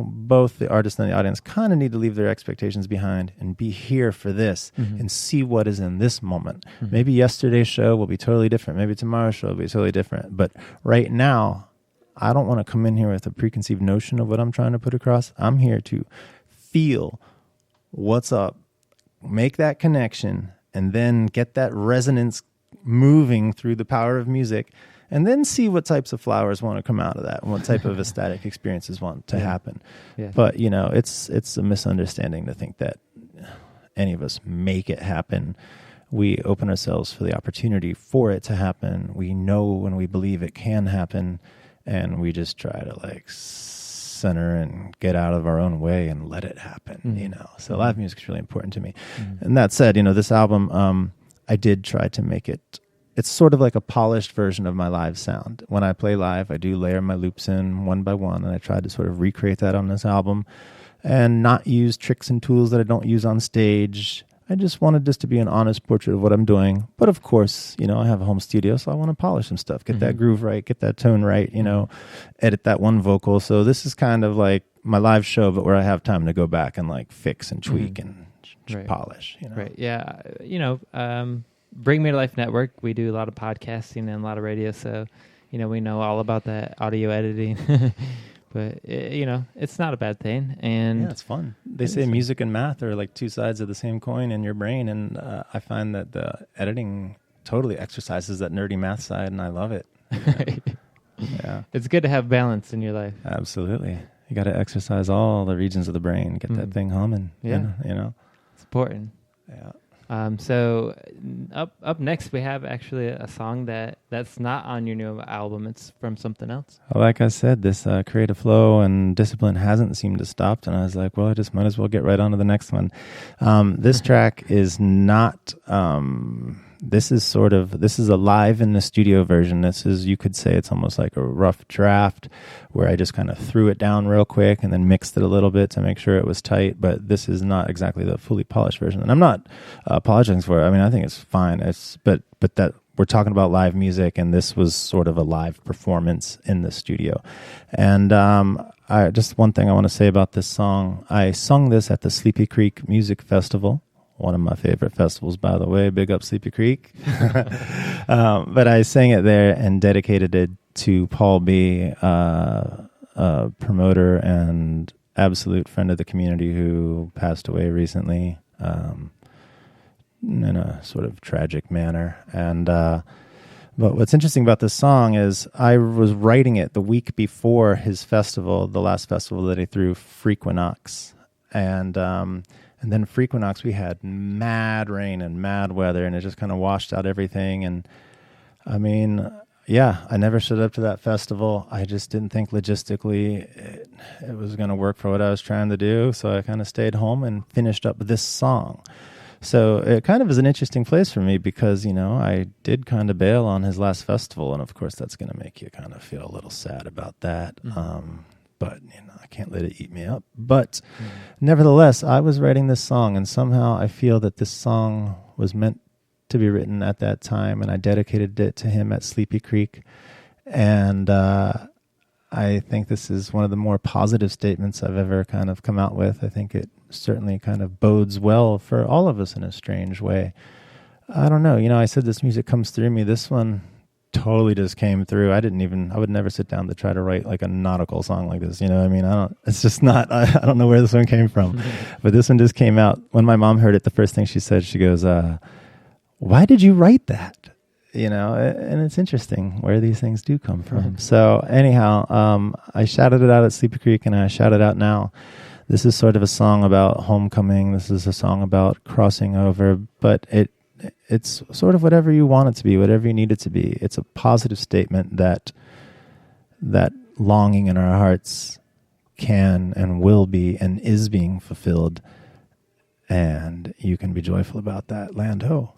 Speaker 13: both the artist and the audience kind of need to leave their expectations behind and be here for this and see what is in this moment. Maybe yesterday's show will be totally different. Maybe tomorrow's show will be totally different. But right now, I don't want to come in here with a preconceived notion of what I'm trying to put across. I'm here to feel what's up, make that connection, and then get that resonance moving through the power of music, and then see what types of flowers want to come out of that and what type of ecstatic experiences want to happen. But, it's a misunderstanding to think that any of us make it happen. We open ourselves for the opportunity for it to happen. We know when we believe it can happen, and we just try to center and get out of our own way and let it happen, So live music is really important to me. And that said, this album, I did try to make it, it's sort of like a polished version of my live sound. When I play live, I do layer my loops in one by one, and I tried to sort of recreate that on this album and not use tricks and tools that I don't use on stage. I just wanted this to be an honest portrait of what I'm doing. But of course, I have a home studio, so I want to polish some stuff, get that groove right, get that tone right, edit that one vocal. So this is kind of like my live show, but where I have time to go back and fix and tweak and polish.
Speaker 8: Right. Yeah. Bring Me to Life Network, we do a lot of podcasting and a lot of radio, so we know all about that audio editing. But it's not a bad thing, and
Speaker 13: it's fun. They say music and math are like two sides of the same coin in your brain, and I find that the editing totally exercises that nerdy math side, and I love it. Yeah,
Speaker 8: it's good to have balance in your life.
Speaker 13: Absolutely, you got to exercise all the regions of the brain, get that thing humming.
Speaker 8: It's important.
Speaker 13: Yeah.
Speaker 8: So up next, we have actually a song that's not on your new album. It's from something else.
Speaker 13: Well, like I said, this creative flow and discipline hasn't seemed to stop, and I was like, well, I just might as well get right on to the next one. This track is not... This is a live in the studio version. This is, you could say it's almost like a rough draft where I just kind of threw it down real quick and then mixed it a little bit to make sure it was tight, but this is not exactly the fully polished version. And I'm not apologizing for it. I mean, I think it's fine. But that we're talking about live music, and this was sort of a live performance in the studio. And I just one thing I want to say about this song. I sung this at the Sleepy Creek Music Festival, one of my favorite festivals, by the way. Big up Sleepy Creek. But I sang it there and dedicated it to Paul B., a promoter and absolute friend of the community who passed away recently in a sort of tragic manner. And but what's interesting about this song is I was writing it the week before his festival, the last festival that he threw, Frequinox. And then Frequinox, we had mad rain and mad weather, and it just kind of washed out everything. And I mean, yeah, I never showed up to that festival. I just didn't think logistically it was going to work for what I was trying to do. So I kind of stayed home and finished up this song. So it kind of is an interesting place for me because, you know, I did kind of bail on his last festival. And of course, that's going to make you kind of feel a little sad about that. Mm-hmm. But, you know, I can't let it eat me up. But nevertheless, I was writing this song, and somehow I feel that this song was meant to be written at that time, and I dedicated it to him at Sleepy Creek. And I think this is one of the more positive statements I've ever kind of come out with. I think it certainly kind of bodes well for all of us in a strange way. I don't know. You know, I said this music comes through me. This one totally just came through. I would never sit down to try to write like a nautical song like this. You know what I mean? It's just not, I don't know where this one came from. But this one just came out. When my mom heard it, the first thing she said, she goes, why did you write that? You know, and it's interesting where these things do come from. So anyhow, I shouted it out at Sleepy Creek, and I shout it out now. This is sort of a song about homecoming. This is a song about crossing over, but it's sort of whatever you want it to be, whatever you need it to be. It's a positive statement that longing in our hearts can and will be and is being fulfilled, and you can be joyful about that. Land ho.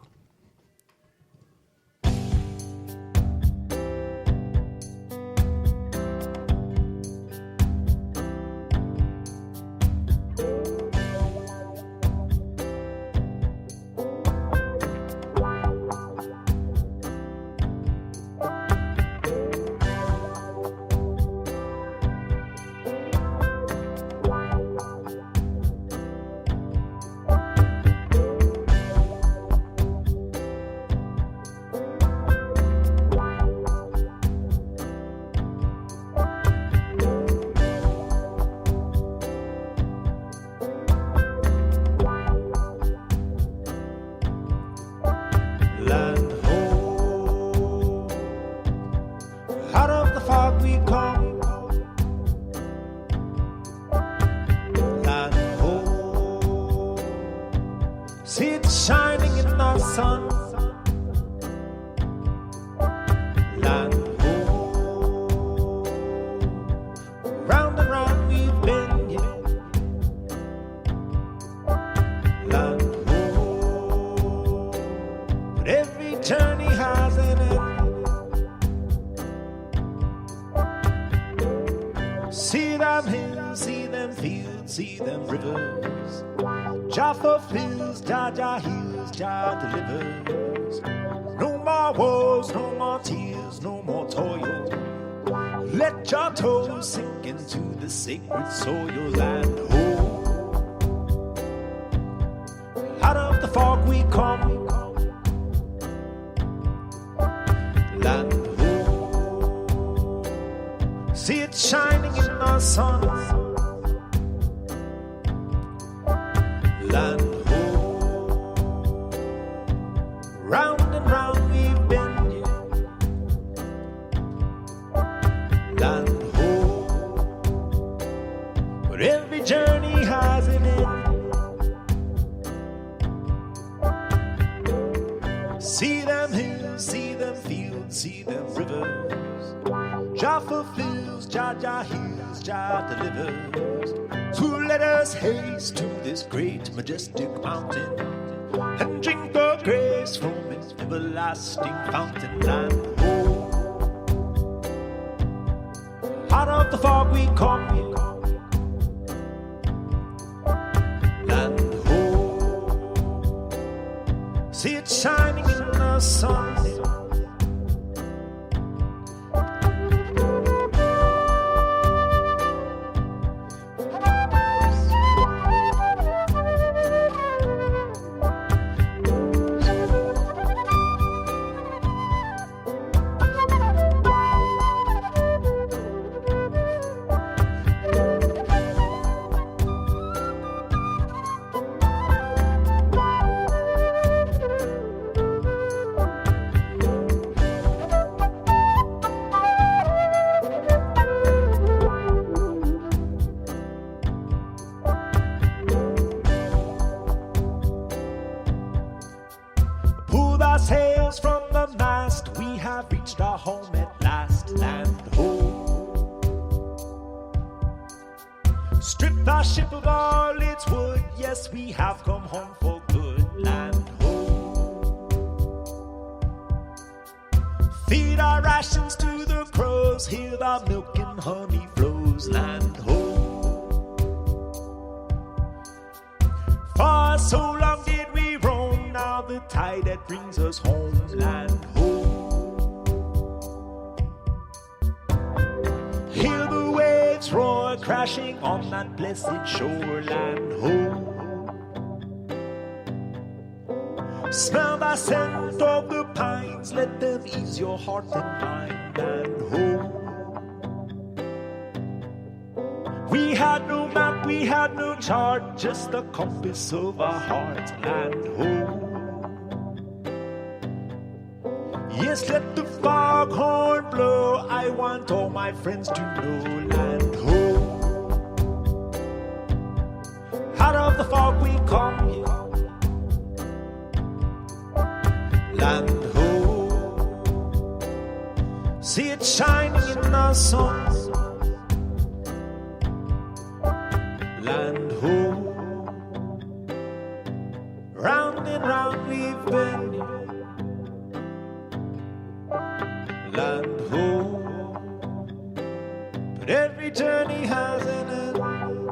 Speaker 14: Sacred soil, land ho. Out of the fog we come, land ho. See it shining in the sun, land ho. Round and round we've been here, land ho. But every journey has an end. See them hills, see them fields, see them rivers. Jah fulfills, Jah heals, Jah delivers. So let us haste to this great majestic mountain and drink the grace from its everlasting fountain. Land ho. Out of the fog we come. See it shining in the sun. our sails from the mast, we have reached our home at last, land ho. Stripped our ship of all its wood, yes, we have come home for good, land ho. Feed our rations to the crows, hear the milk and honey flows, land ho. For so long did we roam, now the tide that brings us home, land ho. Hear the waves roar, crashing on that blessed shore, land ho. Smell the scent of the pines, let them ease your heart and mind, land ho. We had no map, we had no chart, just the compass of our hearts, land ho. Yes, let the foghorn blow, I want all my friends to know, land ho. Out of the fog we come here, land ho. See it shining in the sun, land ho. Round and round we've been, land ho. But every journey has an end, land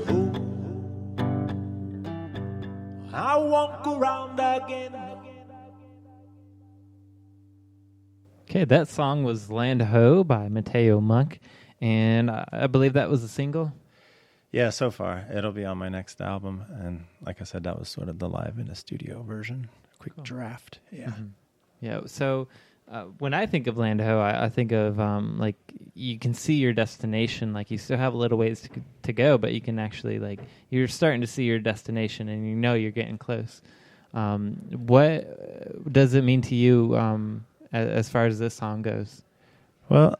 Speaker 14: ho. I won't go round again.
Speaker 8: Okay, that song was Land Ho by Mateo Monk, and I believe that was a single.
Speaker 13: Yeah, so far. It'll be on my next album, and like I said, that was sort of the live in a studio version. Quick draft, yeah.
Speaker 8: Mm-hmm. Yeah, so when I think of Land Ho, I think of like you can see your destination, like you still have a little ways to go, but you can actually, like, you're starting to see your destination and you know you're getting close. What does it mean to you as far as this song goes?
Speaker 13: Well,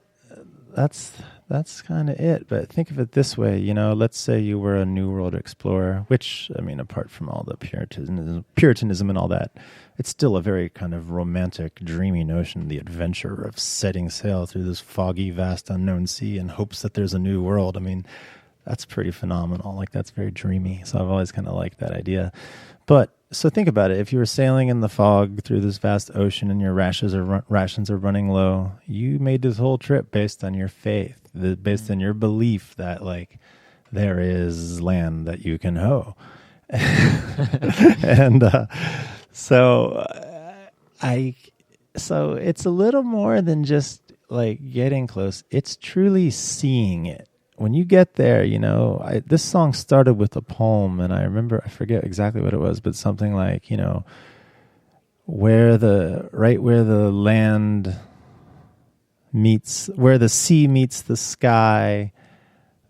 Speaker 13: that's kind of it. But think of it this way, you know, let's say you were a New World explorer, which, I mean, apart from all the Puritanism and all that, it's still a very kind of romantic, dreamy notion, the adventure of setting sail through this foggy, vast, unknown sea in hopes that there's a new world. I mean, that's pretty phenomenal. Like, that's very dreamy. So I've always kind of liked that idea. But so think about it. If you were sailing in the fog through this vast ocean and your rations are running low, you made this whole trip based on your faith, based on your belief that, like, there is land that you can hoe. And so it's a little more than just like getting close. It's truly seeing it. When you get there, you know, this song started with a poem, and I forget exactly what it was, but something like, you know, where the sea meets the sky,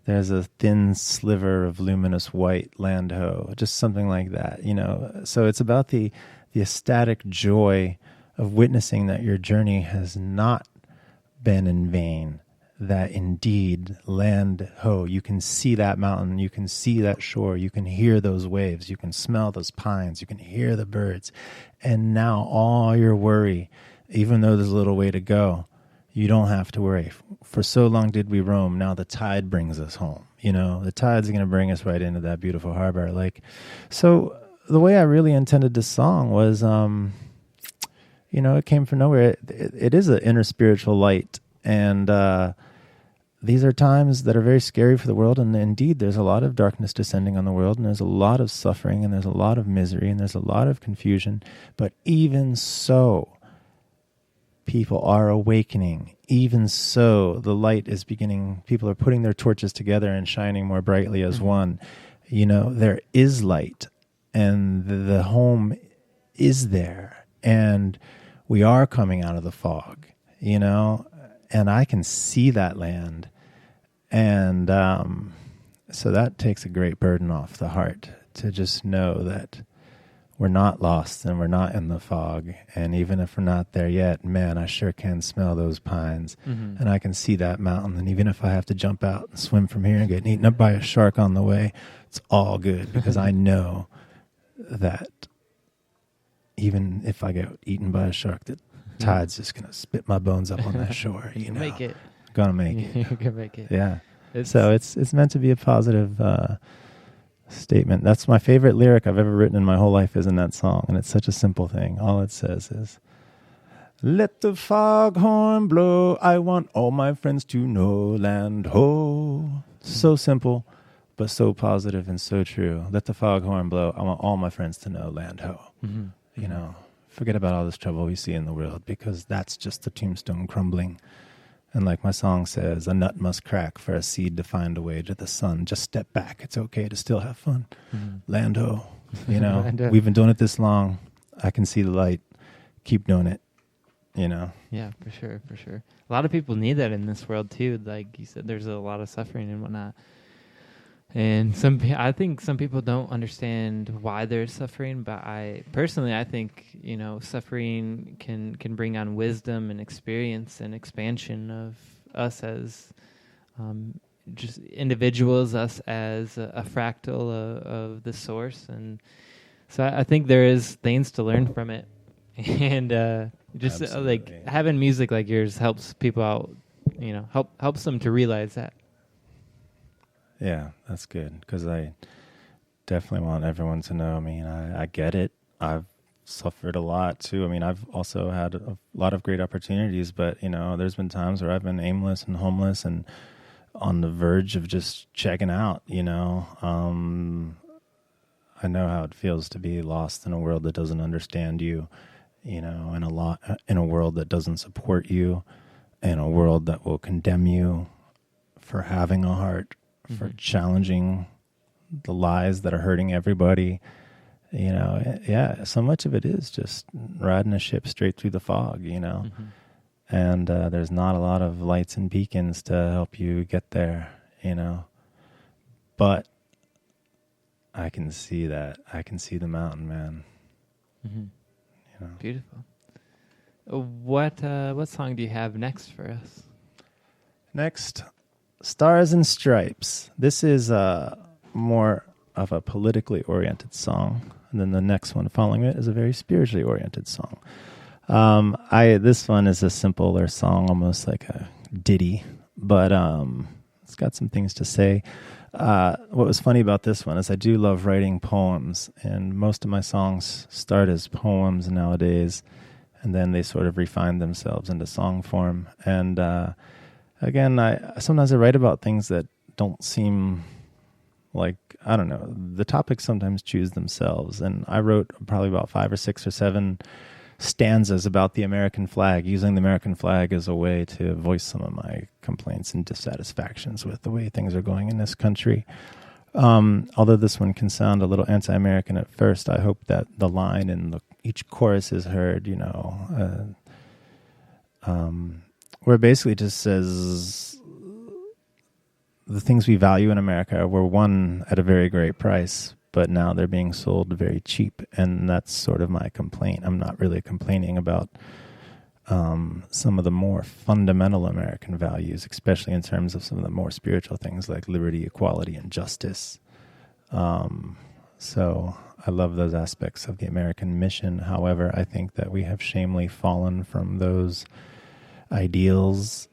Speaker 13: there's a thin sliver of luminous white, land ho, just something like that, you know. So it's about the ecstatic joy of witnessing that your journey has not been in vain, that indeed, land ho, you can see that mountain, you can see that shore, you can hear those waves, you can smell those pines, you can hear the birds, and now all your worry, even though there's a little way to go, you don't have to worry. For so long did we roam, now the tide brings us home. You know, the tide's going to bring us right into that beautiful harbor. Like, so the way I really intended this song was, you know, it came from nowhere. It is an inner spiritual light, and these are times that are very scary for the world, and indeed there's a lot of darkness descending on the world, and there's a lot of suffering, and there's a lot of misery, and there's a lot of confusion. But even so, people are awakening. Even so, the light is beginning. People are putting their torches together and shining more brightly as one. You know, there is light, and the home is there, and we are coming out of the fog, you know, and I can see that land. And so that takes a great burden off the heart, to just know that we're not lost and we're not in the fog. And even if we're not there yet, man, I sure can smell those pines. Mm-hmm. And I can see that mountain. And even if I have to jump out and swim from here and get eaten up by a shark on the way, it's all good, because I know that even if I get eaten by a shark, the tide's just going to spit my bones up on that shore. You know,
Speaker 8: make it.
Speaker 13: Gonna make it.
Speaker 8: You're gonna make it.
Speaker 13: Yeah. So it's meant to be a positive statement. That's my favorite lyric I've ever written in my whole life is in that song, and it's such a simple thing. All it says is, "Let the foghorn blow. I want all my friends to know, land ho." So simple, but so positive and so true. Let the foghorn blow. I want all my friends to know, land ho.
Speaker 8: Mm-hmm.
Speaker 13: You know, forget about all this trouble we see in the world, because that's just the tombstone crumbling. And like my song says, a nut must crack for a seed to find a way to the sun. Just step back. It's okay to still have fun. Land ho. You know,
Speaker 8: Land-o.
Speaker 13: We've been doing it this long. I can see the light. Keep doing it. You know?
Speaker 8: Yeah, for sure, for sure. A lot of people need that in this world too. Like you said, there's a lot of suffering and whatnot. And I think some people don't understand why there's suffering, but I think, you know, suffering can bring on wisdom and experience and expansion of us as just individuals, us as a fractal of the source. And so I think there is things to learn from it. And just like having music like yours helps people out, you know, helps them to realize that.
Speaker 13: Yeah, that's good, because I definitely want everyone to know. I mean, I get it. I've suffered a lot too. I mean, I've also had a lot of great opportunities, but you know, there's been times where I've been aimless and homeless and on the verge of just checking out. You know, I know how it feels to be lost in a world that doesn't understand you. You know, in a world that doesn't support you, in a world that will condemn you for having a heart, for challenging the lies that are hurting everybody. You know, yeah, so much of it is just riding a ship straight through the fog, you know. And there's not a lot of lights and beacons to help you get there, you know. But I can see that. I can see the mountain, man.
Speaker 8: Mm-hmm.
Speaker 13: You know.
Speaker 8: Beautiful. What song do you have next for us?
Speaker 13: Next, Stars and Stripes. This is more of a politically oriented song, and then the next one following it is a very spiritually oriented song. This one is a simpler song, almost like a ditty, but it's got some things to say. What was funny about this one is I do love writing poems, and most of my songs start as poems nowadays, and then they sort of refine themselves into song form. And again, sometimes I write about things that don't seem like, I don't know, the topics sometimes choose themselves. And I wrote probably about 5 or 6 or 7 stanzas about the American flag, using the American flag as a way to voice some of my complaints and dissatisfactions with the way things are going in this country. Although this one can sound a little anti-American at first, I hope that the line in each chorus is heard, you know, where it basically just says the things we value in America were won at a very great price, but now they're being sold very cheap. And that's sort of my complaint. I'm not really complaining about some of the more fundamental American values, especially in terms of some of the more spiritual things like liberty, equality, and justice. So I love those aspects of the American mission. However, I think that we have shamefully fallen from those ideals,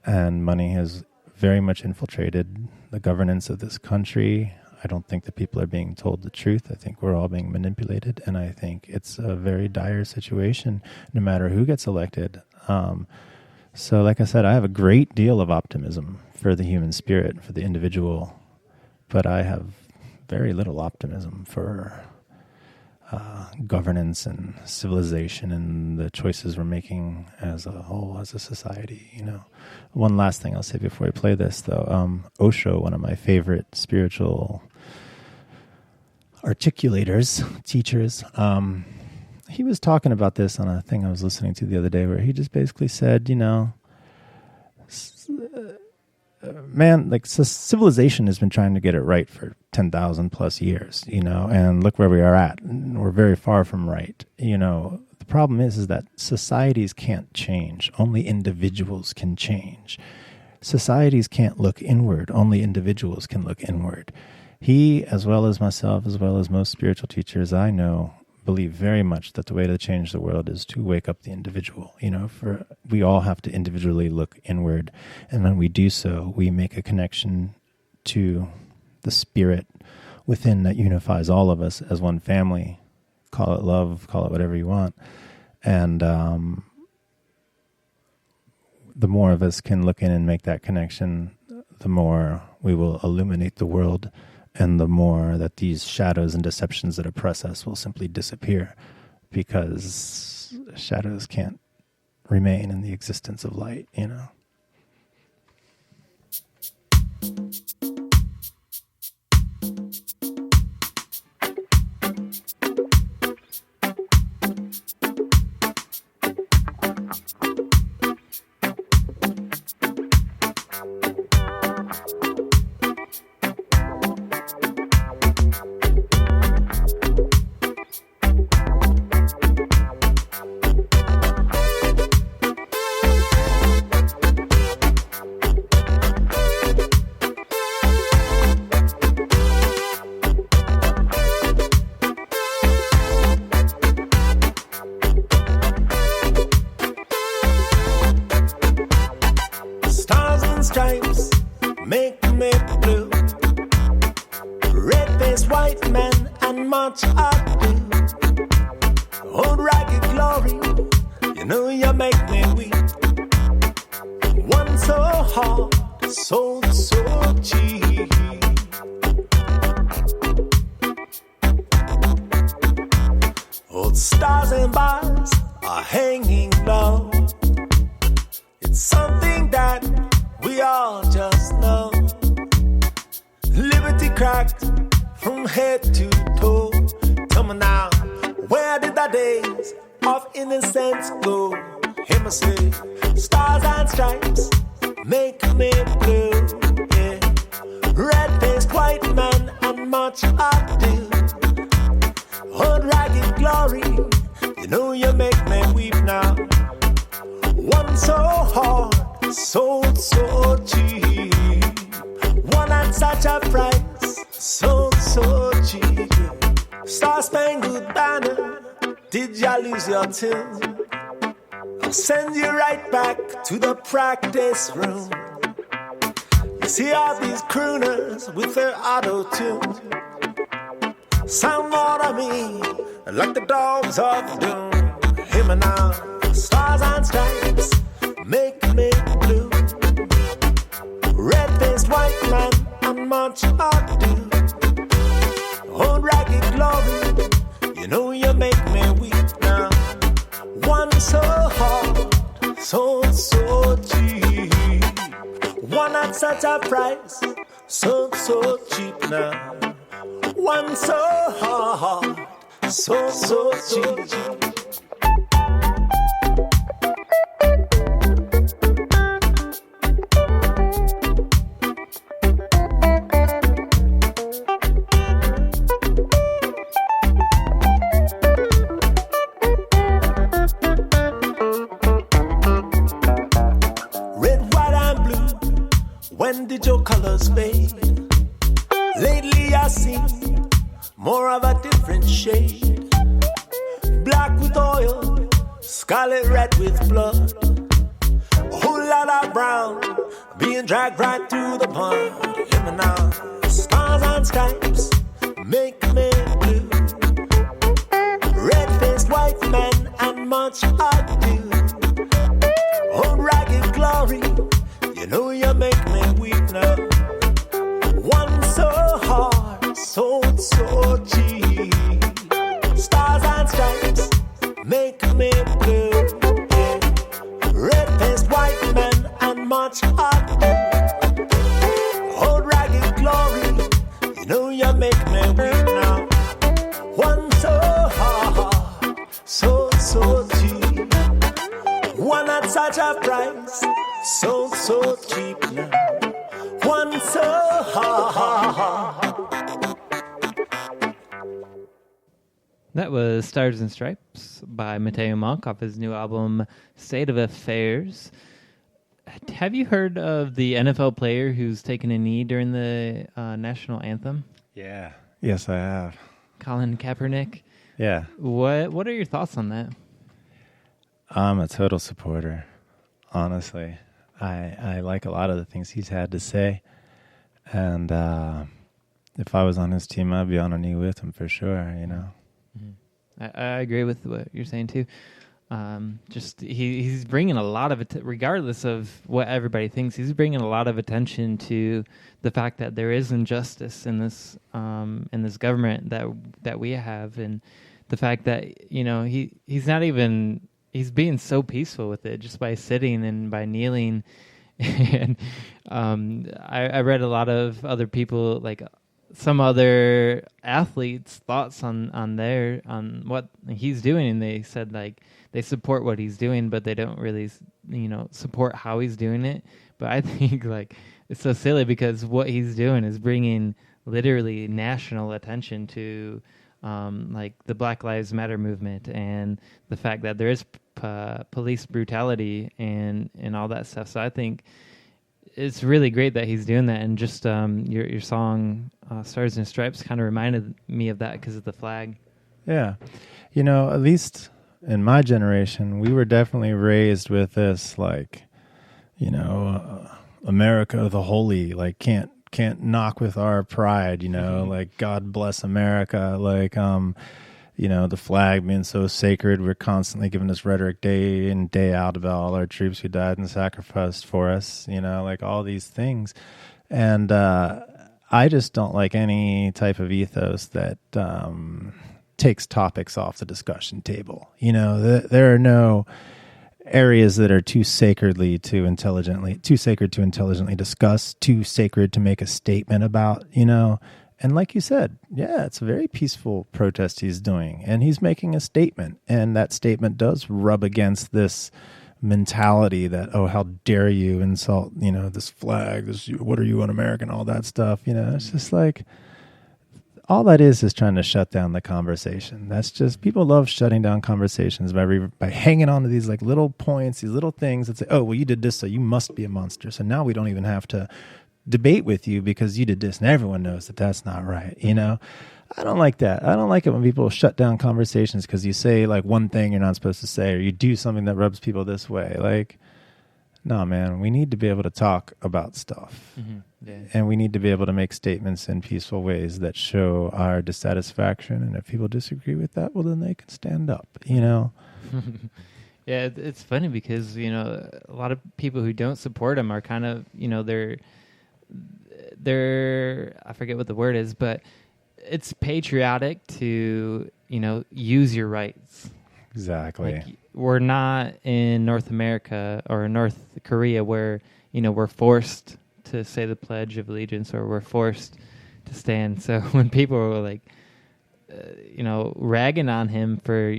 Speaker 13: and money has very much infiltrated the governance of this country. I don't think that people are being told the truth. I think we're all being manipulated, and I think it's a very dire situation no matter who gets elected. So like I said, I have a great deal of optimism for the human spirit, for the individual, but I have very little optimism for governance and civilization and the choices we're making as a whole, as a society, you know. One last thing I'll say before we play this, though. Osho, one of my favorite spiritual articulators, teachers, he was talking about this on a thing I was listening to the other day, where he just basically said, you know, man, like civilization has been trying to get it right for 10,000 plus years, you know, and look where we are at. We're very far from right. You know, the problem is that societies can't change. Only individuals can change. Societies can't look inward. Only individuals can look inward. he, as well as myself, as well as most spiritual teachers I know, believe very much that the way to change the world is to wake up the individual. We all have to individually look inward, and when we do so, we make a connection to the spirit within that unifies all of us as one family. Call it love, call it whatever you want. And the more of us can look in and make that connection, the more we will illuminate the world, and the more that these shadows and deceptions that oppress us will simply disappear, because shadows can't remain in the existence of light,
Speaker 14: I'll send you right back to the practice room. You see all these crooners with their auto-tune sound more to me like the dogs of doom. Hear me now, stars and stripes make me blue. Red-faced white man and much ado. Old ragged glory, you make me weep now. One so hard, so cheap. One at such a price, so cheap now. One so hard, so cheap. When did your colors fade? Lately I see more of a different shade. Black with oil, scarlet red with blood. A whole lot of brown being dragged right through the mud. Hear me now, stars and stripes make me blue. Red-faced white men and much ado. Old ragged glory, you make me weep now. One so hard, so cheap. Stars and stripes make me blue. Yeah. Red-faced white men and much ado. Old ragged glory, you make me weep now. One so hard, so cheap. One at such a price, so cheap now. One so hard.
Speaker 8: That was Stars and Stripes by Mateo Monk off his new album State of Affairs. Have you heard of the NFL player who's taken a knee during the national anthem?
Speaker 13: Yeah. Yes, I have.
Speaker 8: Colin Kaepernick.
Speaker 13: Yeah.
Speaker 8: What are your thoughts on that?
Speaker 13: I'm a total supporter, honestly. I like a lot of the things he's had to say. And if I was on his team, I'd be on a knee with him for sure, you know.
Speaker 8: I agree with what you're saying too. Just he's bringing a lot of regardless of what everybody thinks, he's bringing a lot of attention to the fact that there is injustice in this government that we have, and the fact that, you know, he's being so peaceful with it just by sitting and by kneeling. And I read a lot of other people, like some other athletes' thoughts on what he's doing, and they said like they support what he's doing, but they don't really, you know, support how he's doing it. But I think like it's so silly because what he's doing is bringing literally national attention to like the Black Lives Matter movement and the fact that there is police brutality and all that stuff. So I think it's really great that he's doing that. And just your song Stars and Stripes kind of reminded me of that because of the flag.
Speaker 13: Yeah. You know, at least in my generation, we were definitely raised with this, like, you know, America the holy, like can't knock with our pride, you know, like God bless America, like you know, the flag being so sacred. We're constantly giving this rhetoric day in, day out about all our troops who died and sacrificed for us, you know, like all these things. And I just don't like any type of ethos that takes topics off the discussion table. You know, there are no areas that are too sacred to intelligently discuss, too sacred to make a statement about, you know. And like you said, yeah, it's a very peaceful protest he's doing, and he's making a statement, and that statement does rub against this mentality that, oh, how dare you insult, you know, this flag, this, what are you, an American, all that stuff, you know. It's just like, all that is trying to shut down the conversation. That's just, people love shutting down conversations by hanging on to these like little points, these little things that say, oh, well, you did this, so you must be a monster. So now we don't even have to debate with you because you did this, and everyone knows that that's not right. You know, I don't like that. I don't like it when people shut down conversations because you say like one thing you're not supposed to say, or you do something that rubs people this way. Like, no, man, we need to be able to talk about stuff.
Speaker 8: Yeah.
Speaker 13: And we need to be able to make statements in peaceful ways that show our dissatisfaction. And if people disagree with that, well, then they can stand up, you know?
Speaker 8: Yeah, it's funny because, you know, a lot of people who don't support him are kind of, you know, they're I forget what the word is, but it's patriotic to, you know, use your rights.
Speaker 13: Exactly.
Speaker 8: Like, we're not in North America or North Korea where, you know, we're forced to say the Pledge of Allegiance or we're forced to stand. So when people were like, you know, ragging on him for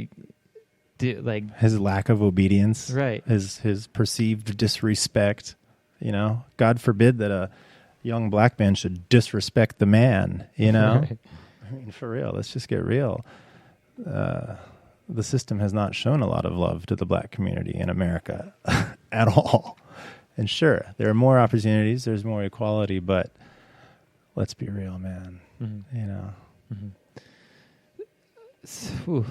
Speaker 8: like
Speaker 13: his lack of obedience,
Speaker 8: right?
Speaker 13: His perceived disrespect, you know, God forbid that a young black man should disrespect the man, you know. Right. I mean, for real, let's just get real. The system has not shown a lot of love to the black community in America at all. And sure, there are more opportunities, there's more equality, but let's be real, man. You know.
Speaker 8: So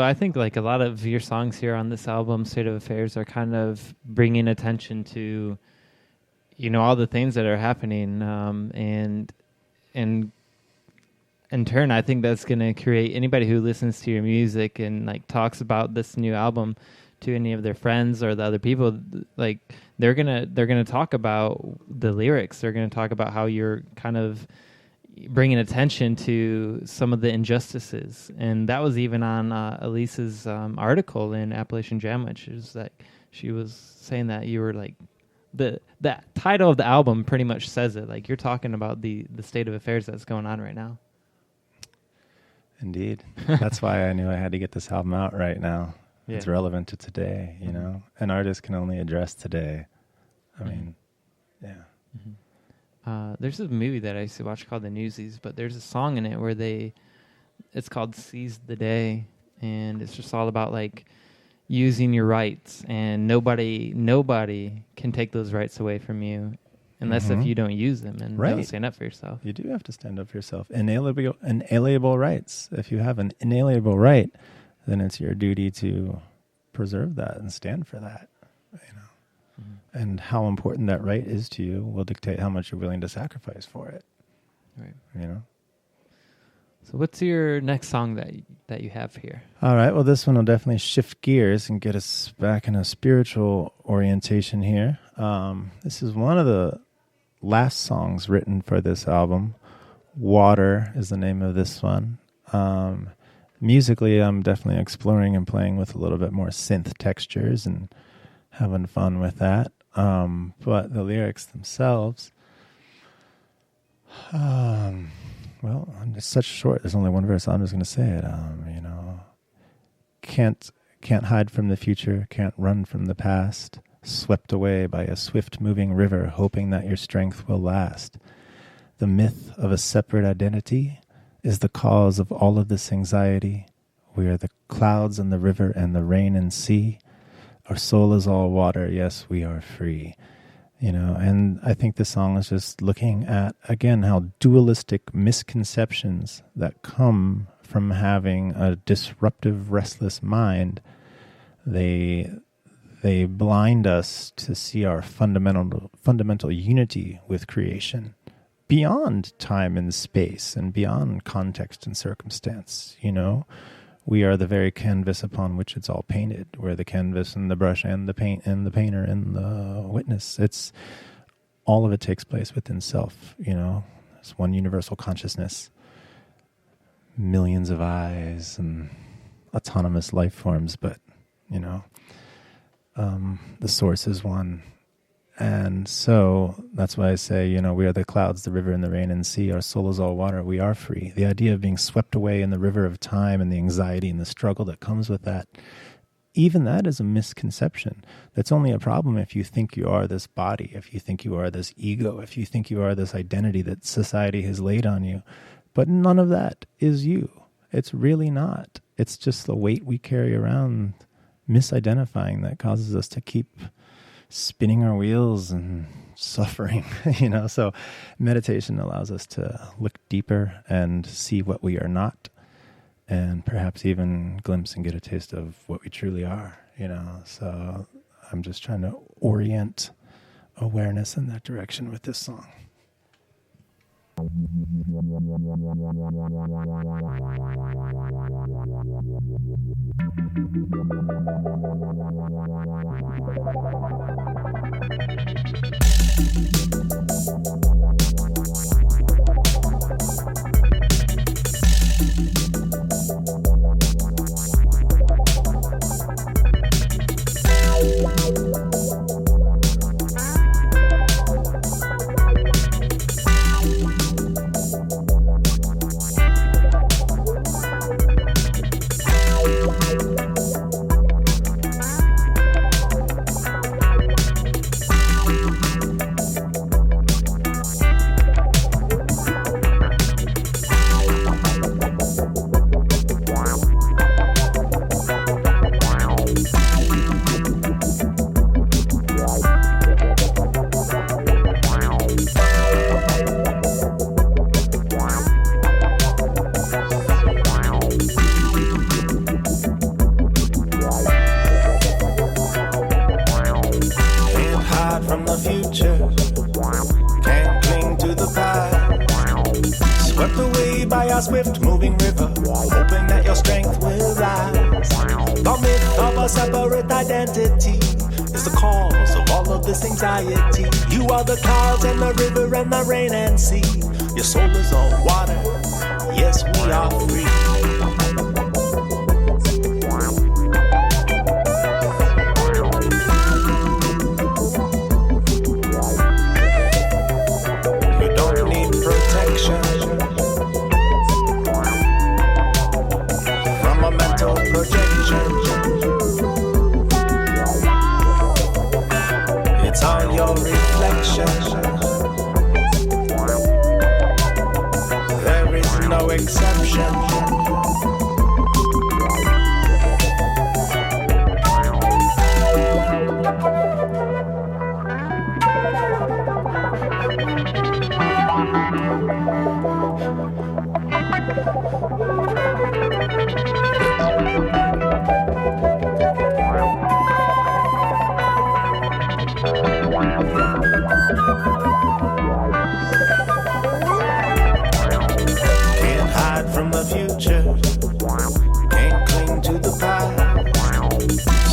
Speaker 8: I think like a lot of your songs here on this album, State of Affairs, are kind of bringing attention to, you know, all the things that are happening, and in turn, I think that's going to create anybody who listens to your music and like talks about this new album to any of their friends or the other people, like they're gonna talk about the lyrics. They're gonna talk about how you're kind of bringing attention to some of the injustices, and that was even on Elise's article in Appalachian Jam, which is that she was saying that you were like the title of the album pretty much says it. Like you're talking about the state of affairs that's going on right now.
Speaker 13: Indeed. That's why I knew I had to get this album out right now.
Speaker 8: Yeah.
Speaker 13: It's relevant to today, you know. An artist can only address today. I mean, yeah.
Speaker 8: There's a movie that I used to watch called The Newsies, but there's a song in it where it's called Seize the Day, and it's just all about like using your rights, and nobody can take those rights away from you. unless if you don't use them and don't
Speaker 13: Right.
Speaker 8: stand up for yourself.
Speaker 13: You do have to stand up for yourself. Inalienable rights. If you have an inalienable right, then it's your duty to preserve that and stand for that. And how important that right is to you will dictate how much you're willing to sacrifice for it.
Speaker 8: Right. So what's your next song that you have here?
Speaker 13: All right. Well, this one will definitely shift gears and get us back in a spiritual orientation here. This is one of the last songs written for this album. Water is the name of this one. Musically, I'm definitely exploring and playing with a little bit more synth textures and having fun with that. But the lyrics themselves, well, it's such short. There's only one verse. I'm just going to say it. Can't hide from the future. Can't run from the past. Swept away by a swift-moving river, hoping that your strength will last. The myth of a separate identity is the cause of all of this anxiety. We are the clouds and the river and the rain and sea. Our soul is all water. Yes, we are free. And I think this song is just looking at, again, how dualistic misconceptions that come from having a disruptive, restless mind, they blind us to see our fundamental unity with creation beyond time and space and beyond context and circumstance. We are the very canvas upon which it's all painted. We're the canvas and the brush and the paint and the painter and the witness. It's all of it takes place within self. It's one universal consciousness, millions of eyes and autonomous life forms, but the source is one. And so that's why I say, we are the clouds, the river, and the rain and sea. Our soul is all water. We are free. The idea of being swept away in the river of time and the anxiety and the struggle that comes with that, even that is a misconception. That's only a problem if you think you are this body, if you think you are this ego, if you think you are this identity that society has laid on you. But none of that is you. It's really not. It's just the weight we carry around, misidentifying, that causes us to keep spinning our wheels and suffering, So meditation allows us to look deeper and see what we are not, and perhaps even glimpse and get a taste of what we truly are, So I'm just trying to orient awareness in that direction with this song.
Speaker 14: Swift-moving river, hoping that your strength will rise. The myth of a separate identity is the cause of all of this anxiety. You are the clouds and the river and the rain and sea. Your soul is all water. Yes, we are free. Exception. from the future. Can't cling to the past.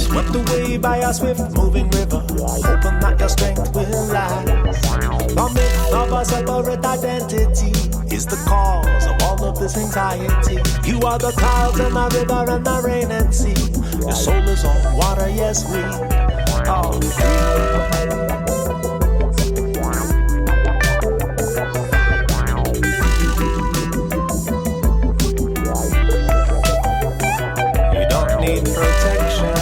Speaker 14: Swept away by a swift-moving river, hoping that your strength will last. The myth of a separate identity is the cause of all of this anxiety. You are the clouds and the river and the rain and sea. Your soul is on water, yes, we are free. Need protection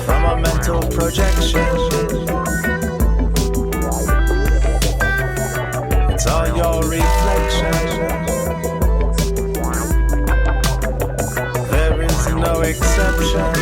Speaker 14: from a mental projection. It's all your reflection. There is no exception.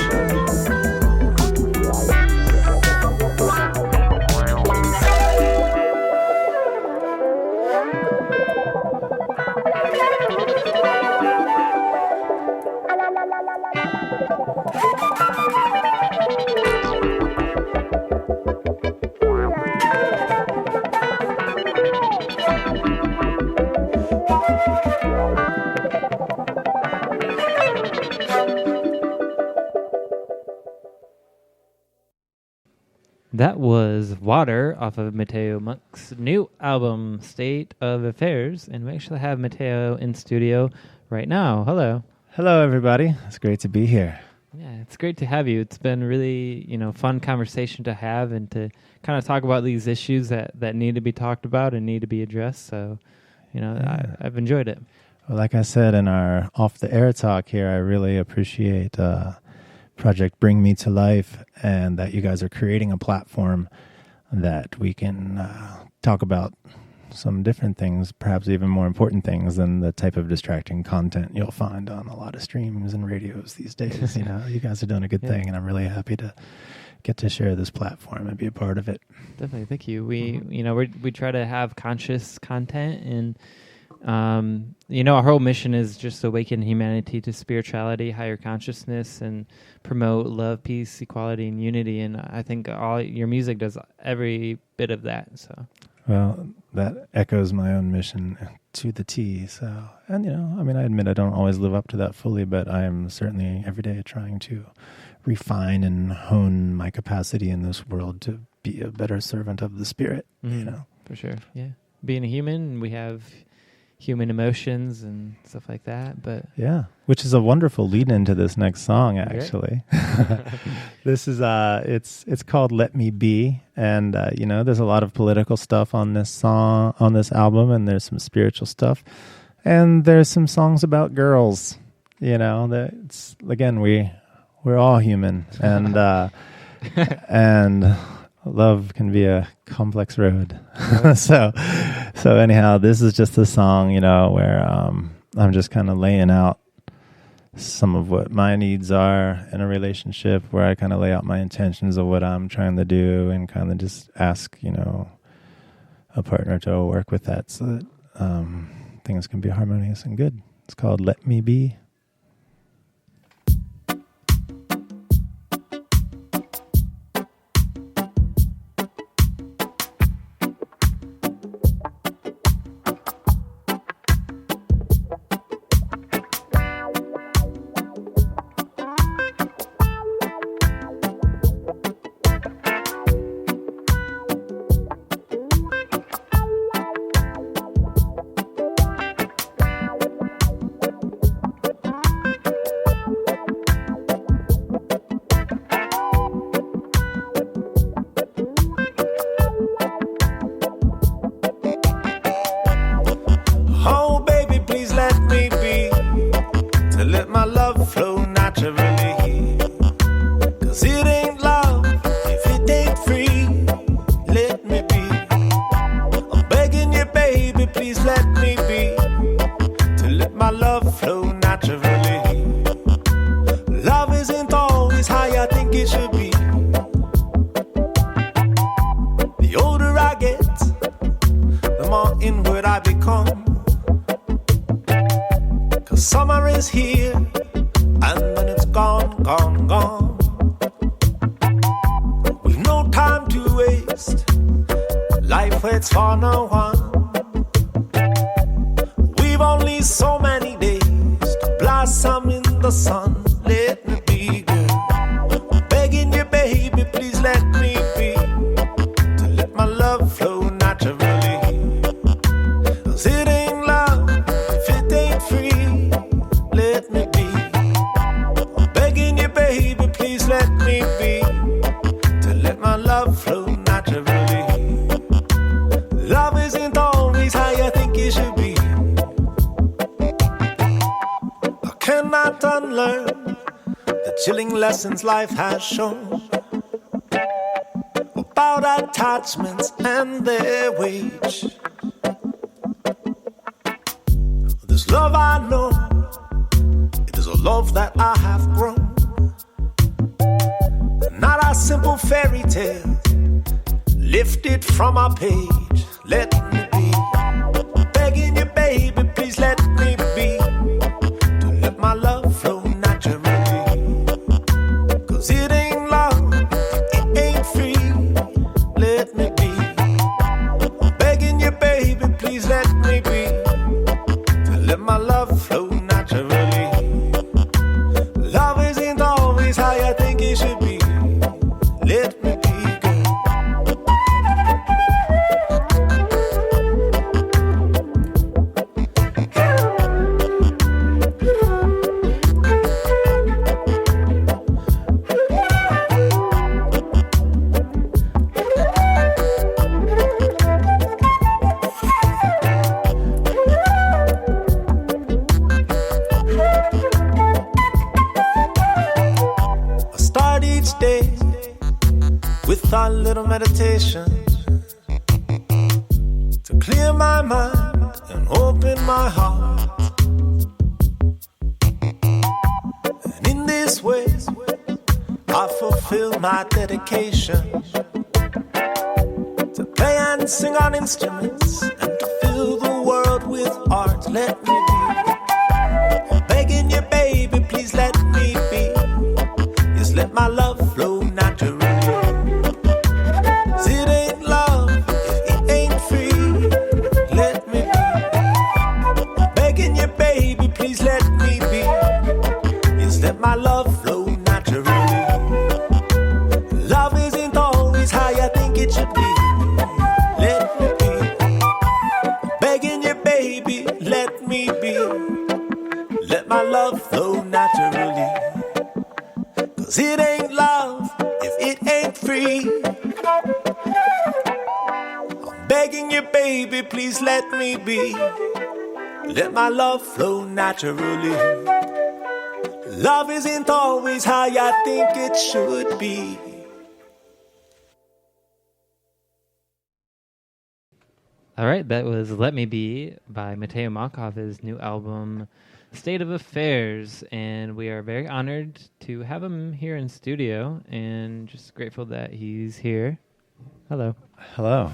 Speaker 8: That was Water off of Mateo Monk's new album, State of Affairs. And we actually have Mateo in studio right now. Hello.
Speaker 13: Hello, everybody. It's great to be here.
Speaker 8: Yeah, it's great to have you. It's been really, fun conversation to have and to kind of talk about these issues that need to be talked about and need to be addressed. So, I've enjoyed it.
Speaker 13: Well, like I said in our off-the-air talk here, I really appreciate Project Bring Me to Life, and that you guys are creating a platform that we can talk about some different things, perhaps even more important things than the type of distracting content you'll find on a lot of streams and radios these days. You guys are doing a good thing, and I'm really happy to get to share this platform and be a part of it.
Speaker 8: Definitely, thank you. We try to have conscious content, and our whole mission is just to awaken humanity to spirituality, higher consciousness, and promote love, peace, equality, and unity. And I think all your music does every bit of that. So,
Speaker 13: well, that echoes my own mission to the T. So, and I admit I don't always live up to that fully, but I am certainly every day trying to refine and hone my capacity in this world to be a better servant of the spirit.
Speaker 8: For sure, yeah. Being a human, we have human emotions and stuff like that, but
Speaker 13: yeah, which is a wonderful lead into this next song, actually. This is it's called Let Me Be, and there's a lot of political stuff on this song, on this album, and there's some spiritual stuff, and there's some songs about girls. That's, again, we're all human, and and love can be a complex road. So anyhow, this is just a song, where I'm just kind of laying out some of what my needs are in a relationship, where I kind of lay out my intentions of what I'm trying to do, and kind of just ask, a partner to work with that so that things can be harmonious and good. It's called Let Me Be.
Speaker 14: sun, let me be, girl. Begging you, baby, please let me be. To let my love flow naturally. 'Cause it ain't love if it ain't free. Let me be. Begging you, baby, please let me be. To let my love flow naturally. Love isn't always how you think it should be. I cannot unlearn the chilling lessons life has shown about attachments and their wage. This love I know, it is a love that I have grown. Not a simple fairy tale lifted from a page. Let me be. Begging you, baby, please let me be. To let my love flow naturally. 'Cause it ain't love, it ain't free. Let me be. Begging you, baby, please let me be. To let my love flow naturally. Love isn't always how you think it should be. Let me be, girl. I start each day with a little meditation to clear my mind and open my heart. And in this way, I fulfill my dedication to play and sing on instruments and to fill the world with art. Let me be. Begging you, baby, please let me be. Yes, let my love flow naturally. 'Cause it ain't love if it ain't free. Let me be. Begging you, baby, please let me be. Yes, let my love flow naturally. Love isn't always how you think it should be. Let me be. Begging you, baby, let me be. Let my love flow naturally. 'Cause it ain't love if it ain't free. I'm begging you, baby, please let me be. Let my love flow naturally. Love isn't always how you think it should be.
Speaker 8: All right, that was Let Me Be by Mateo Monk off his new album, State of Affairs. And we are very honored to have him here in studio and just grateful that he's here. Hello.
Speaker 13: Hello.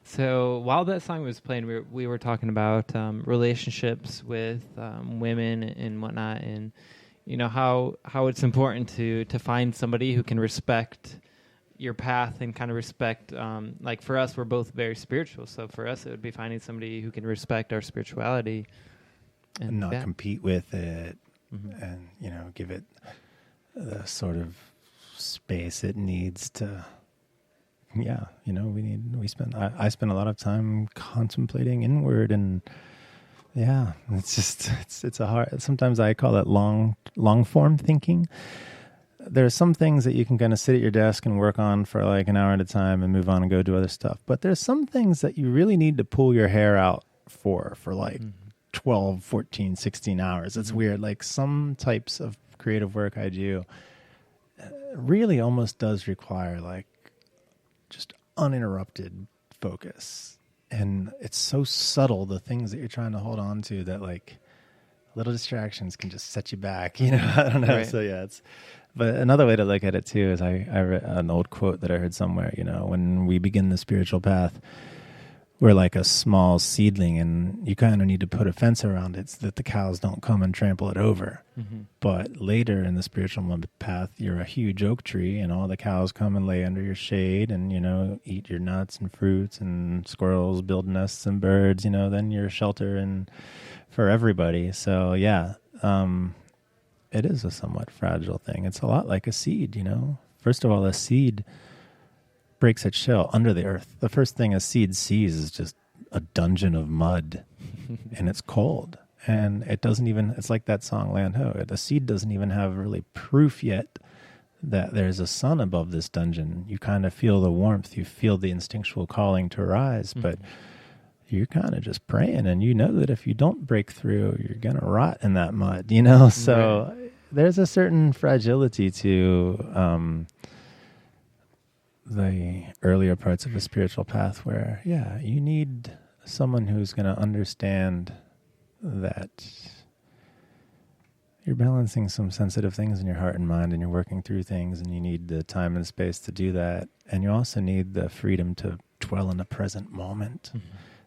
Speaker 8: So while that song was playing, we were talking about relationships with women and whatnot, and you know how it's important to find somebody who can respect your path and kind of respect, like for us, we're both very spiritual. So for us, it would be finding somebody who can respect our spirituality
Speaker 13: and not compete with it, and give it the sort of space it needs to. Yeah, I spend a lot of time contemplating inward, and yeah, it's a hard. Sometimes I call it long form thinking. There are some things that you can kind of sit at your desk and work on for like an hour at a time and move on and go do other stuff. But there's some things that you really need to pull your hair out for like 12, 14, 16 hours. It's weird. Like some types of creative work I do really almost does require like just uninterrupted focus. And it's so subtle, the things that you're trying to hold on to, that like little distractions can just set you back, I don't know. Right. So yeah, but another way to look at it too is I read an old quote that I heard somewhere, when we begin the spiritual path, we're like a small seedling, and you kind of need to put a fence around it so that the cows don't come and trample it over. But later in the spiritual path, you're a huge oak tree, and all the cows come and lay under your shade and, eat your nuts and fruits, and squirrels build nests and birds, then you're shelter and for everybody. So yeah, it is a somewhat fragile thing. It's a lot like a seed, you know. First of all, a seed breaks its shell under the earth. The first thing a seed sees is just a dungeon of mud, and it's cold. And it doesn't even, it's like that song, Land Ho. The seed doesn't even have really proof yet that there's a sun above this dungeon. You kind of feel the warmth. You feel the instinctual calling to rise, but you're kind of just praying, and you know that if you don't break through, you're going to rot in that mud, you know? So there's a certain fragility to the earlier parts of a spiritual path where, yeah, you need someone who's going to understand that you're balancing some sensitive things in your heart and mind, and you're working through things, and you need the time and space to do that. And you also need the freedom to dwell in the present moment.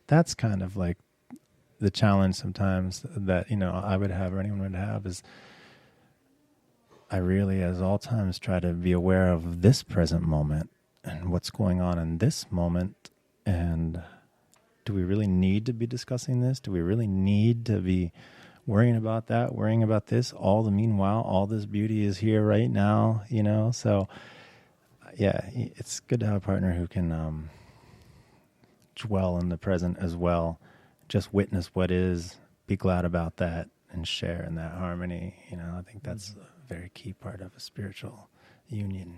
Speaker 13: That's kind of like the challenge sometimes that, you know, I would have, or anyone would have, is I really, as all times, try to be aware of this present moment and what's going on in this moment. And do we really need to be discussing this? Do we really need to be worrying about that, worrying about this? All the meanwhile, all this beauty is here right now, you know? So, yeah, it's good to have a partner who can dwell in the present as well. Just witness what is, be glad about that, and share in that harmony. You know, I think that's a very key part of a spiritual union.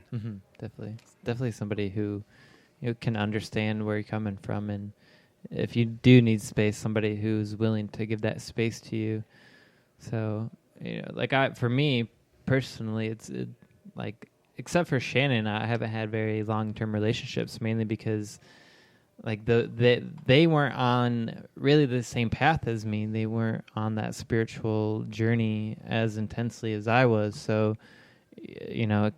Speaker 8: Definitely somebody who, you know, can understand where you're coming from, and if you do need space, somebody who's willing to give that space to you. So, you know, like for me personally, it's like, except for Shannon, I haven't had very long-term relationships, mainly because like they weren't on really the same path as me. They weren't on that spiritual journey as intensely as I was. So, you know, it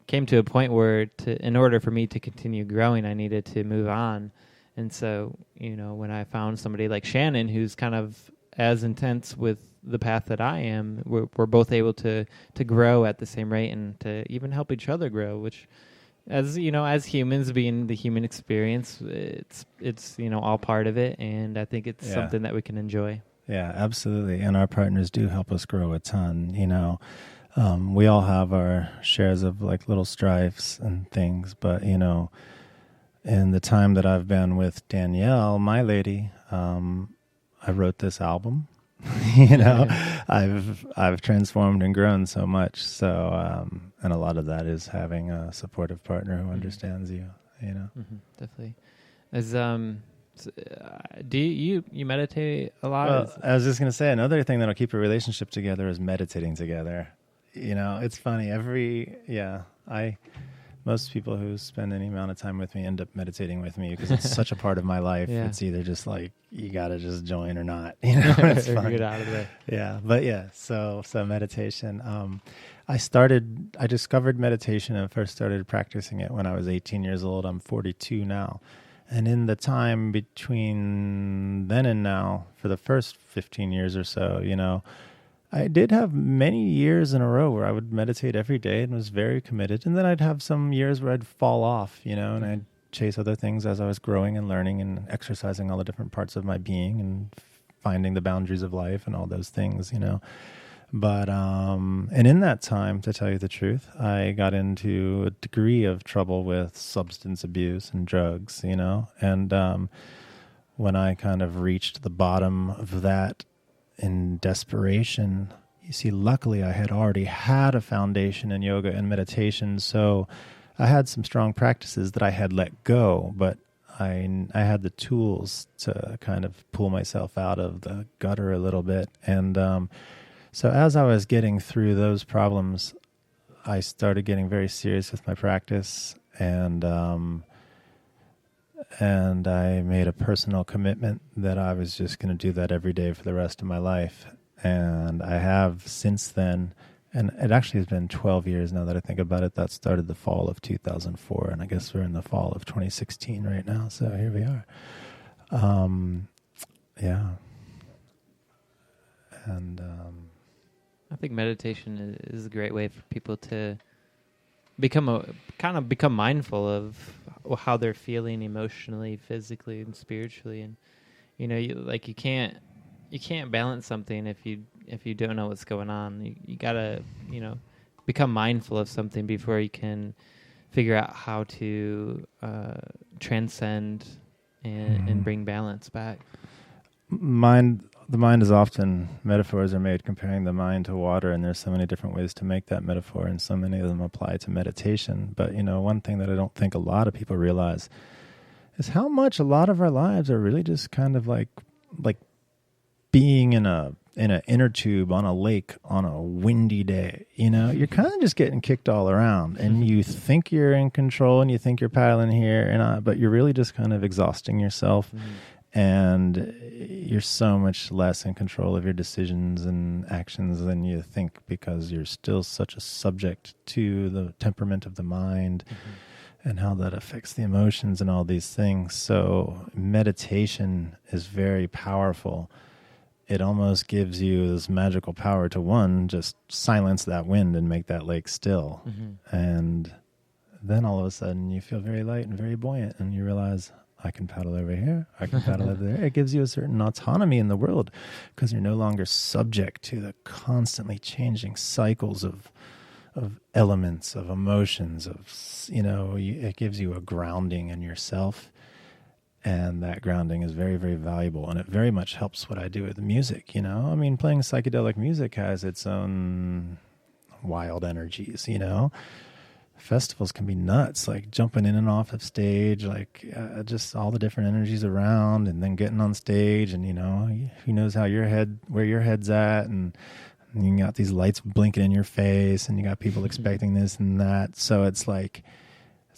Speaker 8: came to a point where in order for me to continue growing, I needed to move on. And so, you know, when I found somebody like Shannon, who's kind of as intense with the path that I am, we're both able to grow at the same rate and to even help each other grow, which, as you know, as humans, being the human experience, it's you know, all part of it, and I think it's something that we can enjoy.
Speaker 13: Yeah, absolutely. And our partners do help us grow a ton, you know. We all have our shares of like little strifes and things, but, you know, in the time that I've been with Danielle, my lady, I wrote this album. You know, I've transformed and grown so much. So, and a lot of that is having a supportive partner who understands you. You know,
Speaker 8: definitely. As do you meditate a lot?
Speaker 13: Well, I was just gonna say another thing that'll keep a relationship together is meditating together. You know, it's funny. Most people who spend any amount of time with me end up meditating with me because it's such a part of my life.
Speaker 8: Yeah.
Speaker 13: It's either just like, you got to just join or not. You know, it's fun.
Speaker 8: Get out of there.
Speaker 13: Yeah. But yeah, so meditation. I discovered meditation and first started practicing it when I was 18 years old. I'm 42 now. And in the time between then and now, for the first 15 years or so, you know, I did have many years in a row where I would meditate every day and was very committed. And then I'd have some years where I'd fall off, you know, and I'd chase other things as I was growing and learning and exercising all the different parts of my being and finding the boundaries of life and all those things, you know. But, and in that time, to tell you the truth, I got into a degree of trouble with substance abuse and drugs, you know. And when I kind of reached the bottom of that, in desperation, you see, luckily I had already had a foundation in yoga and meditation, so I had some strong practices that I had let go, but I had the tools to kind of pull myself out of the gutter a little bit. And so as I was getting through those problems, I started getting very serious with my practice, and I made a personal commitment that I was just going to do that every day for the rest of my life. And I have since then, and it actually has been 12 years now that I think about it. That started the fall of 2004, and I guess we're in the fall of 2016 right now, so here we are. Yeah. And
Speaker 8: I think meditation is a great way for people to become mindful of how they're feeling emotionally, physically, and spiritually. And you know, you can't balance something if if you don't know what's going on. You gotta, become mindful of something before you can figure out how to transcend and bring balance back.
Speaker 13: The mind is often, metaphors are made comparing the mind to water, and there's so many different ways to make that metaphor, and so many of them apply to meditation. But, one thing that I don't think a lot of people realize is how much a lot of our lives are really just kind of like being in an inner tube on a lake on a windy day. You're kind of just getting kicked all around, and you think you're in control and you think you're paddling here, but you're really just kind of exhausting yourself. And you're so much less in control of your decisions and actions than you think, because you're still such a subject to the temperament of the mind and how that affects the emotions and all these things. So meditation is very powerful. It almost gives you this magical power to, just silence that wind and make that lake still. And then all of a sudden you feel very light and very buoyant, and you realize, I can paddle over here, I can paddle over there. It gives you a certain autonomy in the world, because you're no longer subject to the constantly changing cycles of elements, of emotions, it gives you a grounding in yourself. And that grounding is very, very valuable, and it very much helps what I do with music, playing psychedelic music has its own wild energies, Festivals can be nuts, like jumping in and off of stage, just all the different energies around, and then getting on stage, and who knows where your head's at, and you got these lights blinking in your face, and you got people expecting this and that. So it's like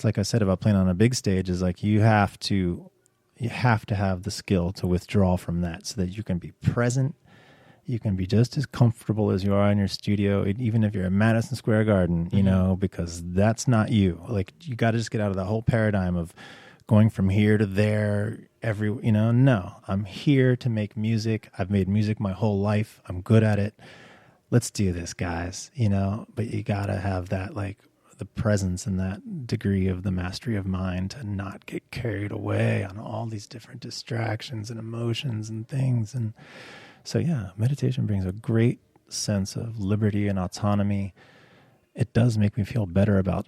Speaker 13: I said about playing on a big stage, is like you have to have the skill to withdraw from that, so that you can be present. You can be just as comfortable as you are in your studio, even if you're at Madison Square Garden, because that's not you. Like, you got to just get out of the whole paradigm of going from here to there no, I'm here to make music. I've made music my whole life. I'm good at it. Let's do this, guys, but you got to have that, the presence and that degree of the mastery of mind to not get carried away on all these different distractions and emotions and things. And so, meditation brings a great sense of liberty and autonomy. It does make me feel better about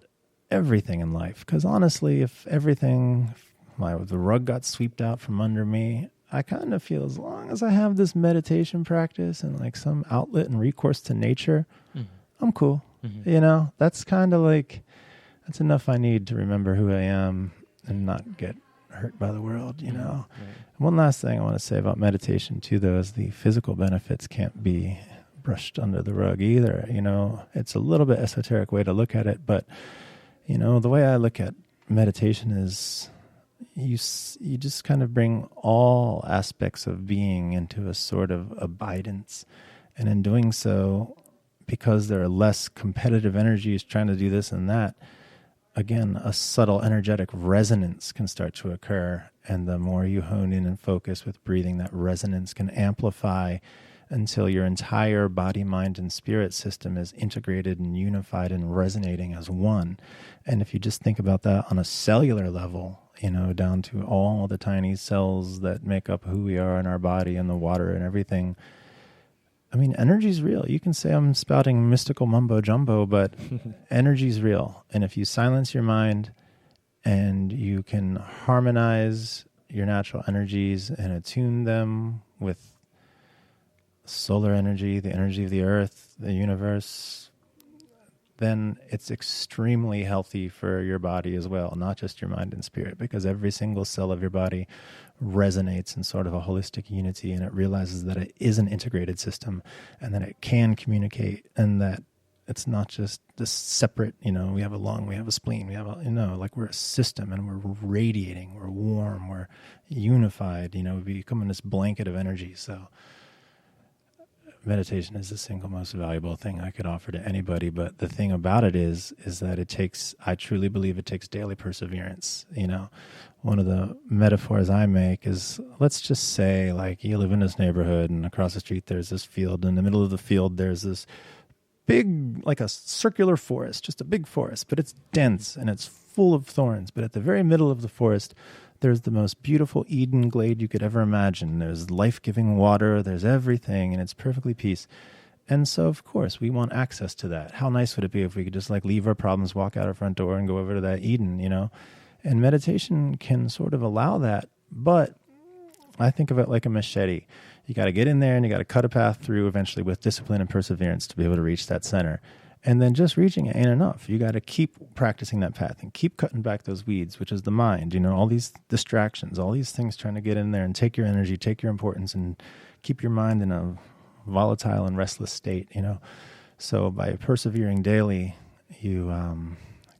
Speaker 13: everything in life, because honestly, if the rug got swept out from under me, I kind of feel, as long as I have this meditation practice and some outlet and recourse to nature, I'm cool. That's kind of that's enough I need to remember who I am and not get hurt by the world, Right. One last thing I want to say about meditation too, though, is the physical benefits can't be brushed under the rug either. It's a little bit esoteric way to look at it, but the way I look at meditation is you just kind of bring all aspects of being into a sort of abidance, and in doing so, because there are less competitive energies trying to do this and that, again, a subtle energetic resonance can start to occur. And the more you hone in and focus with breathing, that resonance can amplify until your entire body, mind, and spirit system is integrated and unified and resonating as one. And if you just think about that on a cellular level, down to all the tiny cells that make up who we are in our body and the water and everything, energy's real. You can say I'm spouting mystical mumbo jumbo, but energy's real. And if you silence your mind and you can harmonize your natural energies and attune them with solar energy, the energy of the earth, the universe, then it's extremely healthy for your body as well, not just your mind and spirit, because every single cell of your body resonates in sort of a holistic unity, and it realizes that it is an integrated system and that it can communicate, and that it's not just this separate, we have a lung, we have a spleen, we have we're a system, and we're radiating, we're warm, we're unified, we become in this blanket of energy. So meditation is the single most valuable thing I could offer to anybody. But the thing about it is that I truly believe it takes daily perseverance. One of the metaphors I make is, let's just say, you live in this neighborhood, and across the street there's this field. In the middle of the field there's this big, a circular forest, just a big forest, but it's dense and it's full of thorns. But at the very middle of the forest, there's the most beautiful Eden glade you could ever imagine. There's life-giving water, there's everything, and it's perfectly peace. And so, of course, we want access to that. How nice would it be if we could just like leave our problems, walk out our front door, and go over to that Eden, you know? And meditation can sort of allow that, but I think of it like a machete. You got to get in there and you got to cut a path through eventually with discipline and perseverance to be able to reach that center. And then just reaching it ain't enough. You got to keep practicing that path and keep cutting back those weeds, which is the mind, you know, all these distractions, all these things trying to get in there and take your energy, take your importance, and keep your mind in a volatile and restless state, you know. So by persevering daily, you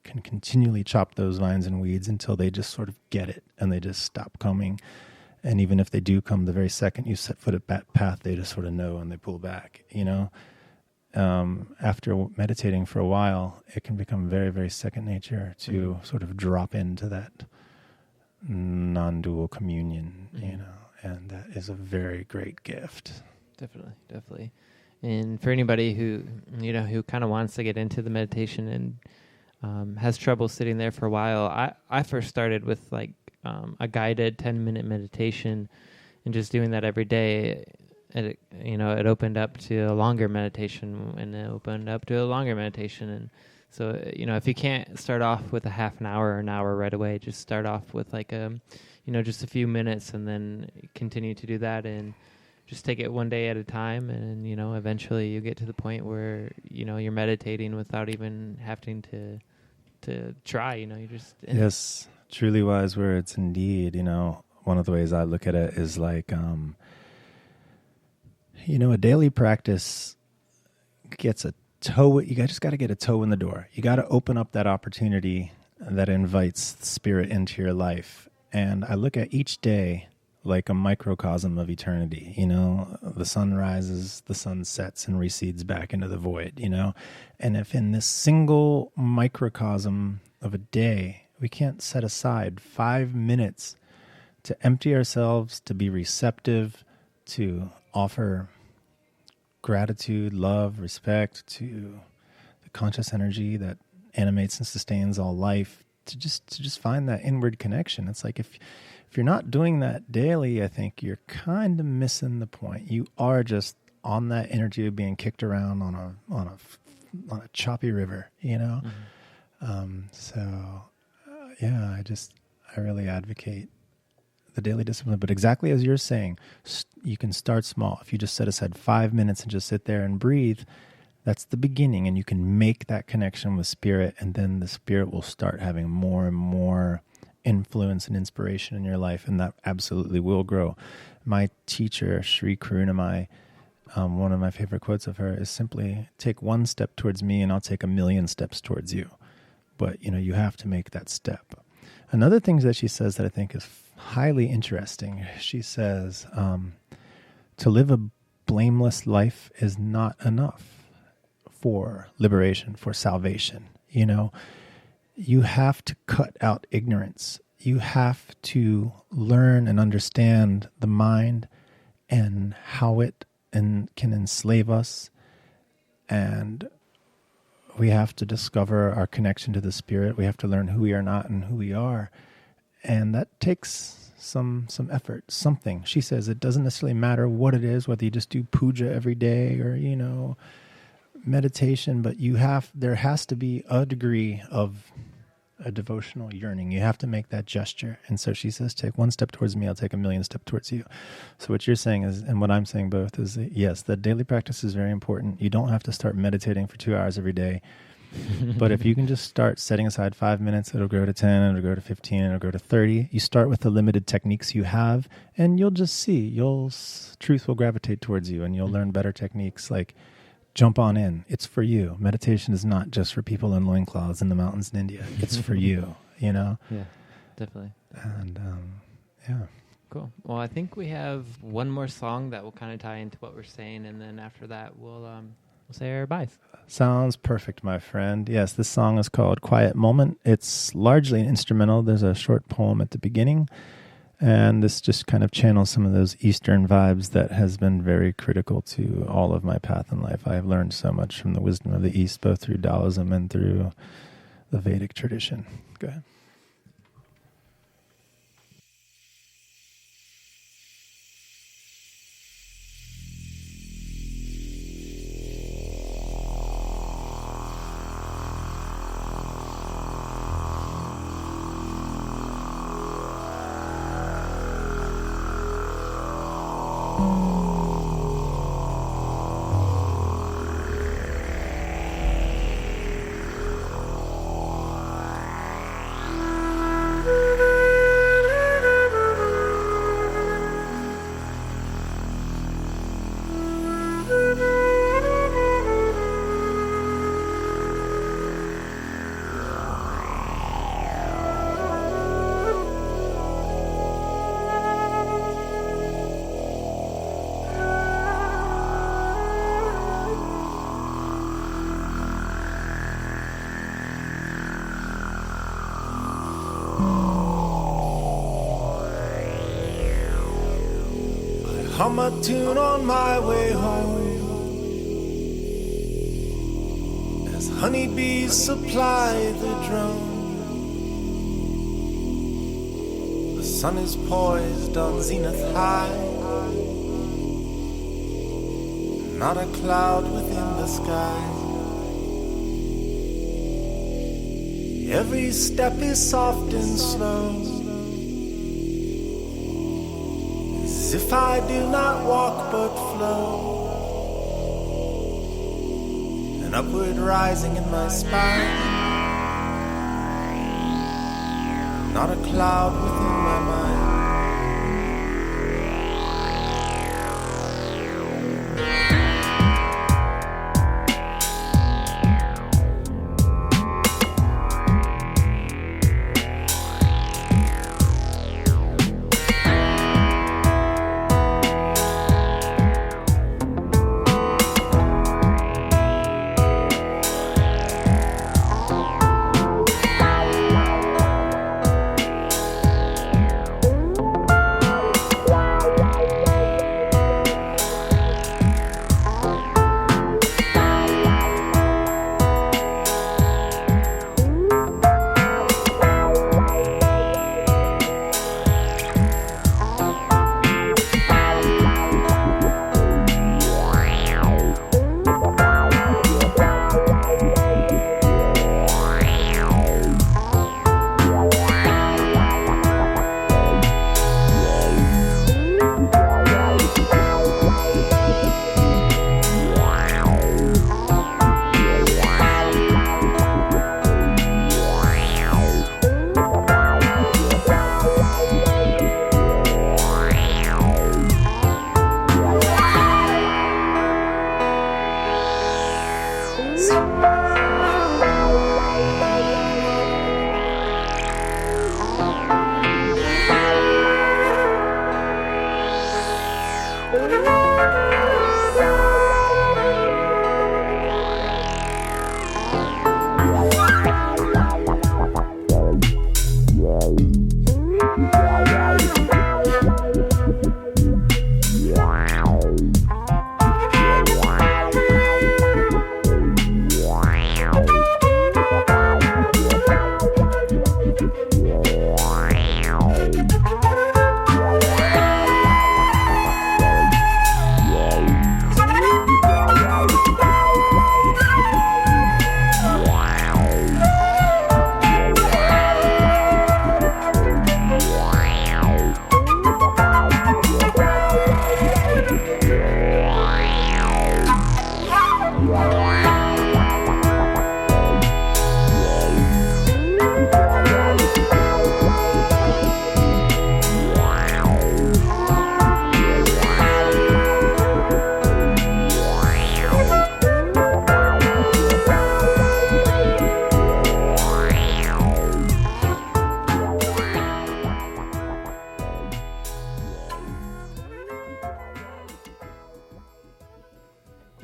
Speaker 13: can continually chop those vines and weeds until they just sort of get it and they just stop coming. And even if they do come the very second you set foot at that path, they just sort of know and they pull back, you know. After meditating for a while, it can become very, very second nature to sort of drop into that non-dual communion, you know, and that is a very great gift.
Speaker 8: Definitely. And for anybody who, you know, who kind of wants to get into the meditation and has trouble sitting there for a while, I first started with like a guided 10-minute meditation and just doing that every day. It, you know, it opened up to a longer meditation, and it opened up to a longer meditation. And so, you know, if you can't start off with a half an hour or an hour right away, just start off with like you know, just a few minutes, and then continue to do that, and just take it one day at a time. And, you know, eventually you get to the point where, you know, you're meditating without even having to try, you know, you just...
Speaker 13: Yes, truly wise words indeed. You know, one of the ways I look at it is like, you know, a daily practice gets a toe. You just got to get a toe in the door. You got to open up that opportunity that invites spirit into your life. And I look at each day like a microcosm of eternity. You know, the sun rises, the sun sets, and recedes back into the void, you know. And if in this single microcosm of a day, we can't set aside 5 minutes to empty ourselves, to be receptive, to offer gratitude, love, respect to the conscious energy that animates and sustains all life, to just find that inward connection. It's like if you're not doing that daily, I think you're kind of missing the point. You are just on that energy of being kicked around on a choppy river, you know. Yeah, I really advocate the daily discipline. But exactly as you're saying, you can start small. If you just set aside 5 minutes and just sit there and breathe, that's the beginning, and you can make that connection with spirit, and then the spirit will start having more and more influence and inspiration in your life, and that absolutely will grow. My teacher, Sri Karunamai, one of my favorite quotes of her is simply, take one step towards me and I'll take 1,000,000 steps towards you. But, you know, you have to make that step. Another thing that she says that I think is highly interesting, she says, to live a blameless life is not enough for liberation, for salvation. You know, you have to cut out ignorance. You have to learn and understand the mind and how it can enslave us. And we have to discover our connection to the spirit. We have to learn who we are not and who we are. And that takes some effort, something. She says it doesn't necessarily matter what it is, whether you just do puja every day or, you know, meditation, but there has to be a degree of a devotional yearning. You have to make that gesture. And so she says, take one step towards me, I'll take 1,000,000 steps towards you. So what you're saying is, and what I'm saying both, is that yes, the daily practice is very important. You don't have to start meditating for 2 hours every day. But if you can just start setting aside 5 minutes, it'll grow to 10, it'll grow to 15, it'll grow to 30. You start with the limited techniques you have, and you'll just see, truth will gravitate towards you, and you'll learn better techniques. Like, jump on in. It's for you. Meditation is not just for people in loincloths in the mountains in India. It's for you, you know?
Speaker 8: Yeah, definitely.
Speaker 13: And, yeah.
Speaker 8: Cool. Well, I think we have one more song that will kind of tie into what we're saying, and then after that, we'll say our byes.
Speaker 13: Sounds perfect, my friend. Yes, this song is called Quiet Moment. It's largely an instrumental. There's a short poem at the beginning, and this just kind of channels some of those Eastern vibes that has been very critical to all of my path in life. I have learned so much from the wisdom of the East, both through Taoism and through the Vedic tradition. Go ahead.
Speaker 7: hum a tune on my way home. As honeybees supply the drone, the sun is poised on zenith high. Not a cloud within the sky. Every step is soft and slow, as if I do not walk but flow. An upward rising in my spine. Not a cloud within my mind.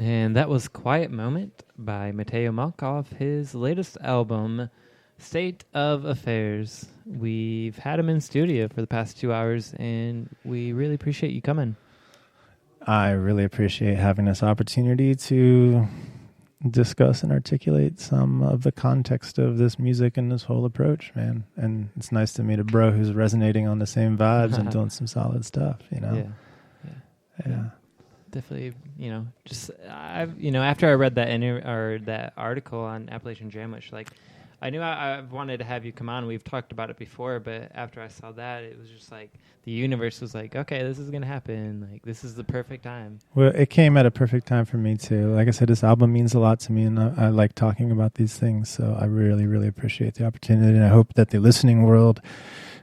Speaker 8: And that was Quiet Moment by Mateo Monk off his latest album, State of Affairs. We've had him in studio for the past 2 hours, and we really appreciate you coming.
Speaker 13: I really appreciate having this opportunity to discuss and articulate some of the context of this music and this whole approach, man. And it's nice to meet a bro who's resonating on the same vibes and doing some solid stuff, you know? Yeah.
Speaker 8: Definitely, just after I read that article on Appalachian Jam, which I knew I wanted to have you come on. We've talked about it before, but after I saw that, it was just like the universe was like, okay, this is gonna happen. Like, this is the perfect time.
Speaker 13: Well, it came at a perfect time for me too. Like I said, this album means a lot to me, and I like talking about these things. So I really, really appreciate the opportunity, and I hope that the listening world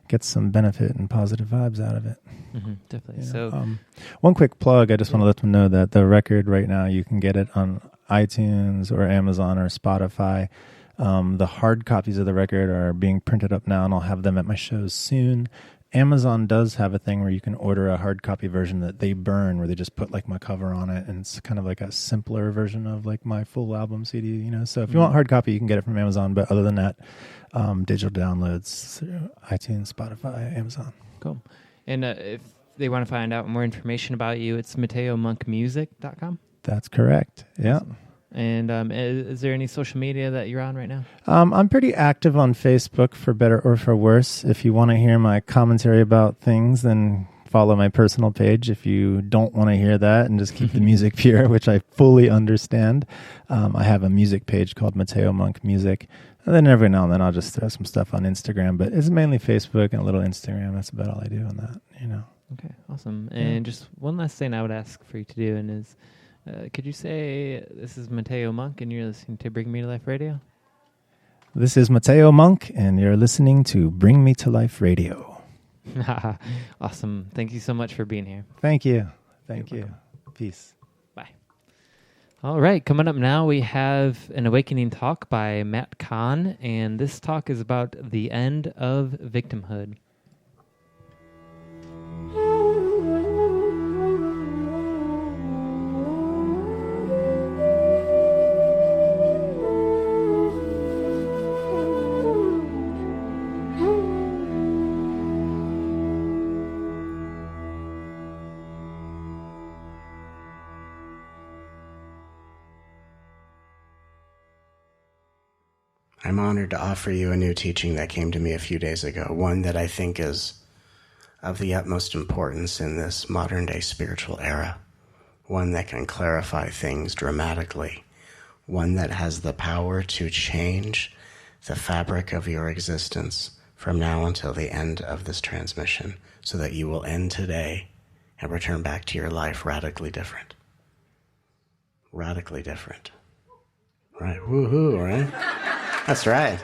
Speaker 13: gets some benefit and positive vibes out of it.
Speaker 8: Mm-hmm, definitely.
Speaker 13: One quick plug, I just want to let them know that the record right now, you can get it on iTunes or Amazon or Spotify. The hard copies of the record are being printed up now, and I'll have them at my shows soon. Amazon does have a thing where you can order a hard copy version that they burn, where they just put like my cover on it, and it's kind of like a simpler version of like my full album CD, So if you want hard copy, you can get it from Amazon, but other than that, digital downloads through iTunes, Spotify, Amazon.
Speaker 8: Cool. And if they want to find out more information about you, it's MateoMonkMusic.com.
Speaker 13: That's correct. Yeah.
Speaker 8: And is there any social media that you're on right now?
Speaker 13: I'm pretty active on Facebook, for better or for worse. If you want to hear my commentary about things, then follow my personal page. If you don't want to hear that and just keep the music pure, which I fully understand, I have a music page called Mateo Monk Music. And then every now and then I'll just throw some stuff on Instagram, but it's mainly Facebook and a little Instagram. That's about all I do on that, you know.
Speaker 8: Okay, awesome. And just one last thing I would ask for you to do, and is, could you say, this is Mateo Monk, and you're listening to Bring Me to Life Radio?
Speaker 13: This is Mateo Monk, and you're listening to Bring Me to Life Radio.
Speaker 8: Awesome. Thank you so much for being here.
Speaker 13: Thank you. Thank you. Peace.
Speaker 8: Bye. All right, coming up now, we have an awakening talk by Matt Kahn, and this talk is about the end of victimhood.
Speaker 15: I'm honored to offer you a new teaching that came to me a few days ago, one that I think is of the utmost importance in this modern-day spiritual era, one that can clarify things dramatically, one that has the power to change the fabric of your existence from now until the end of this transmission, so that you will end today and return back to your life radically different. Radically different. Right, woohoo, right? That's right.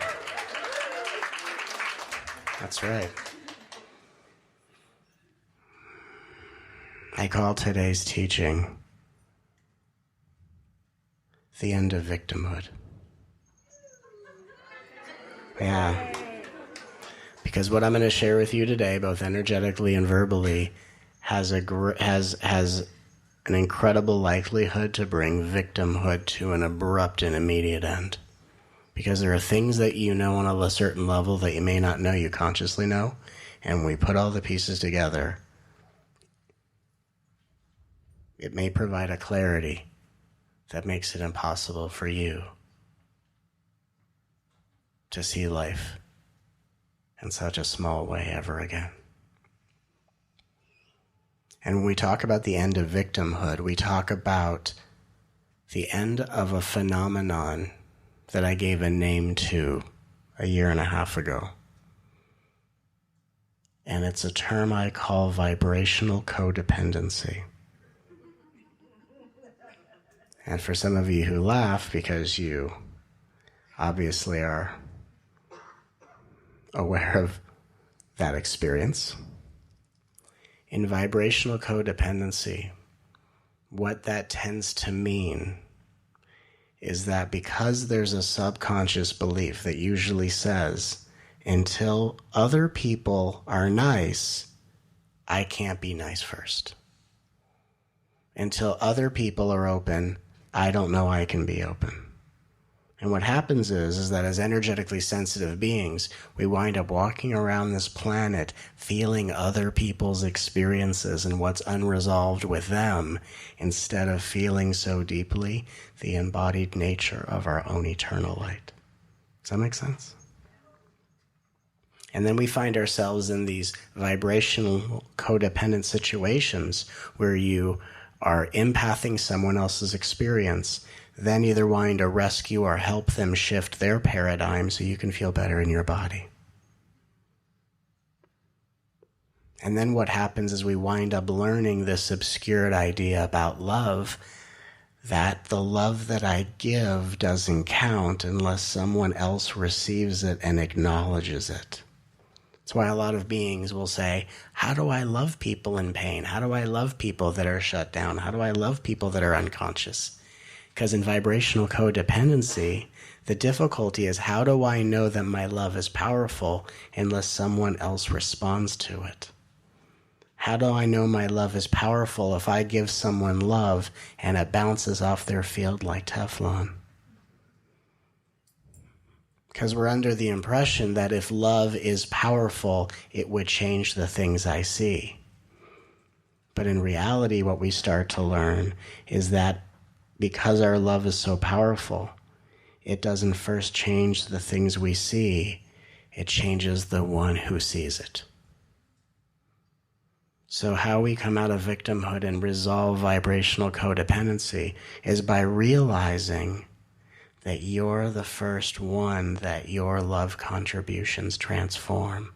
Speaker 15: That's right. I call today's teaching the end of victimhood. Yeah. Because what I'm going to share with you today, both energetically and verbally, has an incredible likelihood to bring victimhood to an abrupt and immediate end. Because there are things that you know on a certain level that you may not know you consciously know, and when we put all the pieces together, it may provide a clarity that makes it impossible for you to see life in such a small way ever again. And when we talk about the end of victimhood, we talk about the end of a phenomenon that I gave a name to a year and a half ago. And it's a term I call vibrational codependency. And for some of you who laugh because you obviously are aware of that experience, in vibrational codependency, what that tends to mean is that because there's a subconscious belief that usually says, until other people are nice, I can't be nice first. Until other people are open, I don't know I can be open. And what happens is that as energetically sensitive beings, we wind up walking around this planet feeling other people's experiences and what's unresolved with them, instead of feeling so deeply the embodied nature of our own eternal light. Does that make sense? And then we find ourselves in these vibrational codependent situations where you are empathing someone else's experience, then either wanting to rescue or help them shift their paradigm so you can feel better in your body. And then what happens is we wind up learning this obscured idea about love, that the love that I give doesn't count unless someone else receives it and acknowledges it. That's why a lot of beings will say, how do I love people in pain? How do I love people that are shut down? How do I love people that are unconscious? Because in vibrational codependency, the difficulty is, how do I know that my love is powerful unless someone else responds to it? How do I know my love is powerful if I give someone love and it bounces off their field like Teflon? Because we're under the impression that if love is powerful, it would change the things I see. But in reality, what we start to learn is that because our love is so powerful, it doesn't first change the things we see, it changes the one who sees it. So how we come out of victimhood and resolve vibrational codependency is by realizing that you're the first one that your love contributions transform.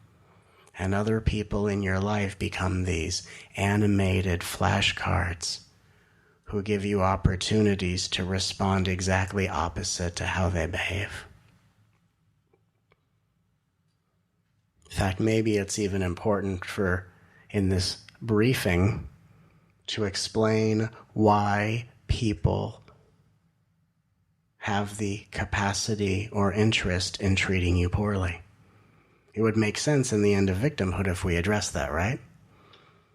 Speaker 15: And other people in your life become these animated flashcards who give you opportunities to respond exactly opposite to how they behave. In fact, maybe it's even important for, in this briefing, to explain why people have the capacity or interest in treating you poorly. It would make sense in the End of Victimhood if we address that, right?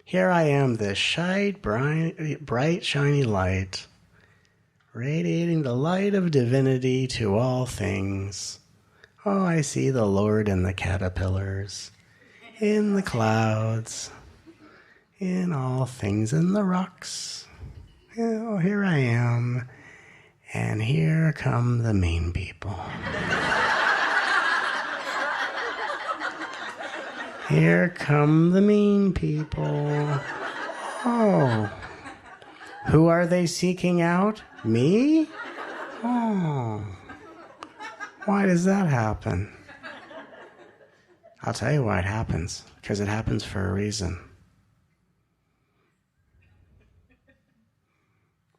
Speaker 15: Here I am, this bright, shiny light, radiating the light of divinity to all things. Oh, I see the Lord in the caterpillars, in the clouds, in all things, in the rocks. Oh, here I am, and here come the mean people. Here come the mean people. Oh. Who are they seeking out? Me? Oh. Why does that happen? I'll tell you why it happens. Because it happens for a reason.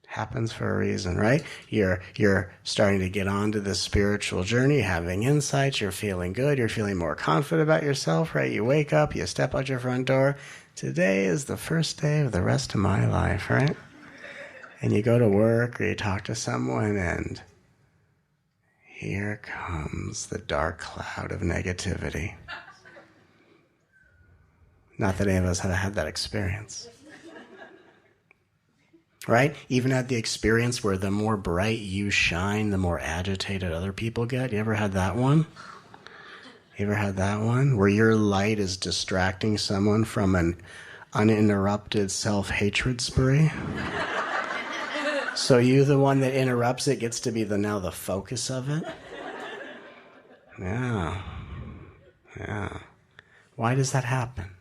Speaker 15: Happens for a reason, right? You're starting to get onto this spiritual journey, having insights, you're feeling good, you're feeling more confident about yourself, right? You wake up, you step out your front door. Today is the first day of the rest of my life, right? And you go to work or you talk to someone and here comes the dark cloud of negativity. Not that any of us have had that experience. Right? Even had the experience where the more bright you shine, the more agitated other people get. You ever had that one? You ever had that one? Where your light is distracting someone from an uninterrupted self-hatred spree? So you, the one that interrupts it, gets to be now the focus of it? Yeah. Why does that happen?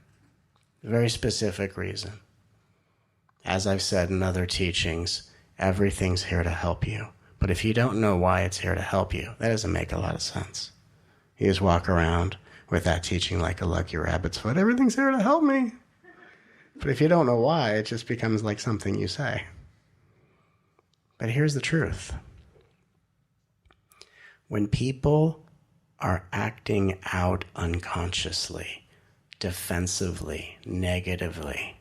Speaker 15: A very specific reason. As I've said in other teachings, everything's here to help you. But if you don't know why it's here to help you, that doesn't make a lot of sense. You just walk around with that teaching like a lucky rabbit's foot. Everything's here to help me. But if you don't know why, it just becomes like something you say. But here's the truth. When people are acting out unconsciously, defensively, negatively,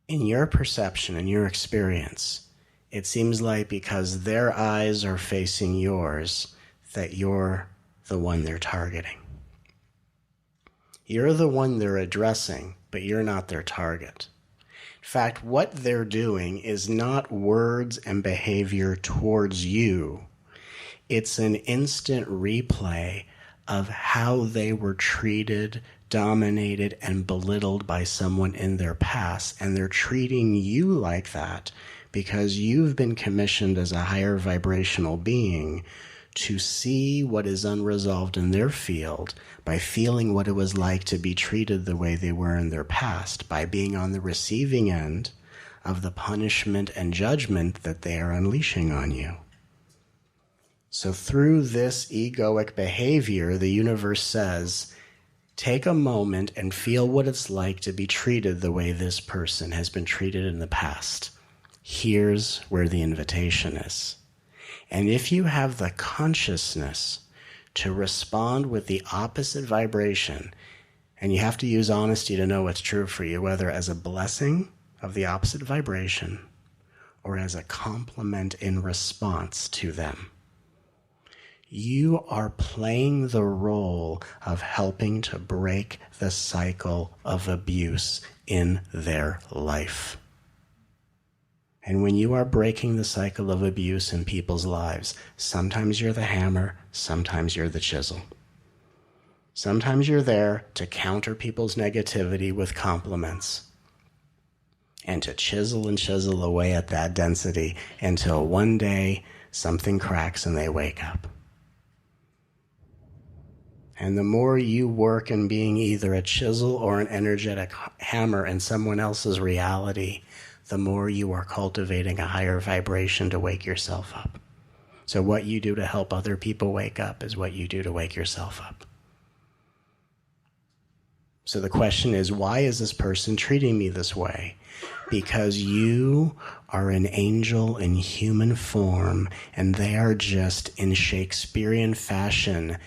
Speaker 15: in your perception, in your experience, it seems like because their eyes are facing yours, that you're the one they're targeting. You're the one they're addressing, but you're not their target. In fact, what they're doing is not words and behavior towards you. It's an instant replay of how they were treated, dominated, and belittled by someone in their past, and they're treating you like that because you've been commissioned as a higher vibrational being to see what is unresolved in their field by feeling what it was like to be treated the way they were in their past, by being on the receiving end of the punishment and judgment that they are unleashing on you. So through this egoic behavior, the universe says, take a moment and feel what it's like to be treated the way this person has been treated in the past. Here's where the invitation is. And if you have the consciousness to respond with the opposite vibration, and you have to use honesty to know what's true for you, whether as a blessing of the opposite vibration or as a compliment in response to them, you are playing the role of helping to break the cycle of abuse in their life. And when you are breaking the cycle of abuse in people's lives, sometimes you're the hammer, sometimes you're the chisel. Sometimes you're there to counter people's negativity with compliments and to chisel and chisel away at that density until one day something cracks and they wake up. And the more you work in being either a chisel or an energetic hammer in someone else's reality, the more you are cultivating a higher vibration to wake yourself up. So what you do to help other people wake up is what you do to wake yourself up. So the question is, why is this person treating me this way? Because you are an angel in human form, and they are just in Shakespearean fashion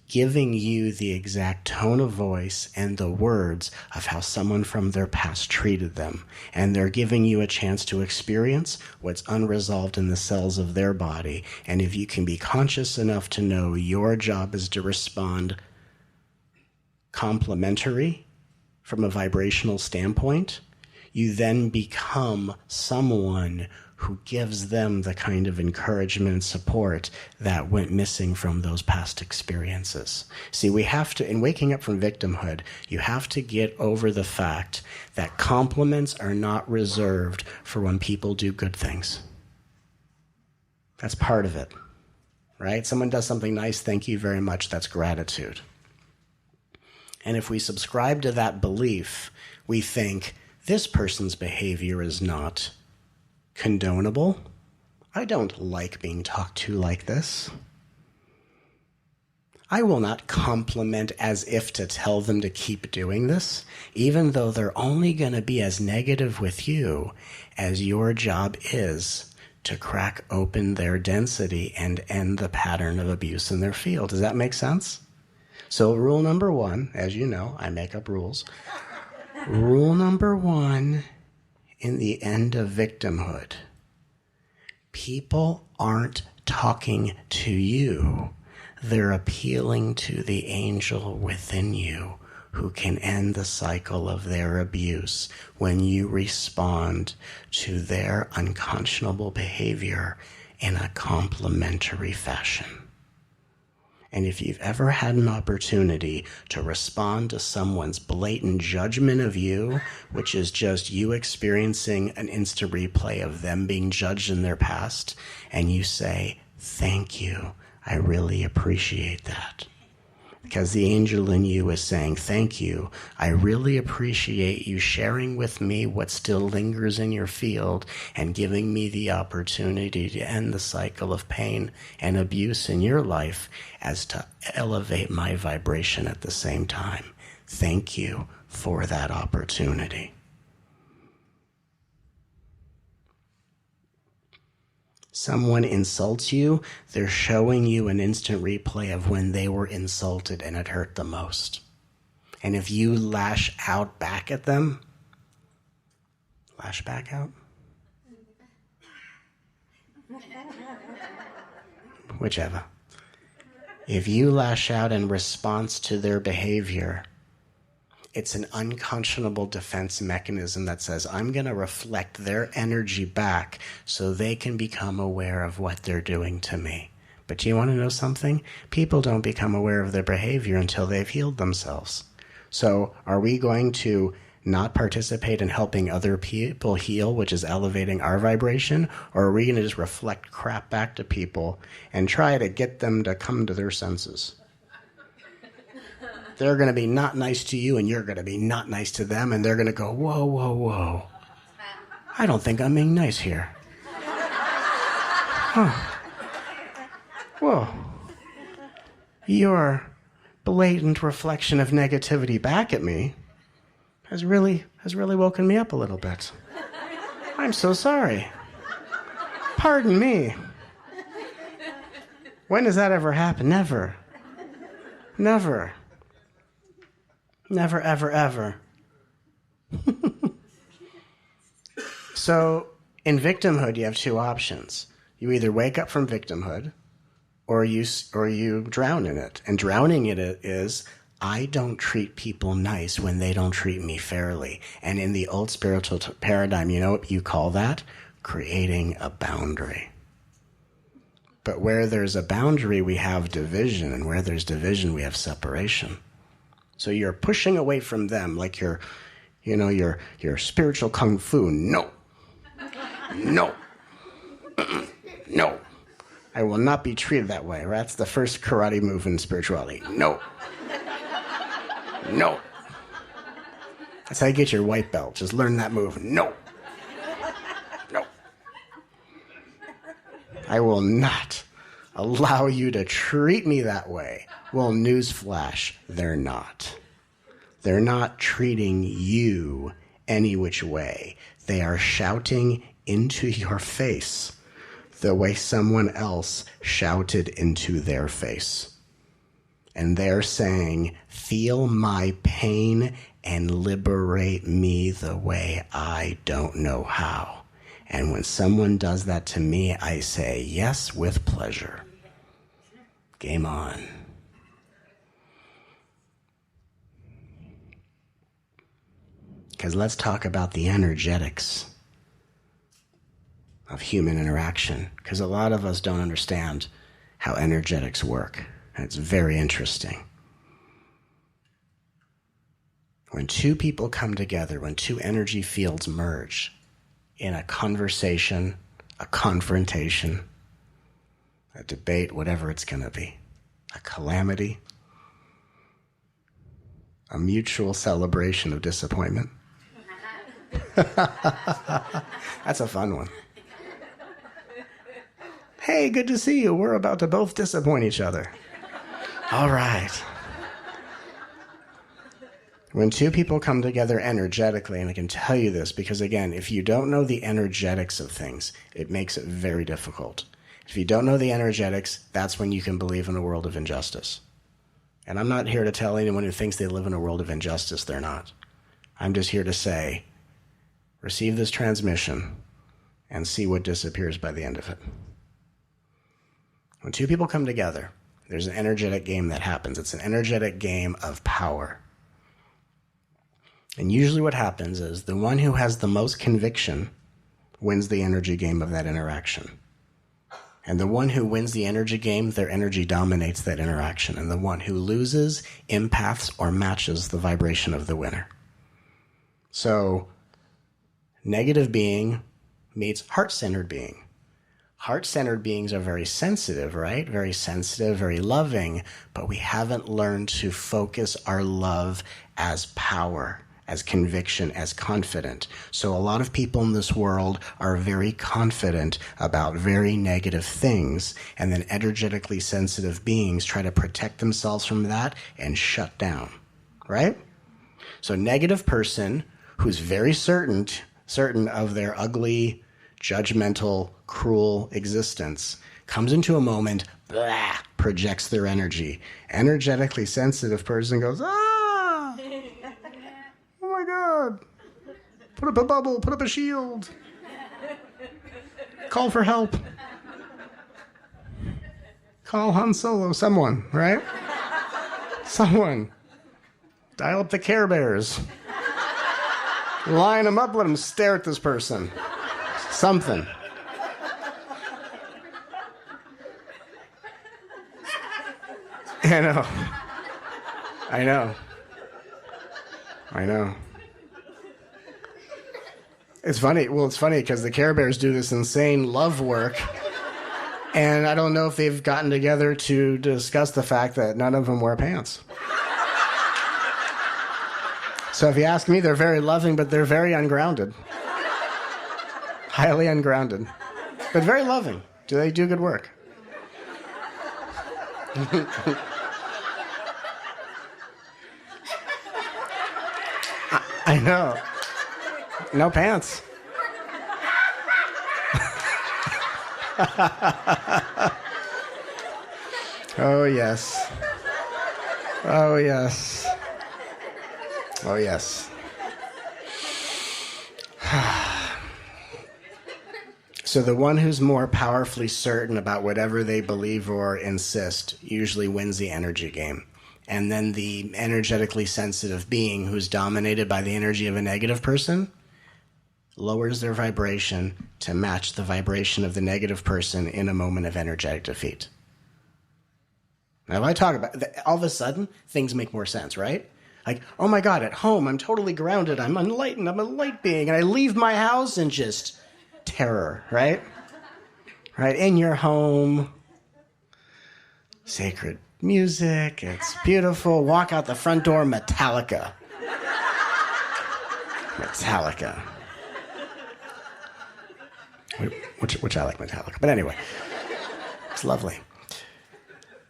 Speaker 15: giving you the exact tone of voice and the words of how someone from their past treated them. And they're giving you a chance to experience what's unresolved in the cells of their body. And if you can be conscious enough to know your job is to respond complimentary from a vibrational standpoint, you then become someone who gives them the kind of encouragement and support that went missing from those past experiences. See, we have to, in waking up from victimhood, you have to get over the fact that compliments are not reserved for when people do good things. That's part of it, right? Someone does something nice, thank you very much, that's gratitude. And if we subscribe to that belief, we think, this person's behavior is not condonable. I don't like being talked to like this. I will not compliment as if to tell them to keep doing this, even though they're only going to be as negative with you as your job is to crack open their density and end the pattern of abuse in their field. Does that make sense? So rule number one, as you know, I make up rules. Rule number one in the end of victimhood. People aren't talking to you. They're appealing to the angel within you who can end the cycle of their abuse when you respond to their unconscionable behavior in a complimentary fashion. And if you've ever had an opportunity to respond to someone's blatant judgment of you, which is just you experiencing an instant replay of them being judged in their past, and you say, thank you, I really appreciate that. Because the angel in you is saying, thank you, I really appreciate you sharing with me what still lingers in your field and giving me the opportunity to end the cycle of pain and abuse in your life as to elevate my vibration at the same time. Thank you for that opportunity. Someone insults you, they're showing you an instant replay of when they were insulted and it hurt the most. And if you lash out back at them, lash back out? Whichever. If you lash out in response to their behavior, it's an unconscionable defense mechanism that says, I'm going to reflect their energy back so they can become aware of what they're doing to me. But do you want to know something? People don't become aware of their behavior until they've healed themselves. So are we going to not participate in helping other people heal, which is elevating our vibration? Or are we going to just reflect crap back to people and try to get them to come to their senses? They're going to be not nice to you, and you're going to be not nice to them, and they're going to go, whoa, whoa, whoa. I don't think I'm being nice here. Huh. Whoa. Your blatant reflection of negativity back at me has really woken me up a little bit. I'm so sorry. Pardon me. When does that ever happen? Never. Never. Never, ever, ever. So, in victimhood, you have two options. You either wake up from victimhood, or you drown in it. And drowning in it is, I don't treat people nice when they don't treat me fairly. And in the old spiritual paradigm, you know what you call that? Creating a boundary. But where there's a boundary, we have division, and where there's division, we have separation. So you're pushing away from them like you're spiritual kung fu. No. No. No. I will not be treated that way. That's the first karate move in spirituality. No. No. That's how you get your white belt. Just learn that move. No. No. I will not allow you to treat me that way. Well, newsflash, they're not. They're not treating you any which way. They are shouting into your face the way someone else shouted into their face. And they're saying, feel my pain and liberate me the way I don't know how. And when someone does that to me, I say, yes, with pleasure. Game on. Because let's talk about the energetics of human interaction. Because a lot of us don't understand how energetics work. And it's very interesting. When two people come together, when two energy fields merge in a conversation, a confrontation, a debate, whatever it's going to be, a calamity, a mutual celebration of disappointment. That's a fun one. Hey, good to see you. We're about to both disappoint each other. All right. When two people come together energetically, and I can tell you this because, again, if you don't know the energetics of things, it makes it very difficult. If you don't know the energetics, that's when you can believe in a world of injustice. And I'm not here to tell anyone who thinks they live in a world of injustice they're not. I'm just here to say, receive this transmission and see what disappears by the end of it. When two people come together, there's an energetic game that happens. It's an energetic game of power. And usually what happens is the one who has the most conviction wins the energy game of that interaction. And the one who wins the energy game, their energy dominates that interaction. And the one who loses empaths or matches the vibration of the winner. So, negative being meets heart-centered being. Heart-centered beings are very sensitive, right? Very sensitive, very loving, but we haven't learned to focus our love as power, as conviction, as confident. So a lot of people in this world are very confident about very negative things, and then energetically sensitive beings try to protect themselves from that and shut down, right? So negative person who's very certain of their ugly, judgmental, cruel existence comes into a moment, blah, projects their energy. Energetically sensitive person goes, ah! Oh my God. Put up a bubble, put up a shield. Call for help. Call Han Solo, someone, right? Someone. Dial up the Care Bears. Line them up, let them stare at this person. Something. I know. I know. I know. It's funny. Well, it's funny because the Care Bears do this insane love work. And I don't know if they've gotten together to discuss the fact that none of them wear pants. So if you ask me, they're very loving, but they're very ungrounded. Highly ungrounded. But very loving. Do they do good work? I know. No pants. Oh, yes. Oh, yes. Oh, yes. So the one who's more powerfully certain about whatever they believe or insist usually wins the energy game. And then the energetically sensitive being who's dominated by the energy of a negative person lowers their vibration to match the vibration of the negative person in a moment of energetic defeat. Now, if I talk about that, all of a sudden, things make more sense, right? Like, oh my God, at home, I'm totally grounded, I'm enlightened, I'm a light being, and I leave my house and just terror, right? Right, in your home, sacred music, it's beautiful, walk out the front door, Metallica. Metallica. Which I like Metallica, but anyway, it's lovely.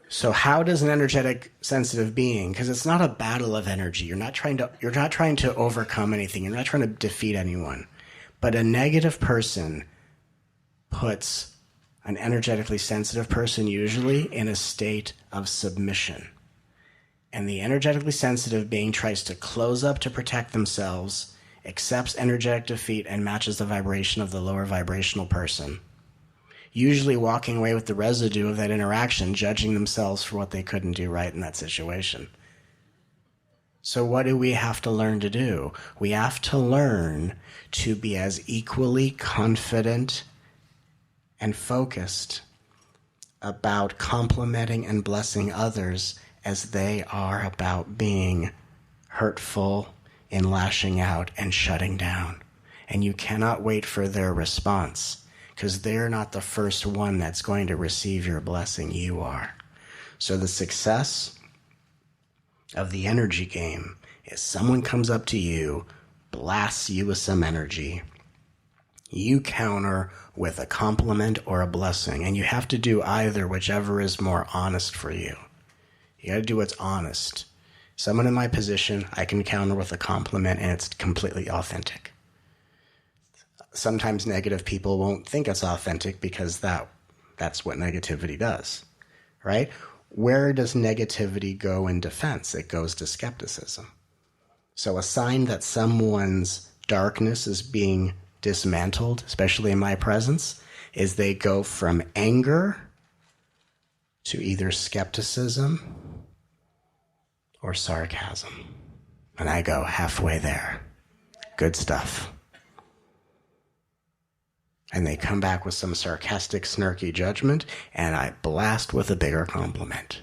Speaker 15: So how does an energetic, sensitive being, because it's not a battle of energy, you're not trying to overcome anything, you're not trying to defeat anyone, but a negative person puts an energetically sensitive person usually in a state of submission. And the energetically sensitive being tries to close up to protect themselves, accepts energetic defeat, and matches the vibration of the lower vibrational person. Usually walking away with the residue of that interaction, judging themselves for what they couldn't do right in that situation. So what do we have to learn to do? We have to learn to be as equally confident and focused about complimenting and blessing others as they are about being hurtful and lashing out and shutting down. And you cannot wait for their response, because they're not the first one that's going to receive your blessing. You are. So the success of the energy game is someone comes up to you, blasts you with some energy, you counter with a compliment or a blessing, and you have to do either, whichever is more honest for you. You got to do what's honest. Someone in my position, I can counter with a compliment, and it's completely authentic. Sometimes negative people won't think it's authentic because that's what negativity does, right? Where does negativity go in defense? It goes to skepticism. So a sign that someone's darkness is being dismantled, especially in my presence, is they go from anger to either skepticism or sarcasm. And I go halfway there. Good stuff. And they come back with some sarcastic, snarky judgment, and I blast with a bigger compliment.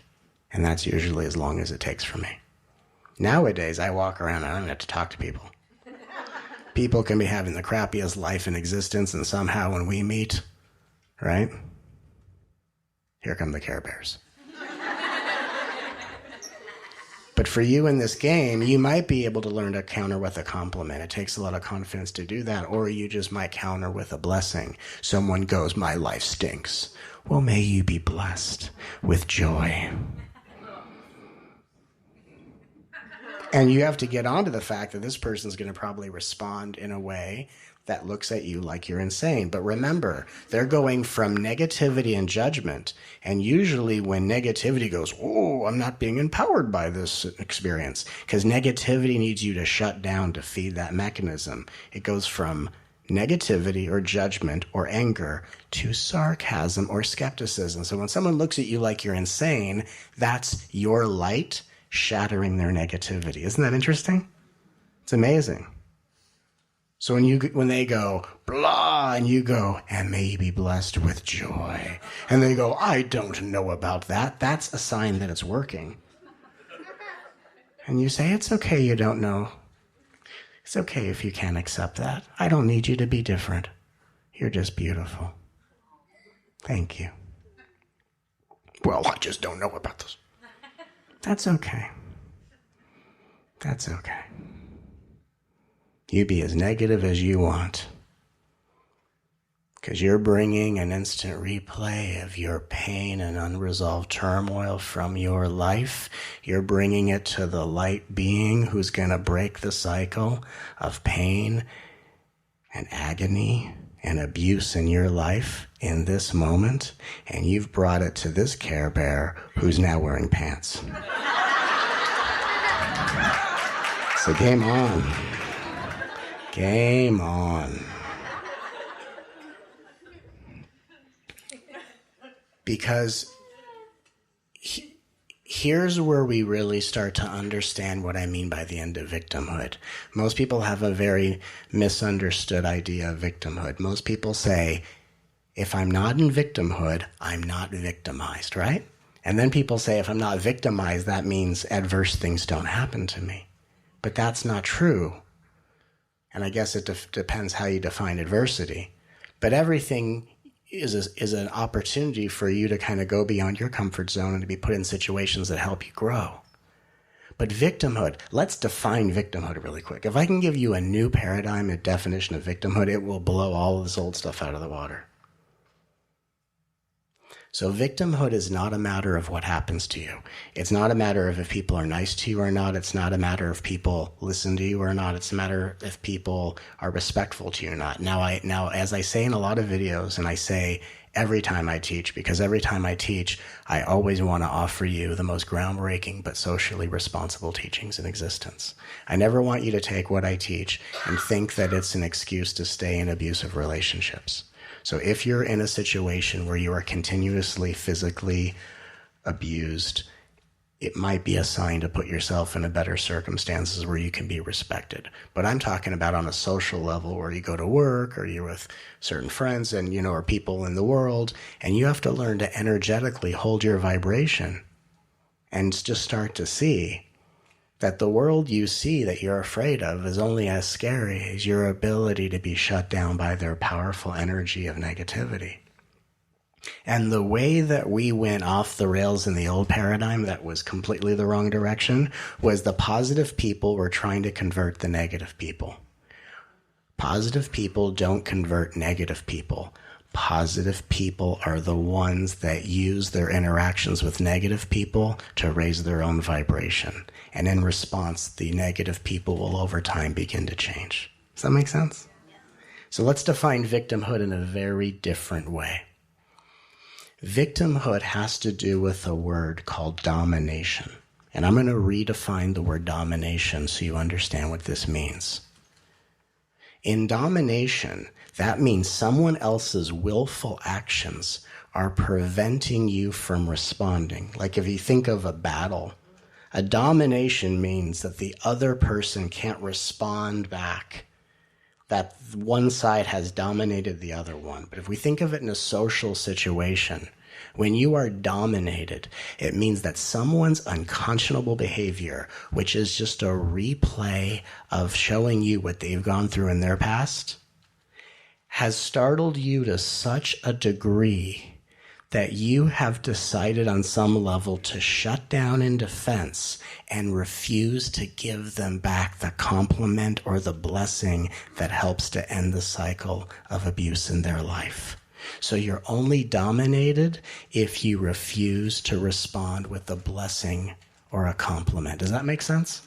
Speaker 15: And that's usually as long as it takes for me. Nowadays, I walk around and I don't even have to talk to people. People can be having the crappiest life in existence, and somehow when we meet, right? Here come the Care Bears. But for you in this game, you might be able to learn to counter with a compliment. It takes a lot of confidence to do that. Or you just might counter with a blessing. Someone goes, my life stinks. Well, may you be blessed with joy. And you have to get onto the fact that this person's going to probably respond in a way that looks at you like you're insane. But remember, they're going from negativity and judgment. And usually when negativity goes, oh, I'm not being empowered by this experience, because negativity needs you to shut down to feed that mechanism. It goes from negativity or judgment or anger to sarcasm or skepticism. So when someone looks at you like you're insane, that's your light shattering their negativity. Isn't that interesting? It's amazing. So when they go, blah, and you go, and may you be blessed with joy, and they go, I don't know about that, that's a sign that it's working. And you say, it's okay you don't know. It's okay if you can't accept that. I don't need you to be different. You're just beautiful. Thank you. Well, I just don't know about this. That's okay. That's okay. You be as negative as you want, because you're bringing an instant replay of your pain and unresolved turmoil from your life. You're bringing it to the light being who's going to break the cycle of pain and agony and abuse in your life in this moment, and you've brought it to this Care Bear who's now wearing pants. So game on. Game on. here's where we really start to understand what I mean by the end of victimhood. Most people have a very misunderstood idea of victimhood. Most people say, if I'm not in victimhood, I'm not victimized, right? And then people say, if I'm not victimized, that means adverse things don't happen to me. But that's not true. And I guess it depends how you define adversity. But everything is an opportunity for you to kind of go beyond your comfort zone and to be put in situations that help you grow. But victimhood, let's define victimhood really quick. If I can give you a new paradigm, a definition of victimhood, it will blow all of this old stuff out of the water. So victimhood is not a matter of what happens to you. It's not a matter of if people are nice to you or not. It's not a matter of people listen to you or not. It's a matter if people are respectful to you or not. Now, as I say in a lot of videos, and I say every time I teach, because every time I teach, I always want to offer you the most groundbreaking but socially responsible teachings in existence. I never want you to take what I teach and think that it's an excuse to stay in abusive relationships. So if you're in a situation where you are continuously physically abused, it might be a sign to put yourself in a better circumstances where you can be respected. But I'm talking about on a social level where you go to work or you're with certain friends and, or people in the world, and you have to learn to energetically hold your vibration and just start to see that the world you see that you're afraid of is only as scary as your ability to be shut down by their powerful energy of negativity. And the way that we went off the rails in the old paradigm that was completely the wrong direction was the positive people were trying to convert the negative people. Positive people don't convert negative people. Positive people are the ones that use their interactions with negative people to raise their own vibration. And in response, the negative people will over time begin to change. Does that make sense? So let's define victimhood in a very different way. Victimhood has to do with a word called domination. And I'm going to redefine the word domination so you understand what this means. In domination, that means someone else's willful actions are preventing you from responding. Like if you think of a battle, a domination means that the other person can't respond back, that one side has dominated the other one. But if we think of it in a social situation, when you are dominated, it means that someone's unconscionable behavior, which is just a replay of showing you what they've gone through in their past, has startled you to such a degree that you have decided on some level to shut down in defense and refuse to give them back the compliment or the blessing that helps to end the cycle of abuse in their life. So you're only dominated if you refuse to respond with a blessing or a compliment. Does that make sense?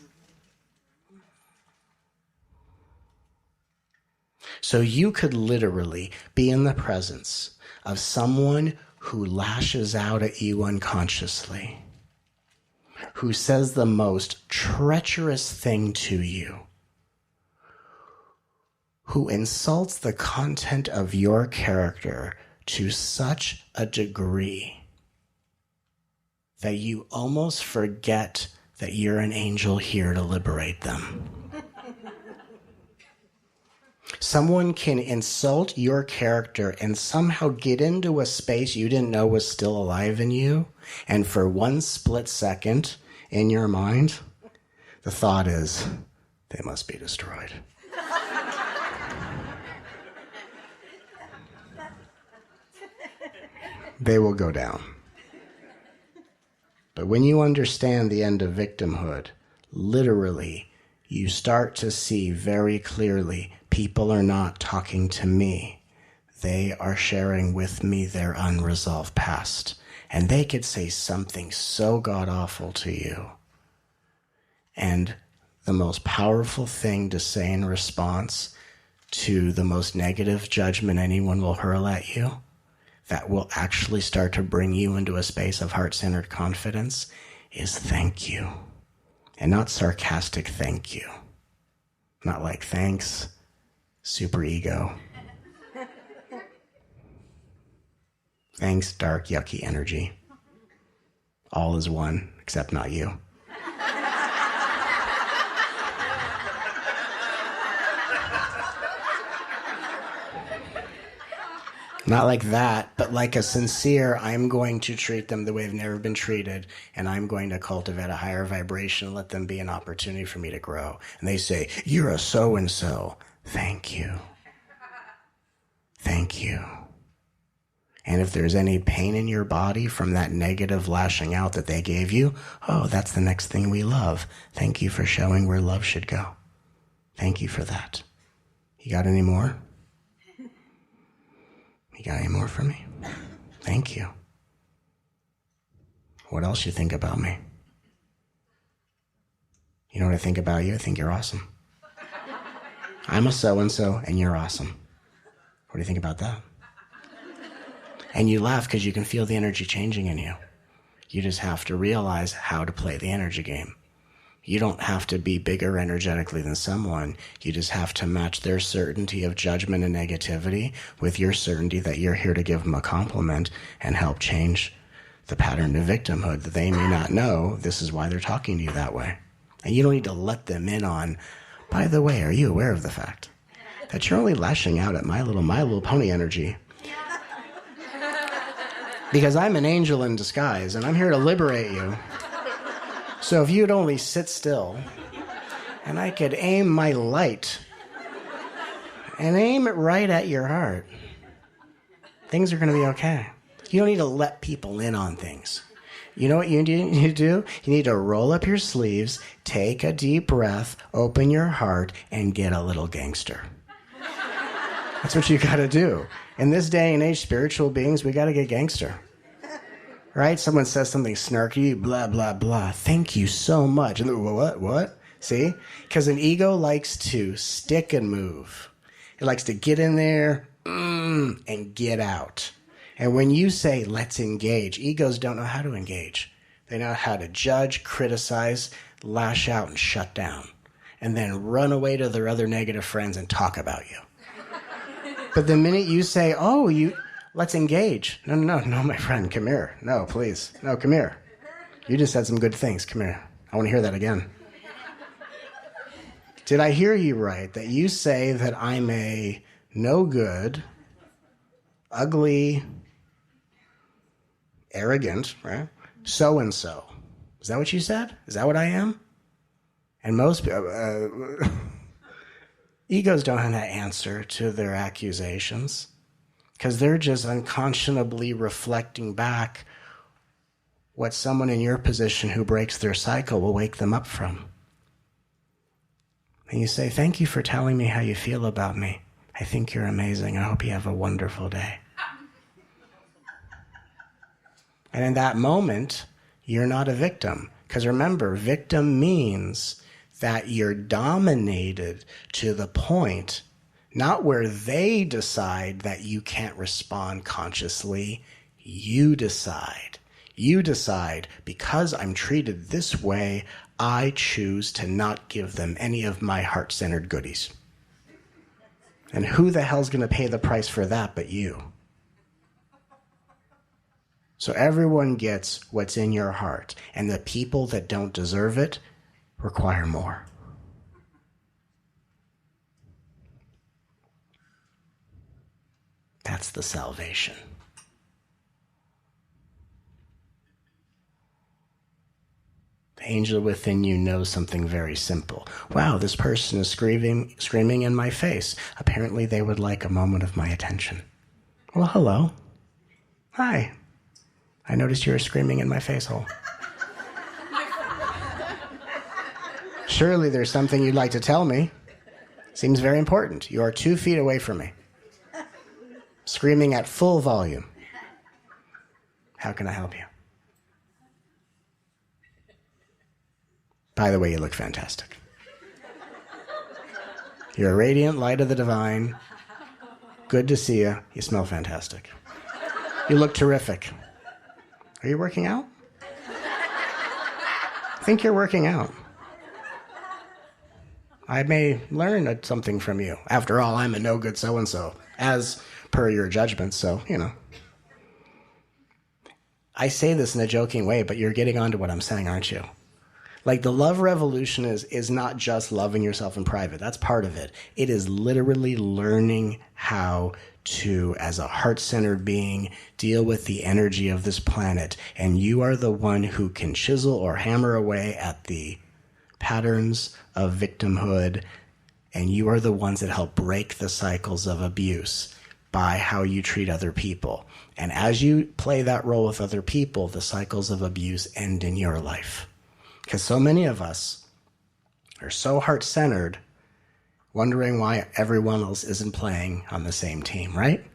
Speaker 15: So you could literally be in the presence of someone who lashes out at you unconsciously, who says the most treacherous thing to you, who insults the content of your character to such a degree that you almost forget that you're an angel here to liberate them. Someone can insult your character and somehow get into a space you didn't know was still alive in you, and for one split second in your mind, the thought is, they must be destroyed. They will go down. But when you understand the end of victimhood, literally, you start to see very clearly people are not talking to me. They are sharing with me their unresolved past. And they could say something so god-awful to you. And the most powerful thing to say in response to the most negative judgment anyone will hurl at you, that will actually start to bring you into a space of heart-centered confidence, is thank you. And not sarcastic thank you. Not like thanks, super ego. Thanks, dark, yucky energy. All is one. except not you. Not like that, but like a sincere, I'm going to treat them the way they've never been treated, and I'm going to cultivate a higher vibration and let them be an opportunity for me to grow. And they say, you're a so-and-so. Thank you. Thank you. And if there's any pain in your body from that negative lashing out that they gave you, oh, that's the next thing we love. Thank you for showing where love should go. Thank you for that. You got any more? You got any more for me? Thank you. What else you think about me? You know what I think about you? I think you're awesome. I'm a so-and-so, and you're awesome. What do you think about that? And you laugh because you can feel the energy changing in you. You just have to realize how to play the energy game. You don't have to be bigger energetically than someone. You just have to match their certainty of judgment and negativity with your certainty that you're here to give them a compliment and help change the pattern of victimhood that they may not know. This is why they're talking to you that way. And you don't need to let them in on, by the way, are you aware of the fact that you're only lashing out at My Little Pony energy? Because I'm an angel in disguise and I'm here to liberate you. So if you'd only sit still, and I could aim my light and aim it right at your heart, things are going to be okay. You don't need to let people in on things. You know what you need to do? You need to roll up your sleeves, take a deep breath, open your heart, and get a little gangster. That's what you got to do. In this day and age, spiritual beings, we got to get gangster. Right? Someone says something snarky, blah, blah, blah. Thank you so much. And what? See? Because an ego likes to stick and move. It likes to get in there and get out. And when you say, let's engage, egos don't know how to engage. They know how to judge, criticize, lash out, and shut down. And then run away to their other negative friends and talk about you. But the minute you say, let's engage. No, my friend, come here. No, please. No, come here. You just said some good things. Come here. I want to hear that again. Did I hear you right? That you say that I'm a no good, ugly, arrogant, right? So-and-so. Is that what you said? Is that what I am? And most egos don't have that answer to their accusations. Because they're just unconscionably reflecting back what someone in your position who breaks their cycle will wake them up from. And you say, thank you for telling me how you feel about me. I think you're amazing. I hope you have a wonderful day. And in that moment, you're not a victim. Because remember, victim means that you're dominated to the point not where they decide that you can't respond consciously. You decide. You decide, because I'm treated this way, I choose to not give them any of my heart-centered goodies. And who the hell's going to pay the price for that but you? So everyone gets what's in your heart, and the people that don't deserve it require more. That's the salvation. The angel within you knows something very simple. Wow, this person is screaming in my face. Apparently they would like a moment of my attention. Well, hello. Hi. I noticed you were screaming in my face hole. Surely there's something you'd like to tell me. Seems very important. You are 2 feet away from me. Screaming at full volume. How can I help you? By the way, you look fantastic. You're a radiant light of the divine. Good to see you. You smell fantastic. You look terrific. Are you working out? I think you're working out. I may learn something from you. After all, I'm a no-good so-and-so, as per your judgment, so, I say this in a joking way, but you're getting onto what I'm saying, aren't you? Like, the love revolution is not just loving yourself in private. That's part of it. It is literally learning how to, as a heart-centered being, deal with the energy of this planet. And you are the one who can chisel or hammer away at the patterns of victimhood, and you are the ones that help break the cycles of abuse by how you treat other people. And as you play that role with other people, the cycles of abuse end in your life. Because so many of us are so heart-centered, wondering why everyone else isn't playing on the same team, right?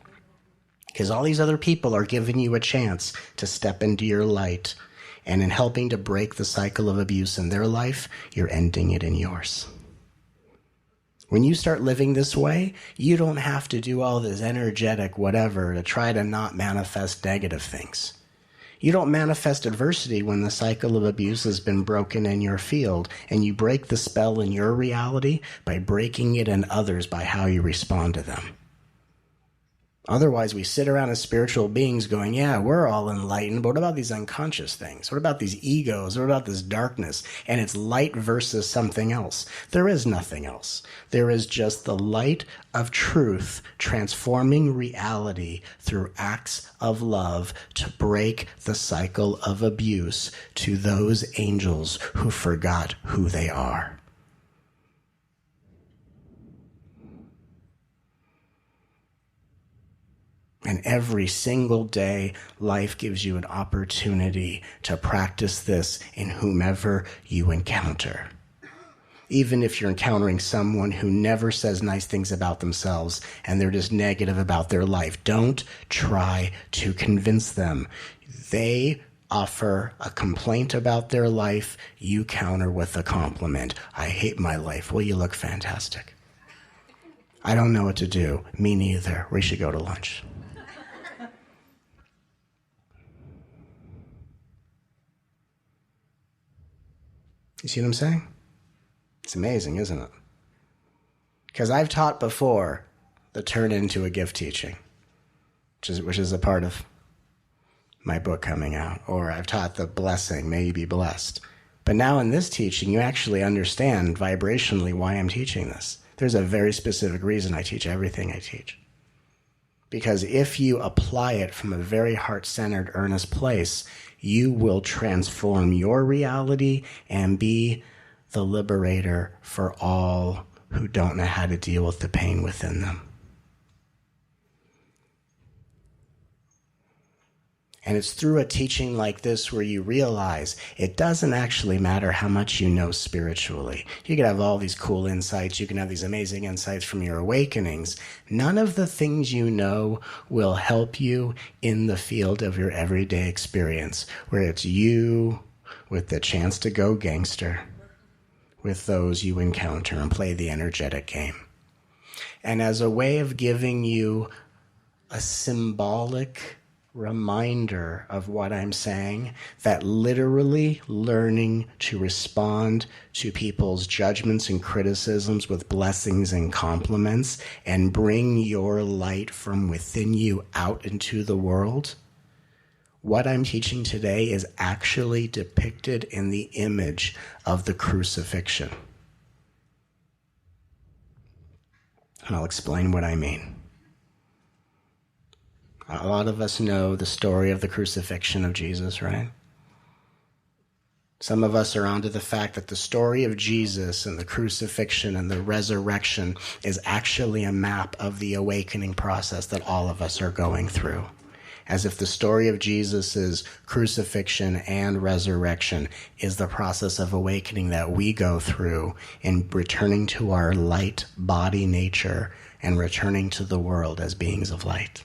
Speaker 15: Because all these other people are giving you a chance to step into your light, and in helping to break the cycle of abuse in their life, you're ending it in yours. When you start living this way, you don't have to do all this energetic whatever to try to not manifest negative things. You don't manifest adversity when the cycle of abuse has been broken in your field, and you break the spell in your reality by breaking it in others by how you respond to them. Otherwise, we sit around as spiritual beings going, yeah, we're all enlightened, but what about these unconscious things? What about these egos? What about this darkness? And it's light versus something else. There is nothing else. There is just the light of truth transforming reality through acts of love to break the cycle of abuse to those angels who forgot who they are. And every single day, life gives you an opportunity to practice this in whomever you encounter. Even if you're encountering someone who never says nice things about themselves and they're just negative about their life, don't try to convince them. They offer a complaint about their life, you counter with a compliment. I hate my life. Well, you look fantastic. I don't know what to do. Me neither. We should go to lunch. You see what I'm saying? It's amazing, isn't it? Because I've taught before the turn into a gift teaching, which is a part of my book coming out. Or I've taught the blessing, may you be blessed. But now in this teaching, you actually understand vibrationally why I'm teaching this. There's a very specific reason I teach everything I teach. Because if you apply it from a very heart-centered, earnest place, you will transform your reality and be the liberator for all who don't know how to deal with the pain within them. And it's through a teaching like this where you realize it doesn't actually matter how much you know spiritually. You can have all these cool insights. You can have these amazing insights from your awakenings. None of the things you know will help you in the field of your everyday experience, where it's you with the chance to go gangster with those you encounter and play the energetic game. And as a way of giving you a symbolic reminder of what I'm saying, that literally learning to respond to people's judgments and criticisms with blessings and compliments and bring your light from within you out into the world, what I'm teaching today is actually depicted in the image of the crucifixion. And I'll explain what I mean. A lot of us know the story of the crucifixion of Jesus, right? Some of us are onto the fact that the story of Jesus and the crucifixion and the resurrection is actually a map of the awakening process that all of us are going through. As if the story of Jesus' crucifixion and resurrection is the process of awakening that we go through in returning to our light body nature and returning to the world as beings of light.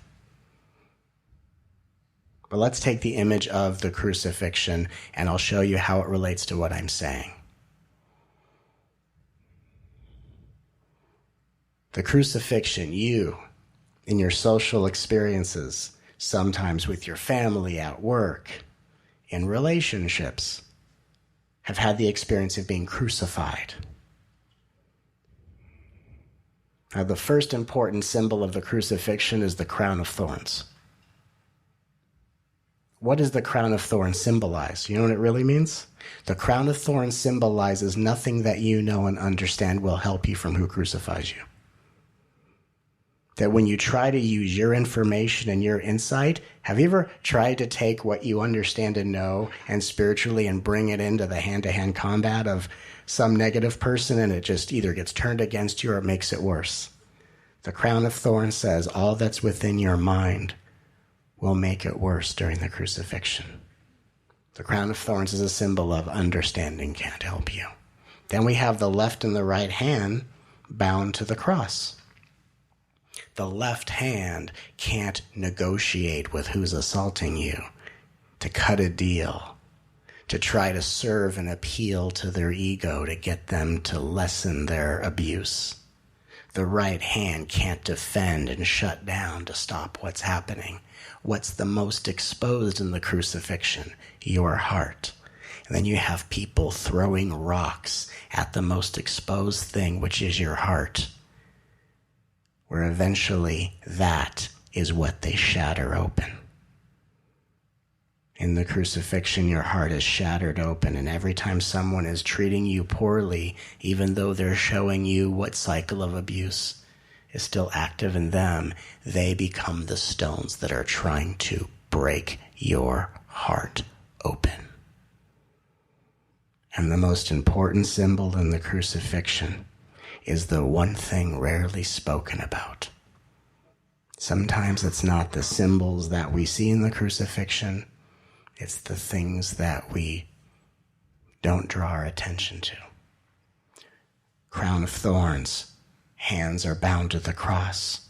Speaker 15: But let's take the image of the crucifixion, and I'll show you how it relates to what I'm saying. The crucifixion, you, in your social experiences, sometimes with your family, at work, in relationships, have had the experience of being crucified. Now, the first important symbol of the crucifixion is the crown of thorns. What does the crown of thorns symbolize? You know what it really means? The crown of thorns symbolizes nothing that you know and understand will help you from who crucifies you. That when you try to use your information and your insight, have you ever tried to take what you understand and know and spiritually and bring it into the hand-to-hand combat of some negative person, and it just either gets turned against you or it makes it worse? The crown of thorns says all that's within your mind will make it worse during the crucifixion. The crown of thorns is a symbol of understanding can't help you. Then we have the left and the right hand bound to the cross. The left hand can't negotiate with who's assaulting you, to cut a deal, to try to serve and appeal to their ego to get them to lessen their abuse. The right hand can't defend and shut down to stop what's happening. What's the most exposed in the crucifixion? Your heart. And then you have people throwing rocks at the most exposed thing, which is your heart, where eventually that is what they shatter open. In the crucifixion, your heart is shattered open, and every time someone is treating you poorly, even though they're showing you what cycle of abuse is still active in them, they become the stones that are trying to break your heart open. And the most important symbol in the crucifixion is the one thing rarely spoken about. Sometimes it's not the symbols that we see in the crucifixion, it's the things that we don't draw our attention to. Crown of thorns, hands are bound to the cross.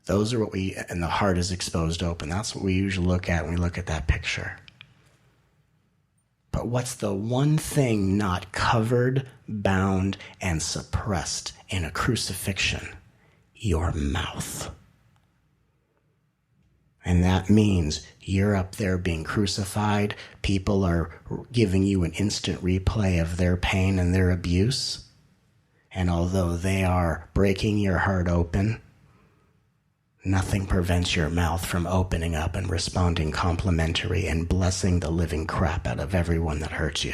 Speaker 15: Those are what and the heart is exposed open. That's what we usually look at when we look at that picture. But what's the one thing not covered, bound, and suppressed in a crucifixion? Your mouth. And that means you're up there being crucified. People are giving you an instant replay of their pain and their abuse. And although they are breaking your heart open, nothing prevents your mouth from opening up and responding complimentary and blessing the living crap out of everyone that hurts you.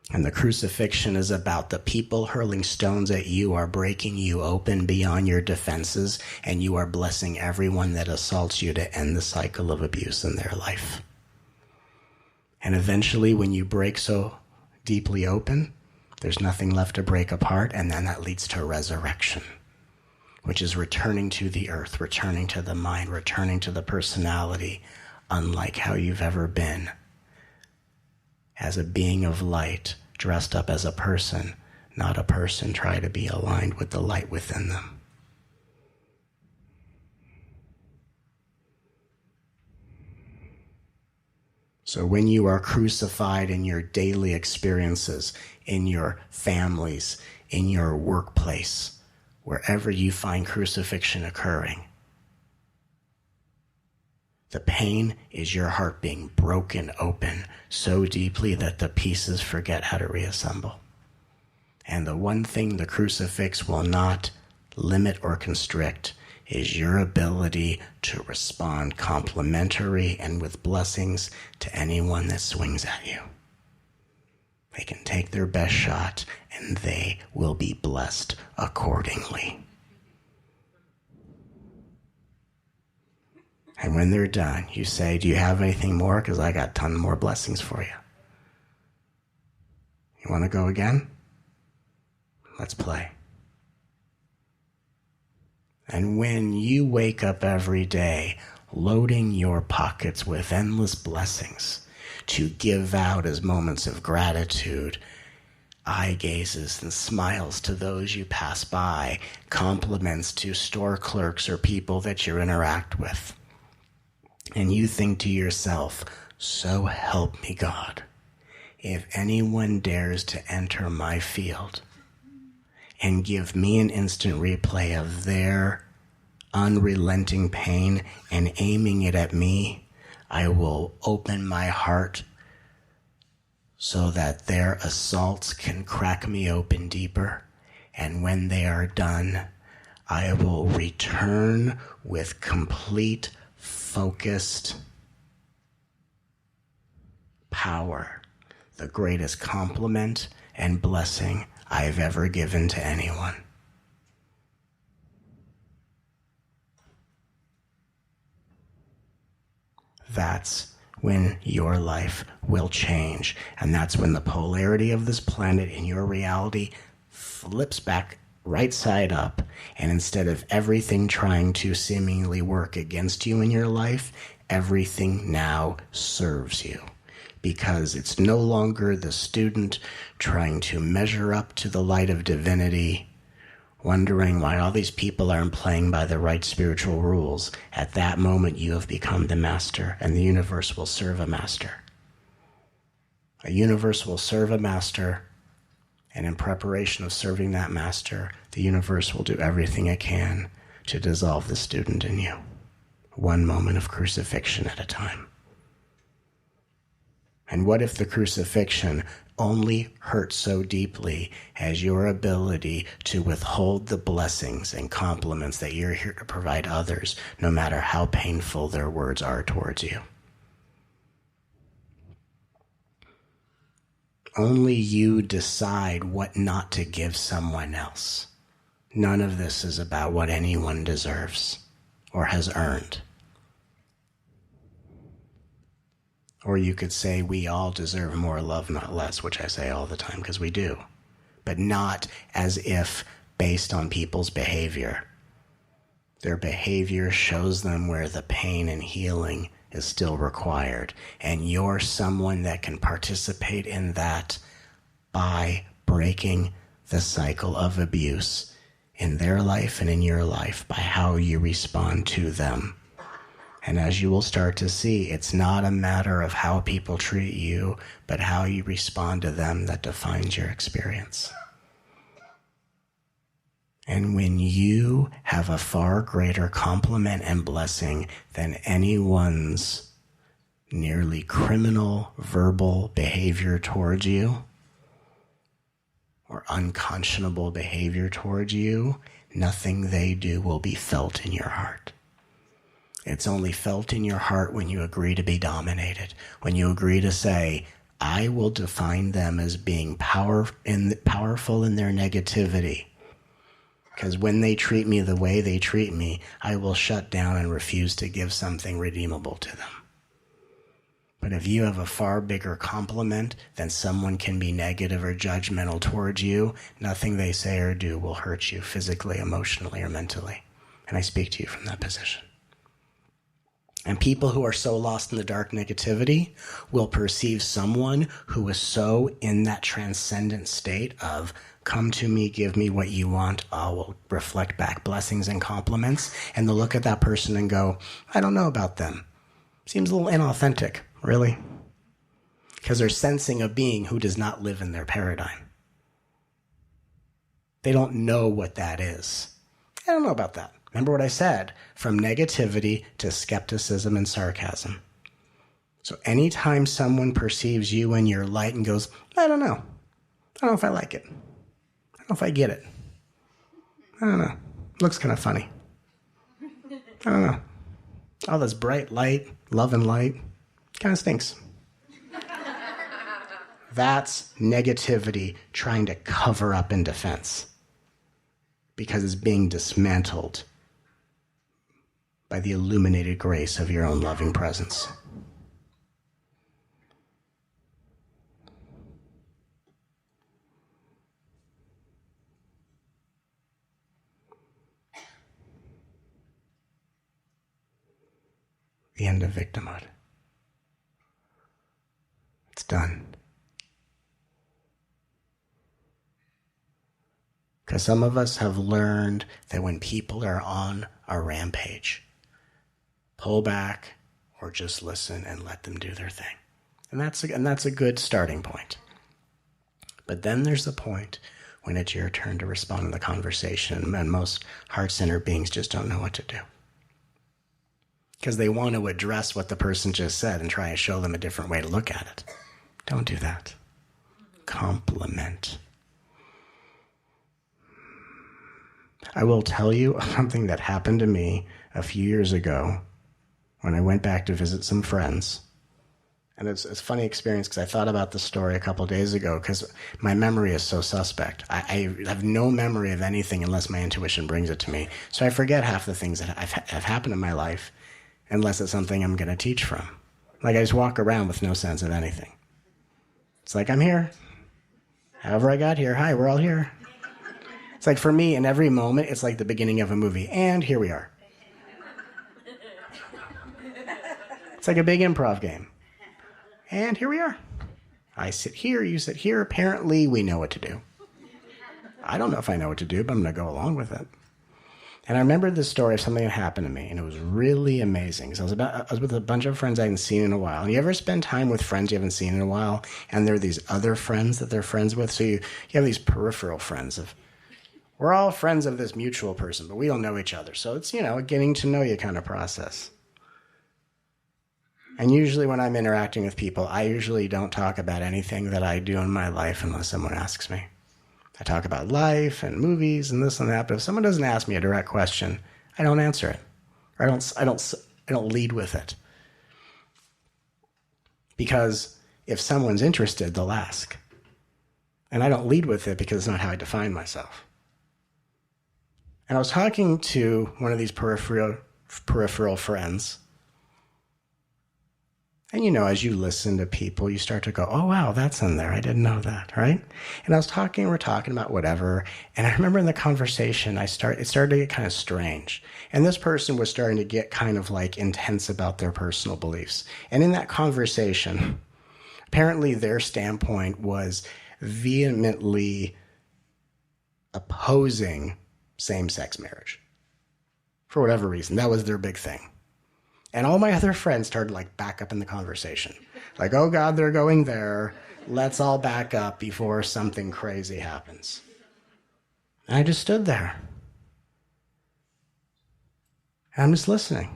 Speaker 15: And the crucifixion is about the people hurling stones at you are breaking you open beyond your defenses, and you are blessing everyone that assaults you to end the cycle of abuse in their life. And eventually, when you break so deeply open, there's nothing left to break apart, and then that leads to resurrection, which is returning to the earth, returning to the mind, returning to the personality, unlike how you've ever been, as a being of light, dressed up as a person, not a person try to be aligned with the light within them. So when you are crucified in your daily experiences, in your families, in your workplace, wherever you find crucifixion occurring, the pain is your heart being broken open so deeply that the pieces forget how to reassemble. And the one thing the crucifix will not limit or constrict is your ability to respond complimentary and with blessings to anyone that swings at you. They can take their best shot and they will be blessed accordingly. And when they're done, you say, do you have anything more? Because I got a ton more blessings for you. You want to go again? Let's play. And when you wake up every day loading your pockets with endless blessings to give out as moments of gratitude, eye gazes and smiles to those you pass by, compliments to store clerks or people that you interact with, and you think to yourself, so help me God, if anyone dares to enter my field and give me an instant replay of their unrelenting pain and aiming it at me, I will open my heart so that their assaults can crack me open deeper. And when they are done, I will return with complete, focused power, the greatest compliment and blessing I've ever given to anyone. That's when your life will change. And that's when the polarity of this planet in your reality flips back right side up. And instead of everything trying to seemingly work against you in your life, everything now serves you. Because it's no longer the student trying to measure up to the light of divinity, wondering why all these people aren't playing by the right spiritual rules. At that moment, you have become the master, and the universe will serve a master. A universe will serve a master, and in preparation of serving that master, the universe will do everything it can to dissolve the student in you, one moment of crucifixion at a time. And what if the crucifixion only hurts so deeply as your ability to withhold the blessings and compliments that you're here to provide others, no matter how painful their words are towards you? Only you decide what not to give someone else. None of this is about what anyone deserves or has earned. Or you could say we all deserve more love, not less, which I say all the time because we do. But not as if based on people's behavior. Their behavior shows them where the pain and healing is still required. And you're someone that can participate in that by breaking the cycle of abuse in their life and in your life by how you respond to them. And as you will start to see, it's not a matter of how people treat you, but how you respond to them that defines your experience. And when you have a far greater compliment and blessing than anyone's nearly criminal verbal behavior towards you, or unconscionable behavior towards you, nothing they do will be felt in your heart. It's only felt in your heart when you agree to be dominated, when you agree to say, I will define them as being powerful in their negativity. Because when they treat me the way they treat me, I will shut down and refuse to give something redeemable to them. But if you have a far bigger compliment than someone can be negative or judgmental towards you, nothing they say or do will hurt you physically, emotionally, or mentally. And I speak to you from that position. And people who are so lost in the dark negativity will perceive someone who is so in that transcendent state of, come to me, give me what you want, I will reflect back blessings and compliments. And they'll look at that person and go, I don't know about them. Seems a little inauthentic, really. Because they're sensing a being who does not live in their paradigm. They don't know what that is. I don't know about that. Remember what I said, from negativity to skepticism and sarcasm. So anytime someone perceives you in your light and goes, I don't know. I don't know if I like it. I don't know if I get it. I don't know. Looks kind of funny. I don't know. All this bright light, love and light, kind of stinks. That's negativity trying to cover up in defense because it's being dismantled by the illuminated grace of your own loving presence. The end of victimhood. It's done. Because some of us have learned that when people are on a rampage, pull back or just listen and let them do their thing. And that's a good starting point. But then there's the point when it's your turn to respond to the conversation, and most heart-centered beings just don't know what to do. Because they want to address what the person just said and try and show them a different way to look at it. Don't do that. Compliment. I will tell you something that happened to me a few years ago when I went back to visit some friends. And it's a funny experience because I thought about this story a couple of days ago because my memory is so suspect. I have no memory of anything unless my intuition brings it to me. So I forget half the things that have happened in my life unless it's something I'm going to teach from. Like I just walk around with no sense of anything. It's like, I'm here. However I got here. Hi, we're all here. It's like for me, in every moment, it's like the beginning of a movie. And here we are. It's like a big improv game. And here we are. I sit here, you sit here. Apparently, we know what to do. I don't know if I know what to do, but I'm going to go along with it. And I remembered this story of something that happened to me, and it was really amazing. So I was with a bunch of friends I hadn't seen in a while. And you ever spend time with friends you haven't seen in a while, and there are these other friends that they're friends with? So you have these peripheral friends. We're all friends of this mutual person, but we don't know each other. So it's, a getting to know you kind of process. And usually when I'm interacting with people, I usually don't talk about anything that I do in my life unless someone asks me. I talk about life and movies and this and that, but if someone doesn't ask me a direct question, I don't answer it. Or I don't lead with it. Because if someone's interested, they'll ask. And I don't lead with it because it's not how I define myself. And I was talking to one of these peripheral friends. And as you listen to people, you start to go, oh, wow, that's in there. I didn't know that, right? And we're talking about whatever. And I remember in the conversation, it started to get kind of strange. And this person was starting to get kind of like intense about their personal beliefs. And in that conversation, apparently their standpoint was vehemently opposing same-sex marriage. For whatever reason, that was their big thing. And all my other friends started back up in the conversation. Like, oh God, they're going there. Let's all back up before something crazy happens. And I just stood there. And I'm just listening.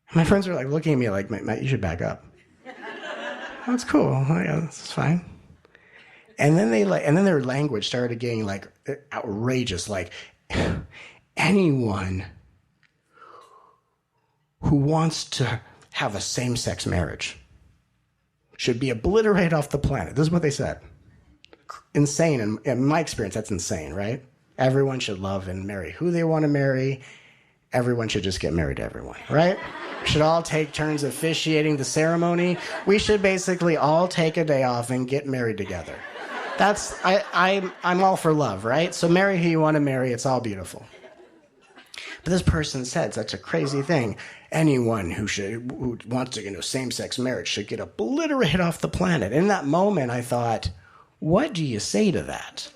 Speaker 15: And my friends were looking at me like, Matt, you should back up. That's cool. Yeah, that's fine. And then their language started getting outrageous. Like, anyone who wants to have a same-sex marriage should be obliterated off the planet. This is what they said. Insane. In my experience, that's insane, right? Everyone should love and marry who they want to marry. Everyone should just get married to everyone, right? We should all take turns officiating the ceremony. We should basically all take a day off and get married together. I'm all for love, right? So marry who you want to marry. It's all beautiful. But this person said such a crazy thing. Anyone who wants to get into same-sex marriage should get obliterated off the planet. In that moment, I thought, what do you say to that?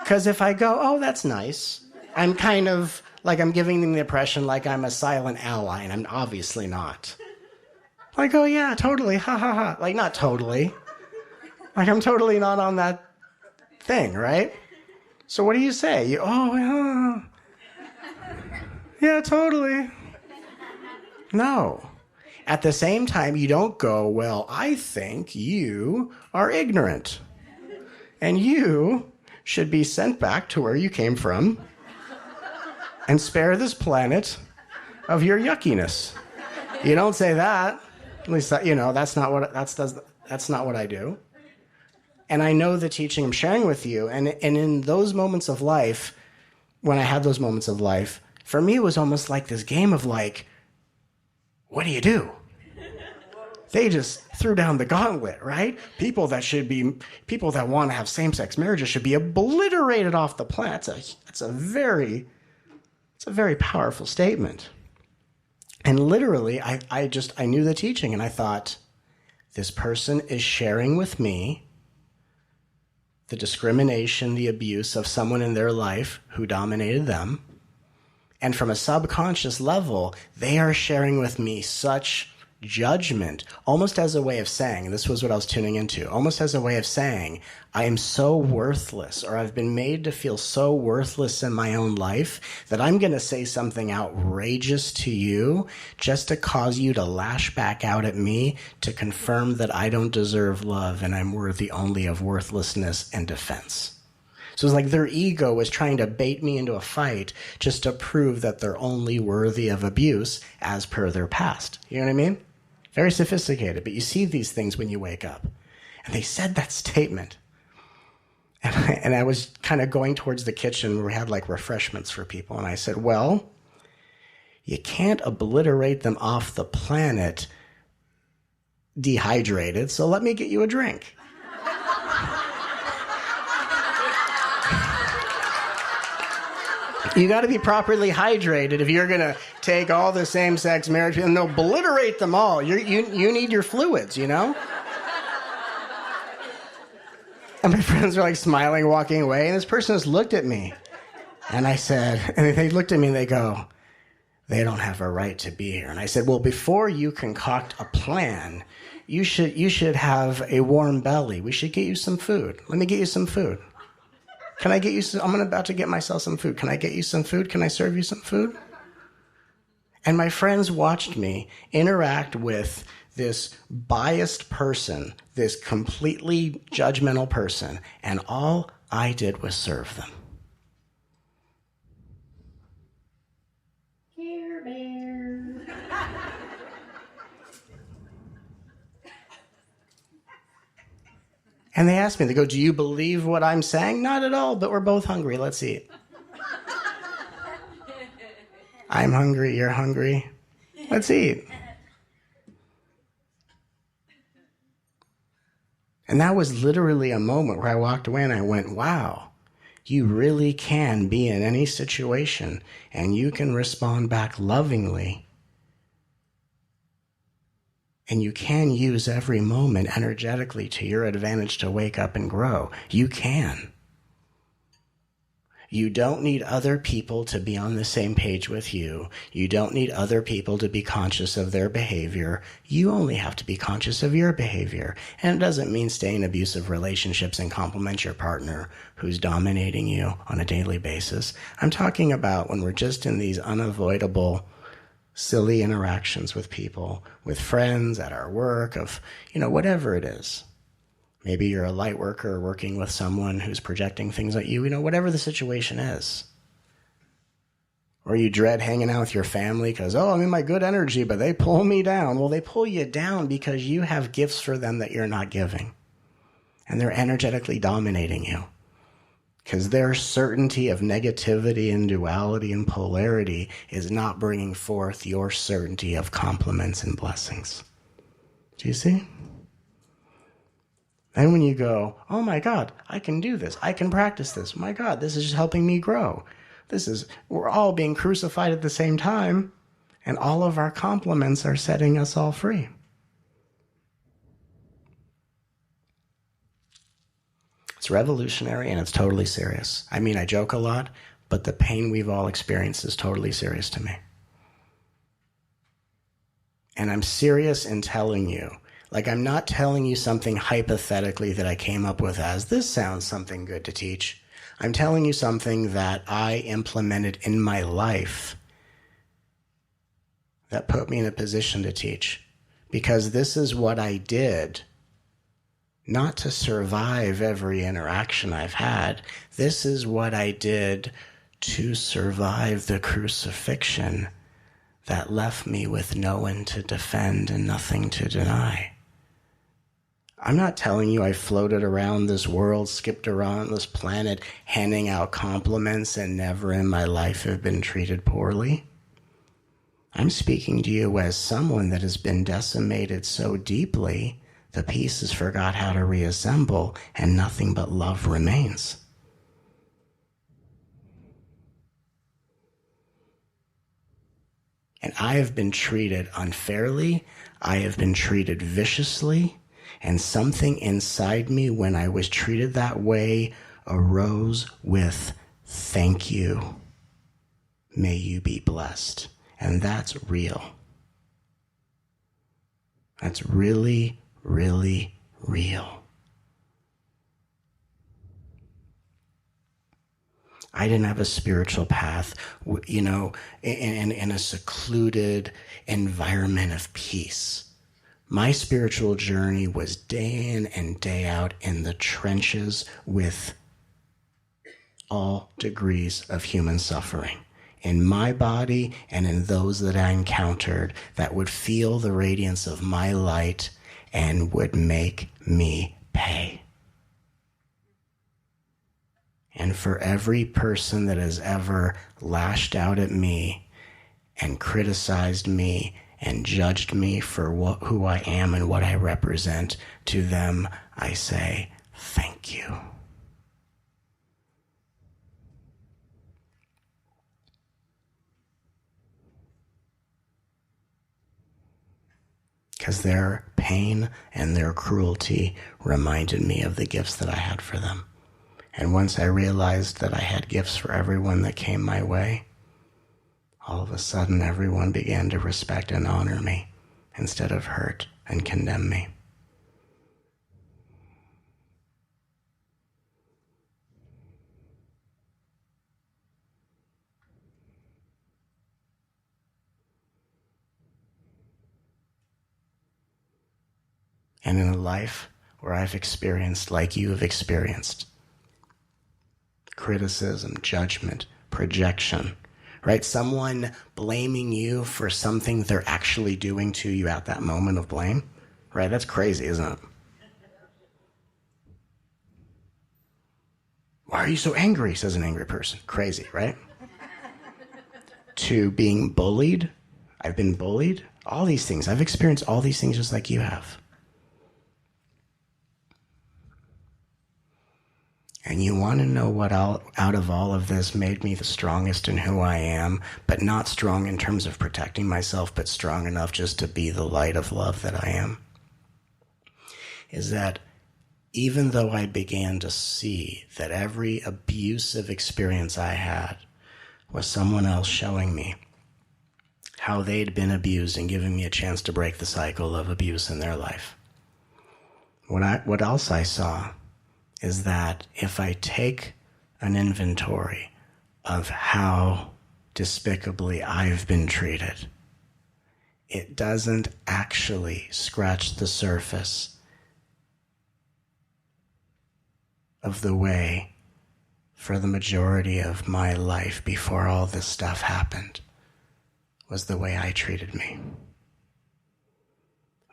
Speaker 15: Because if I go, oh, that's nice, I'm kind of I'm giving them the impression like I'm a silent ally, and I'm obviously not. Oh, yeah, totally, ha, ha, ha. Not totally. I'm totally not on that thing, right? So what do you say? Yeah, totally. No. At the same time, you don't go, well, I think you are ignorant. And you should be sent back to where you came from and spare this planet of your yuckiness. You don't say that. At least, that's not what I do. And I know the teaching I'm sharing with you. And in those moments of life, when I had those moments of life, for me, it was almost like this game of what do you do? They just threw down the gauntlet, right? People that want to have same-sex marriages should be obliterated off the planet. It's a very powerful statement. And literally, I knew the teaching, and I thought, this person is sharing with me the discrimination, the abuse of someone in their life who dominated them. And from a subconscious level, they are sharing with me such judgment, almost as a way of saying, and this was what I was tuning into, almost as a way of saying, I am so worthless, or I've been made to feel so worthless in my own life that I'm going to say something outrageous to you just to cause you to lash back out at me to confirm that I don't deserve love and I'm worthy only of worthlessness and defense. So it's like their ego was trying to bait me into a fight just to prove that they're only worthy of abuse as per their past. You know what I mean? Very sophisticated, but you see these things when you wake up. And they said that statement. And I was kind of going towards the kitchen where we had like refreshments for people. And I said, well, you can't obliterate them off the planet dehydrated, so let me get you a drink. You got to be properly hydrated if you're going to take all the same-sex marriage and obliterate them all. You need your fluids, you know? And my friends were like smiling, walking away, and this person just looked at me. And I said, and they looked at me and they go, they don't have a right to be here. And I said, well, before you concoct a plan, you should have a warm belly. We should get you some food. Let me get you some food. Can I get you some? I'm about to get myself some food. Can I get you some food? Can I serve you some food? And my friends watched me interact with this biased person, this completely judgmental person, and all I did was serve them. Care Bear. And they asked me, they go, do you believe what I'm saying? Not at all, but we're both hungry. Let's eat. I'm hungry, you're hungry. Let's eat. And that was literally a moment where I walked away and I went, wow, you really can be in any situation and you can respond back lovingly. And you can use every moment energetically to your advantage to wake up and grow. You can. You don't need other people to be on the same page with you. You don't need other people to be conscious of their behavior. You only have to be conscious of your behavior. And it doesn't mean stay in abusive relationships and compliment your partner who's dominating you on a daily basis. I'm talking about when we're just in these unavoidable silly interactions with people, with friends, at our work, of, whatever it is. Maybe you're a light worker working with someone who's projecting things at you, whatever the situation is. Or you dread hanging out with your family because, I'm in my good energy, but they pull me down. Well, they pull you down because you have gifts for them that you're not giving. And they're energetically dominating you. Because their certainty of negativity and duality and polarity is not bringing forth your certainty of compliments and blessings. Do you see? And when you go, oh my God, I can do this. I can practice this. My God, this is just helping me grow. We're all being crucified at the same time, and all of our compliments are setting us all free. It's revolutionary and it's totally serious. I mean, I joke a lot, but the pain we've all experienced is totally serious to me. And I'm serious in telling you, I'm not telling you something hypothetically that I came up with as, this sounds something good to teach. I'm telling you something that I implemented in my life that put me in a position to teach. Because this is what I did. Not to survive every interaction I've had. This is what I did to survive the crucifixion that left me with no one to defend and nothing to deny. I'm not telling you I floated around this world, skipped around this planet, handing out compliments and never in my life have been treated poorly. I'm speaking to you as someone that has been decimated so deeply the pieces forgot how to reassemble, and nothing but love remains. And I have been treated unfairly. I have been treated viciously. And something inside me, when I was treated that way, arose with, thank you. May you be blessed. And that's real. That's really, really real. I didn't have a spiritual path, in a secluded environment of peace. My spiritual journey was day in and day out in the trenches with all degrees of human suffering in my body and in those that I encountered that would feel the radiance of my light and would make me pay. And for every person that has ever lashed out at me and criticized me and judged me for who I am and what I represent, to them I say, thank you. Because their pain and their cruelty reminded me of the gifts that I had for them. And once I realized that I had gifts for everyone that came my way, all of a sudden everyone began to respect and honor me instead of hurt and condemn me. And in a life where I've experienced, like you have experienced, criticism, judgment, projection, right? Someone blaming you for something they're actually doing to you at that moment of blame, right? That's crazy, isn't it? Why are you so angry, says an angry person. Crazy, right? To being bullied. I've been bullied. All these things. I've experienced all these things just like you have. And you want to know what out of all of this made me the strongest in who I am, but not strong in terms of protecting myself, but strong enough just to be the light of love that I am, is that even though I began to see that every abusive experience I had was someone else showing me how they'd been abused and giving me a chance to break the cycle of abuse in their life, what else I saw is that if I take an inventory of how despicably I've been treated, it doesn't actually scratch the surface of the way for the majority of my life before all this stuff happened was the way I treated me.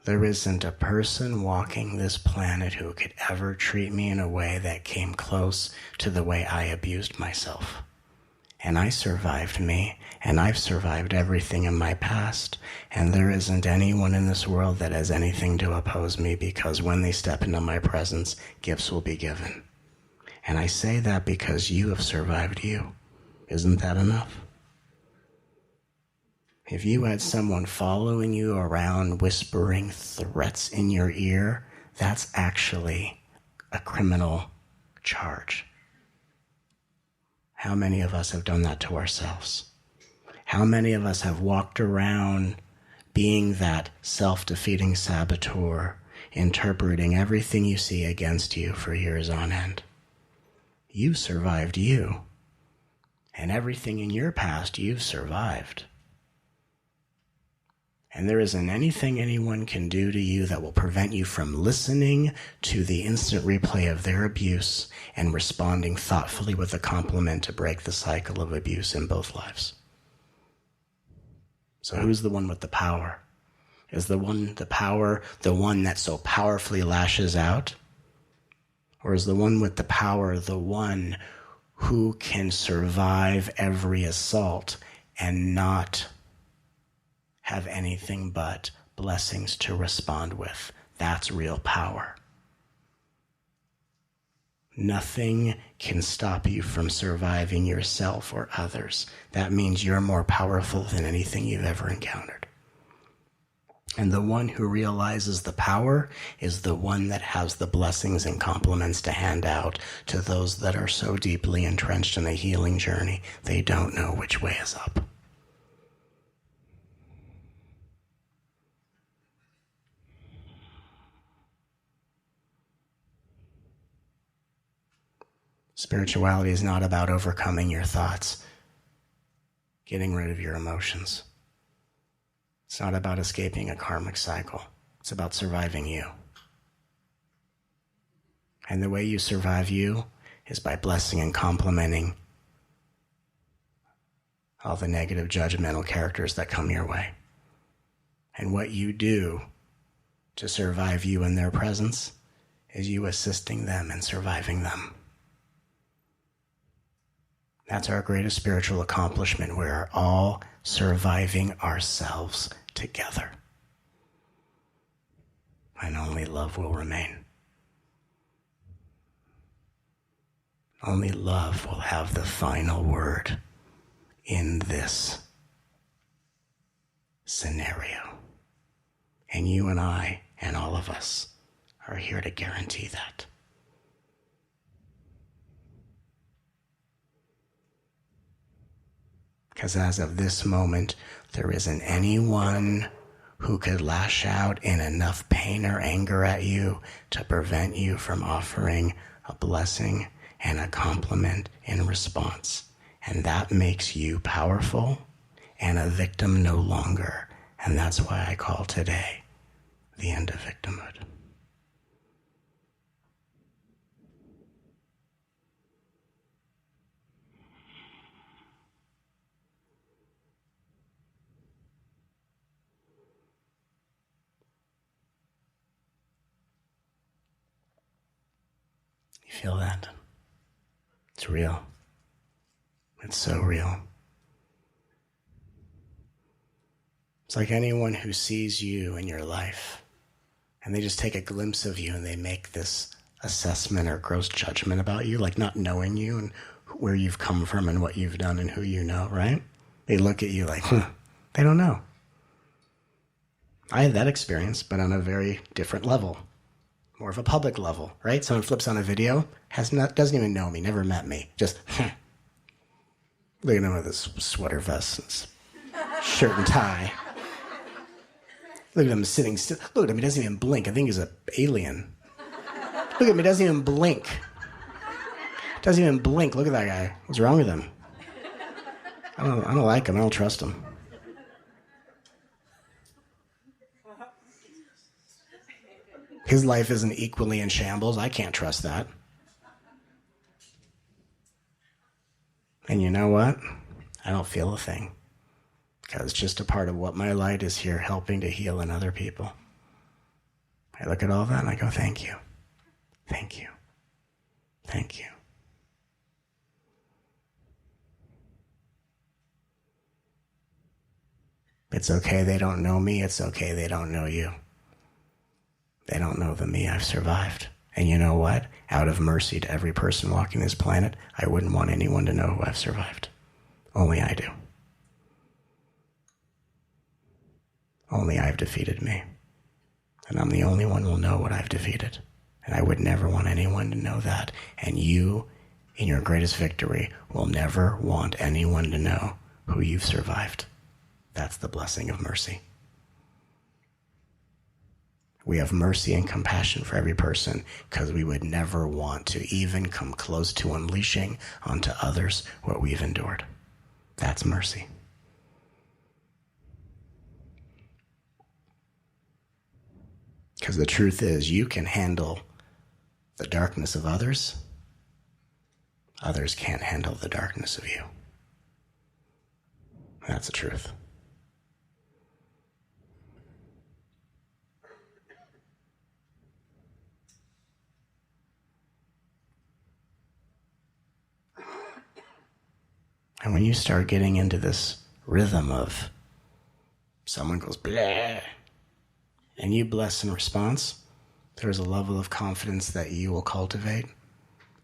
Speaker 15: There isn't a person walking this planet who could ever treat me in a way that came close to the way I abused myself. And I survived me, and I've survived everything in my past, and there isn't anyone in this world that has anything to oppose me, because when they step into my presence, gifts will be given. And I say that because you have survived you. Isn't that enough? If you had someone following you around whispering threats in your ear, that's actually a criminal charge. How many of us have done that to ourselves? How many of us have walked around being that self-defeating saboteur, interpreting everything you see against you for years on end? You survived you. And everything in your past you've survived. And there isn't anything anyone can do to you that will prevent you from listening to the instant replay of their abuse and responding thoughtfully with a compliment to break the cycle of abuse in both lives. So who's the one with the power? Is the one that so powerfully lashes out? Or is the one with the power the one who can survive every assault and not have anything but blessings to respond with? That's real power. Nothing can stop you from surviving yourself or others. That means you're more powerful than anything you've ever encountered. And the one who realizes the power is the one that has the blessings and compliments to hand out to those that are so deeply entrenched in a healing journey, they don't know which way is up. Spirituality is not about overcoming your thoughts, getting rid of your emotions. It's not about escaping a karmic cycle. It's about surviving you. And the way you survive you is by blessing and complimenting all the negative judgmental characters that come your way. And what you do to survive you in their presence is you assisting them in surviving them. That's our greatest spiritual accomplishment. We are all surviving ourselves together. And only love will remain. Only love will have the final word in this scenario. And you and I and all of us are here to guarantee that. Because as of this moment, there isn't anyone who could lash out in enough pain or anger at you to prevent you from offering a blessing and a compliment in response. And that makes you powerful and a victim no longer. And that's why I call today the end of victimhood. You feel that? It's real. It's so real. It's like anyone who sees you in your life and they just take a glimpse of you and they make this assessment or gross judgment about you, like not knowing you and where you've come from and what you've done and who you know, right? They look at you like, they don't know. I had that experience, but on a very different level. More of a public level, right? Someone flips on a video, doesn't even know me, never met me. Just, look at him with his sweater vest, shirt and tie. Look at him sitting still. Look at him, he doesn't even blink. I think he's an alien. Look at him, he doesn't even blink. Doesn't even blink. Look at that guy. What's wrong with him? I don't like him. I don't trust him. His life isn't equally in shambles. I can't trust that. And you know what? I don't feel a thing. Because it's just a part of what my light is here, helping to heal in other people. I look at all that and I go, thank you. Thank you. Thank you. It's okay they don't know me. It's okay they don't know you. They don't know the me I've survived. And you know what? Out of mercy to every person walking this planet, I wouldn't want anyone to know who I've survived. Only I do. Only I've defeated me. And I'm the only one who will know what I've defeated. And I would never want anyone to know that. And you, in your greatest victory, will never want anyone to know who you've survived. That's the blessing of mercy. We have mercy and compassion for every person because we would never want to even come close to unleashing onto others what we've endured. That's mercy. Because the truth is, you can handle the darkness of others. Others can't handle the darkness of you. That's the truth. And when you start getting into this rhythm of someone goes blah, and you bless in response, there's a level of confidence that you will cultivate.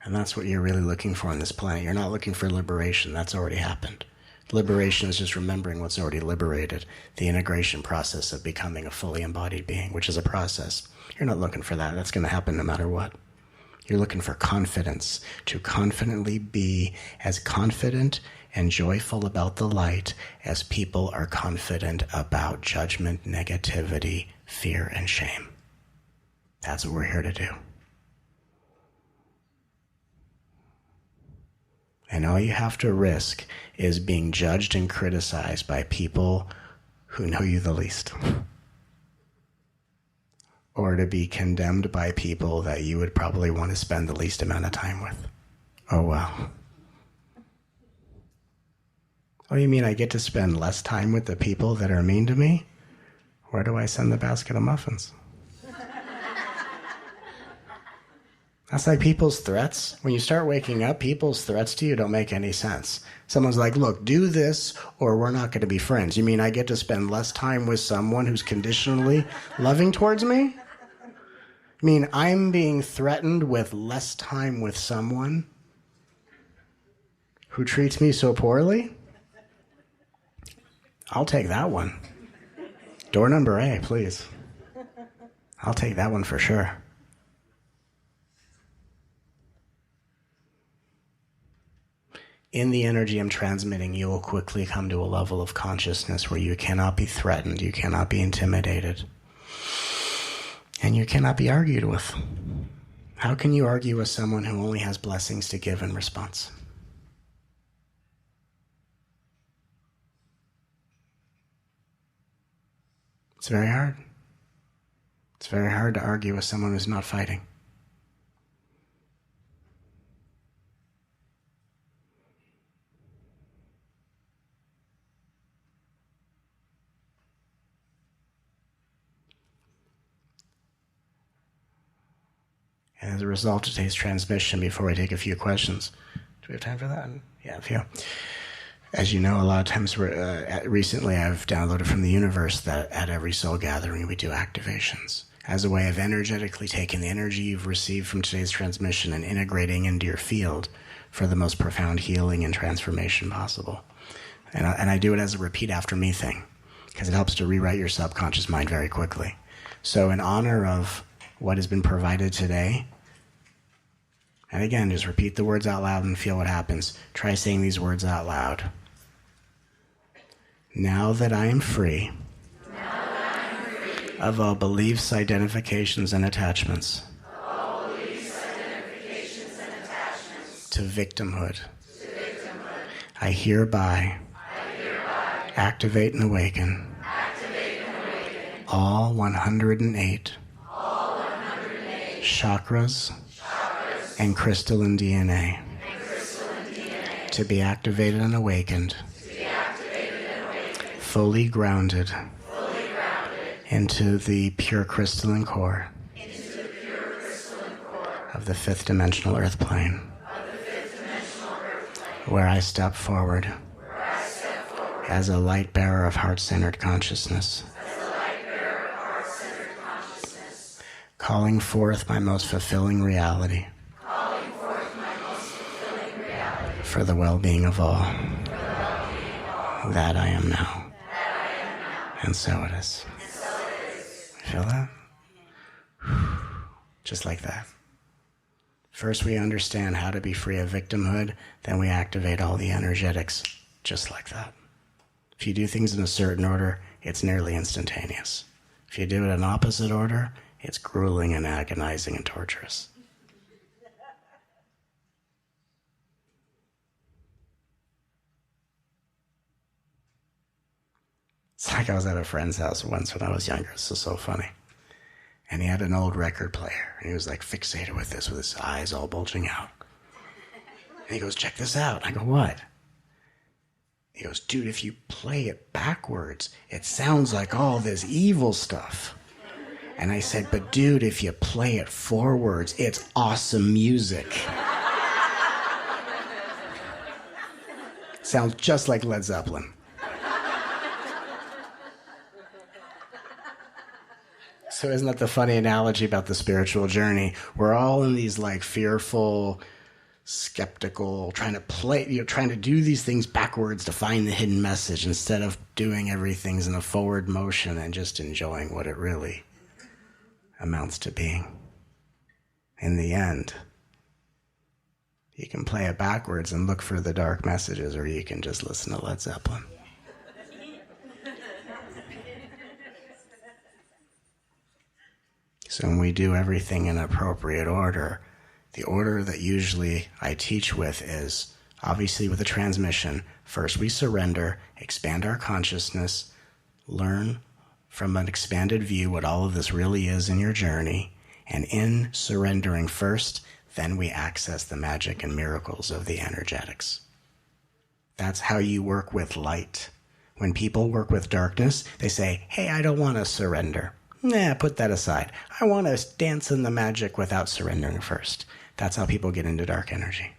Speaker 15: And that's what you're really looking for on this planet. You're not looking for liberation. That's already happened. Liberation is just remembering what's already liberated. The integration process of becoming a fully embodied being, which is a process. You're not looking for that. That's going to happen no matter what. You're looking for confidence, to confidently be as confident and joyful about the light as people are confident about judgment, negativity, fear, and shame. That's what we're here to do. And all you have to risk is being judged and criticized by people who know you the least. Or to be condemned by people that you would probably want to spend the least amount of time with. Oh, wow. Oh, you mean I get to spend less time with the people that are mean to me? Where do I send the basket of muffins? That's like people's threats. When you start waking up, people's threats to you don't make any sense. Someone's like, look, do this or we're not going to be friends. You mean I get to spend less time with someone who's conditionally loving towards me? I mean, I'm being threatened with less time with someone who treats me so poorly? I'll take that one. Door number A, please. I'll take that one for sure. In the energy I'm transmitting, you will quickly come to a level of consciousness where you cannot be threatened, you cannot be intimidated, and you cannot be argued with. How can you argue with someone who only has blessings to give in response? It's very hard. It's very hard to argue with someone who's not fighting. And as a result of today's transmission, before I take a few questions, do we have time for that? Yeah, a few. As you know, a lot of times, recently I've downloaded from the universe that at every soul gathering we do activations as a way of energetically taking the energy you've received from today's transmission and integrating into your field for the most profound healing and transformation possible. And I do it as a repeat after me thing because it helps to rewrite your subconscious mind very quickly. So in honor of what has been provided today, and again, just repeat the words out loud and feel what happens. Try saying these words out loud. Now that I am free of all beliefs, identifications, and attachments to victimhood, I hereby activate and awaken all 108 chakras and crystalline DNA to be activated and awakened, fully grounded into the pure crystalline core of the fifth dimensional earth plane, where I step forward as a light bearer of heart-centered consciousness, calling forth my most fulfilling reality for the well-being of all. That I am now. And so it is. Feel that? Just like that. First we understand how to be free of victimhood, then we activate all the energetics just like that. If you do things in a certain order, it's nearly instantaneous. If you do it in opposite order, it's grueling and agonizing and torturous. It's like I was at a friend's house once when I was younger. This is so funny. And he had an old record player. And he was like fixated with this, with his eyes all bulging out. And he goes, check this out. I go, what? He goes, dude, if you play it backwards, it sounds like all this evil stuff. And I said, but dude, if you play it forwards, it's awesome music. Sounds just like Led Zeppelin. So isn't that the funny analogy about the spiritual journey? We're all in these like fearful, skeptical, trying to do these things backwards to find the hidden message instead of doing everything in a forward motion and just enjoying what it really amounts to being. In the end, you can play it backwards and look for the dark messages, or you can just listen to Led Zeppelin. So when we do everything in appropriate order, the order that usually I teach with is, obviously with a transmission, first we surrender, expand our consciousness, learn from an expanded view what all of this really is in your journey, and in surrendering first, then we access the magic and miracles of the energetics. That's how you work with light. When people work with darkness, they say, hey, I don't want to surrender. Nah, put that aside. I want to dance in the magic without surrendering first. That's how people get into dark energy.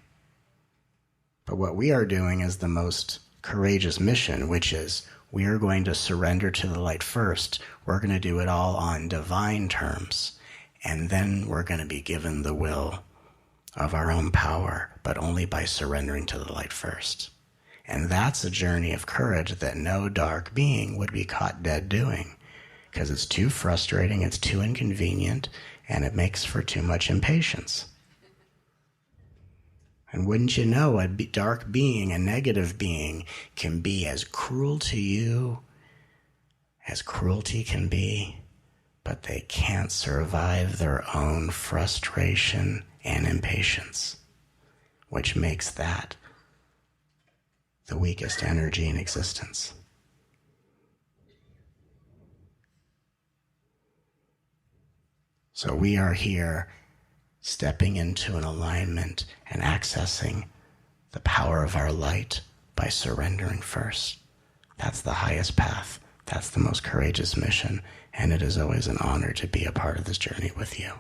Speaker 15: But what we are doing is the most courageous mission, which is we are going to surrender to the light first. We're going to do it all on divine terms. And then we're going to be given the will of our own power, but only by surrendering to the light first. And that's a journey of courage that no dark being would be caught dead doing, because it's too frustrating, it's too inconvenient, and it makes for too much impatience. And wouldn't you know, a dark being, a negative being, can be as cruel to you as cruelty can be, but they can't survive their own frustration and impatience, which makes that the weakest energy in existence. So we are here stepping into an alignment and accessing the power of our light by surrendering first. That's the highest path. That's the most courageous mission. And it is always an honor to be a part of this journey with you.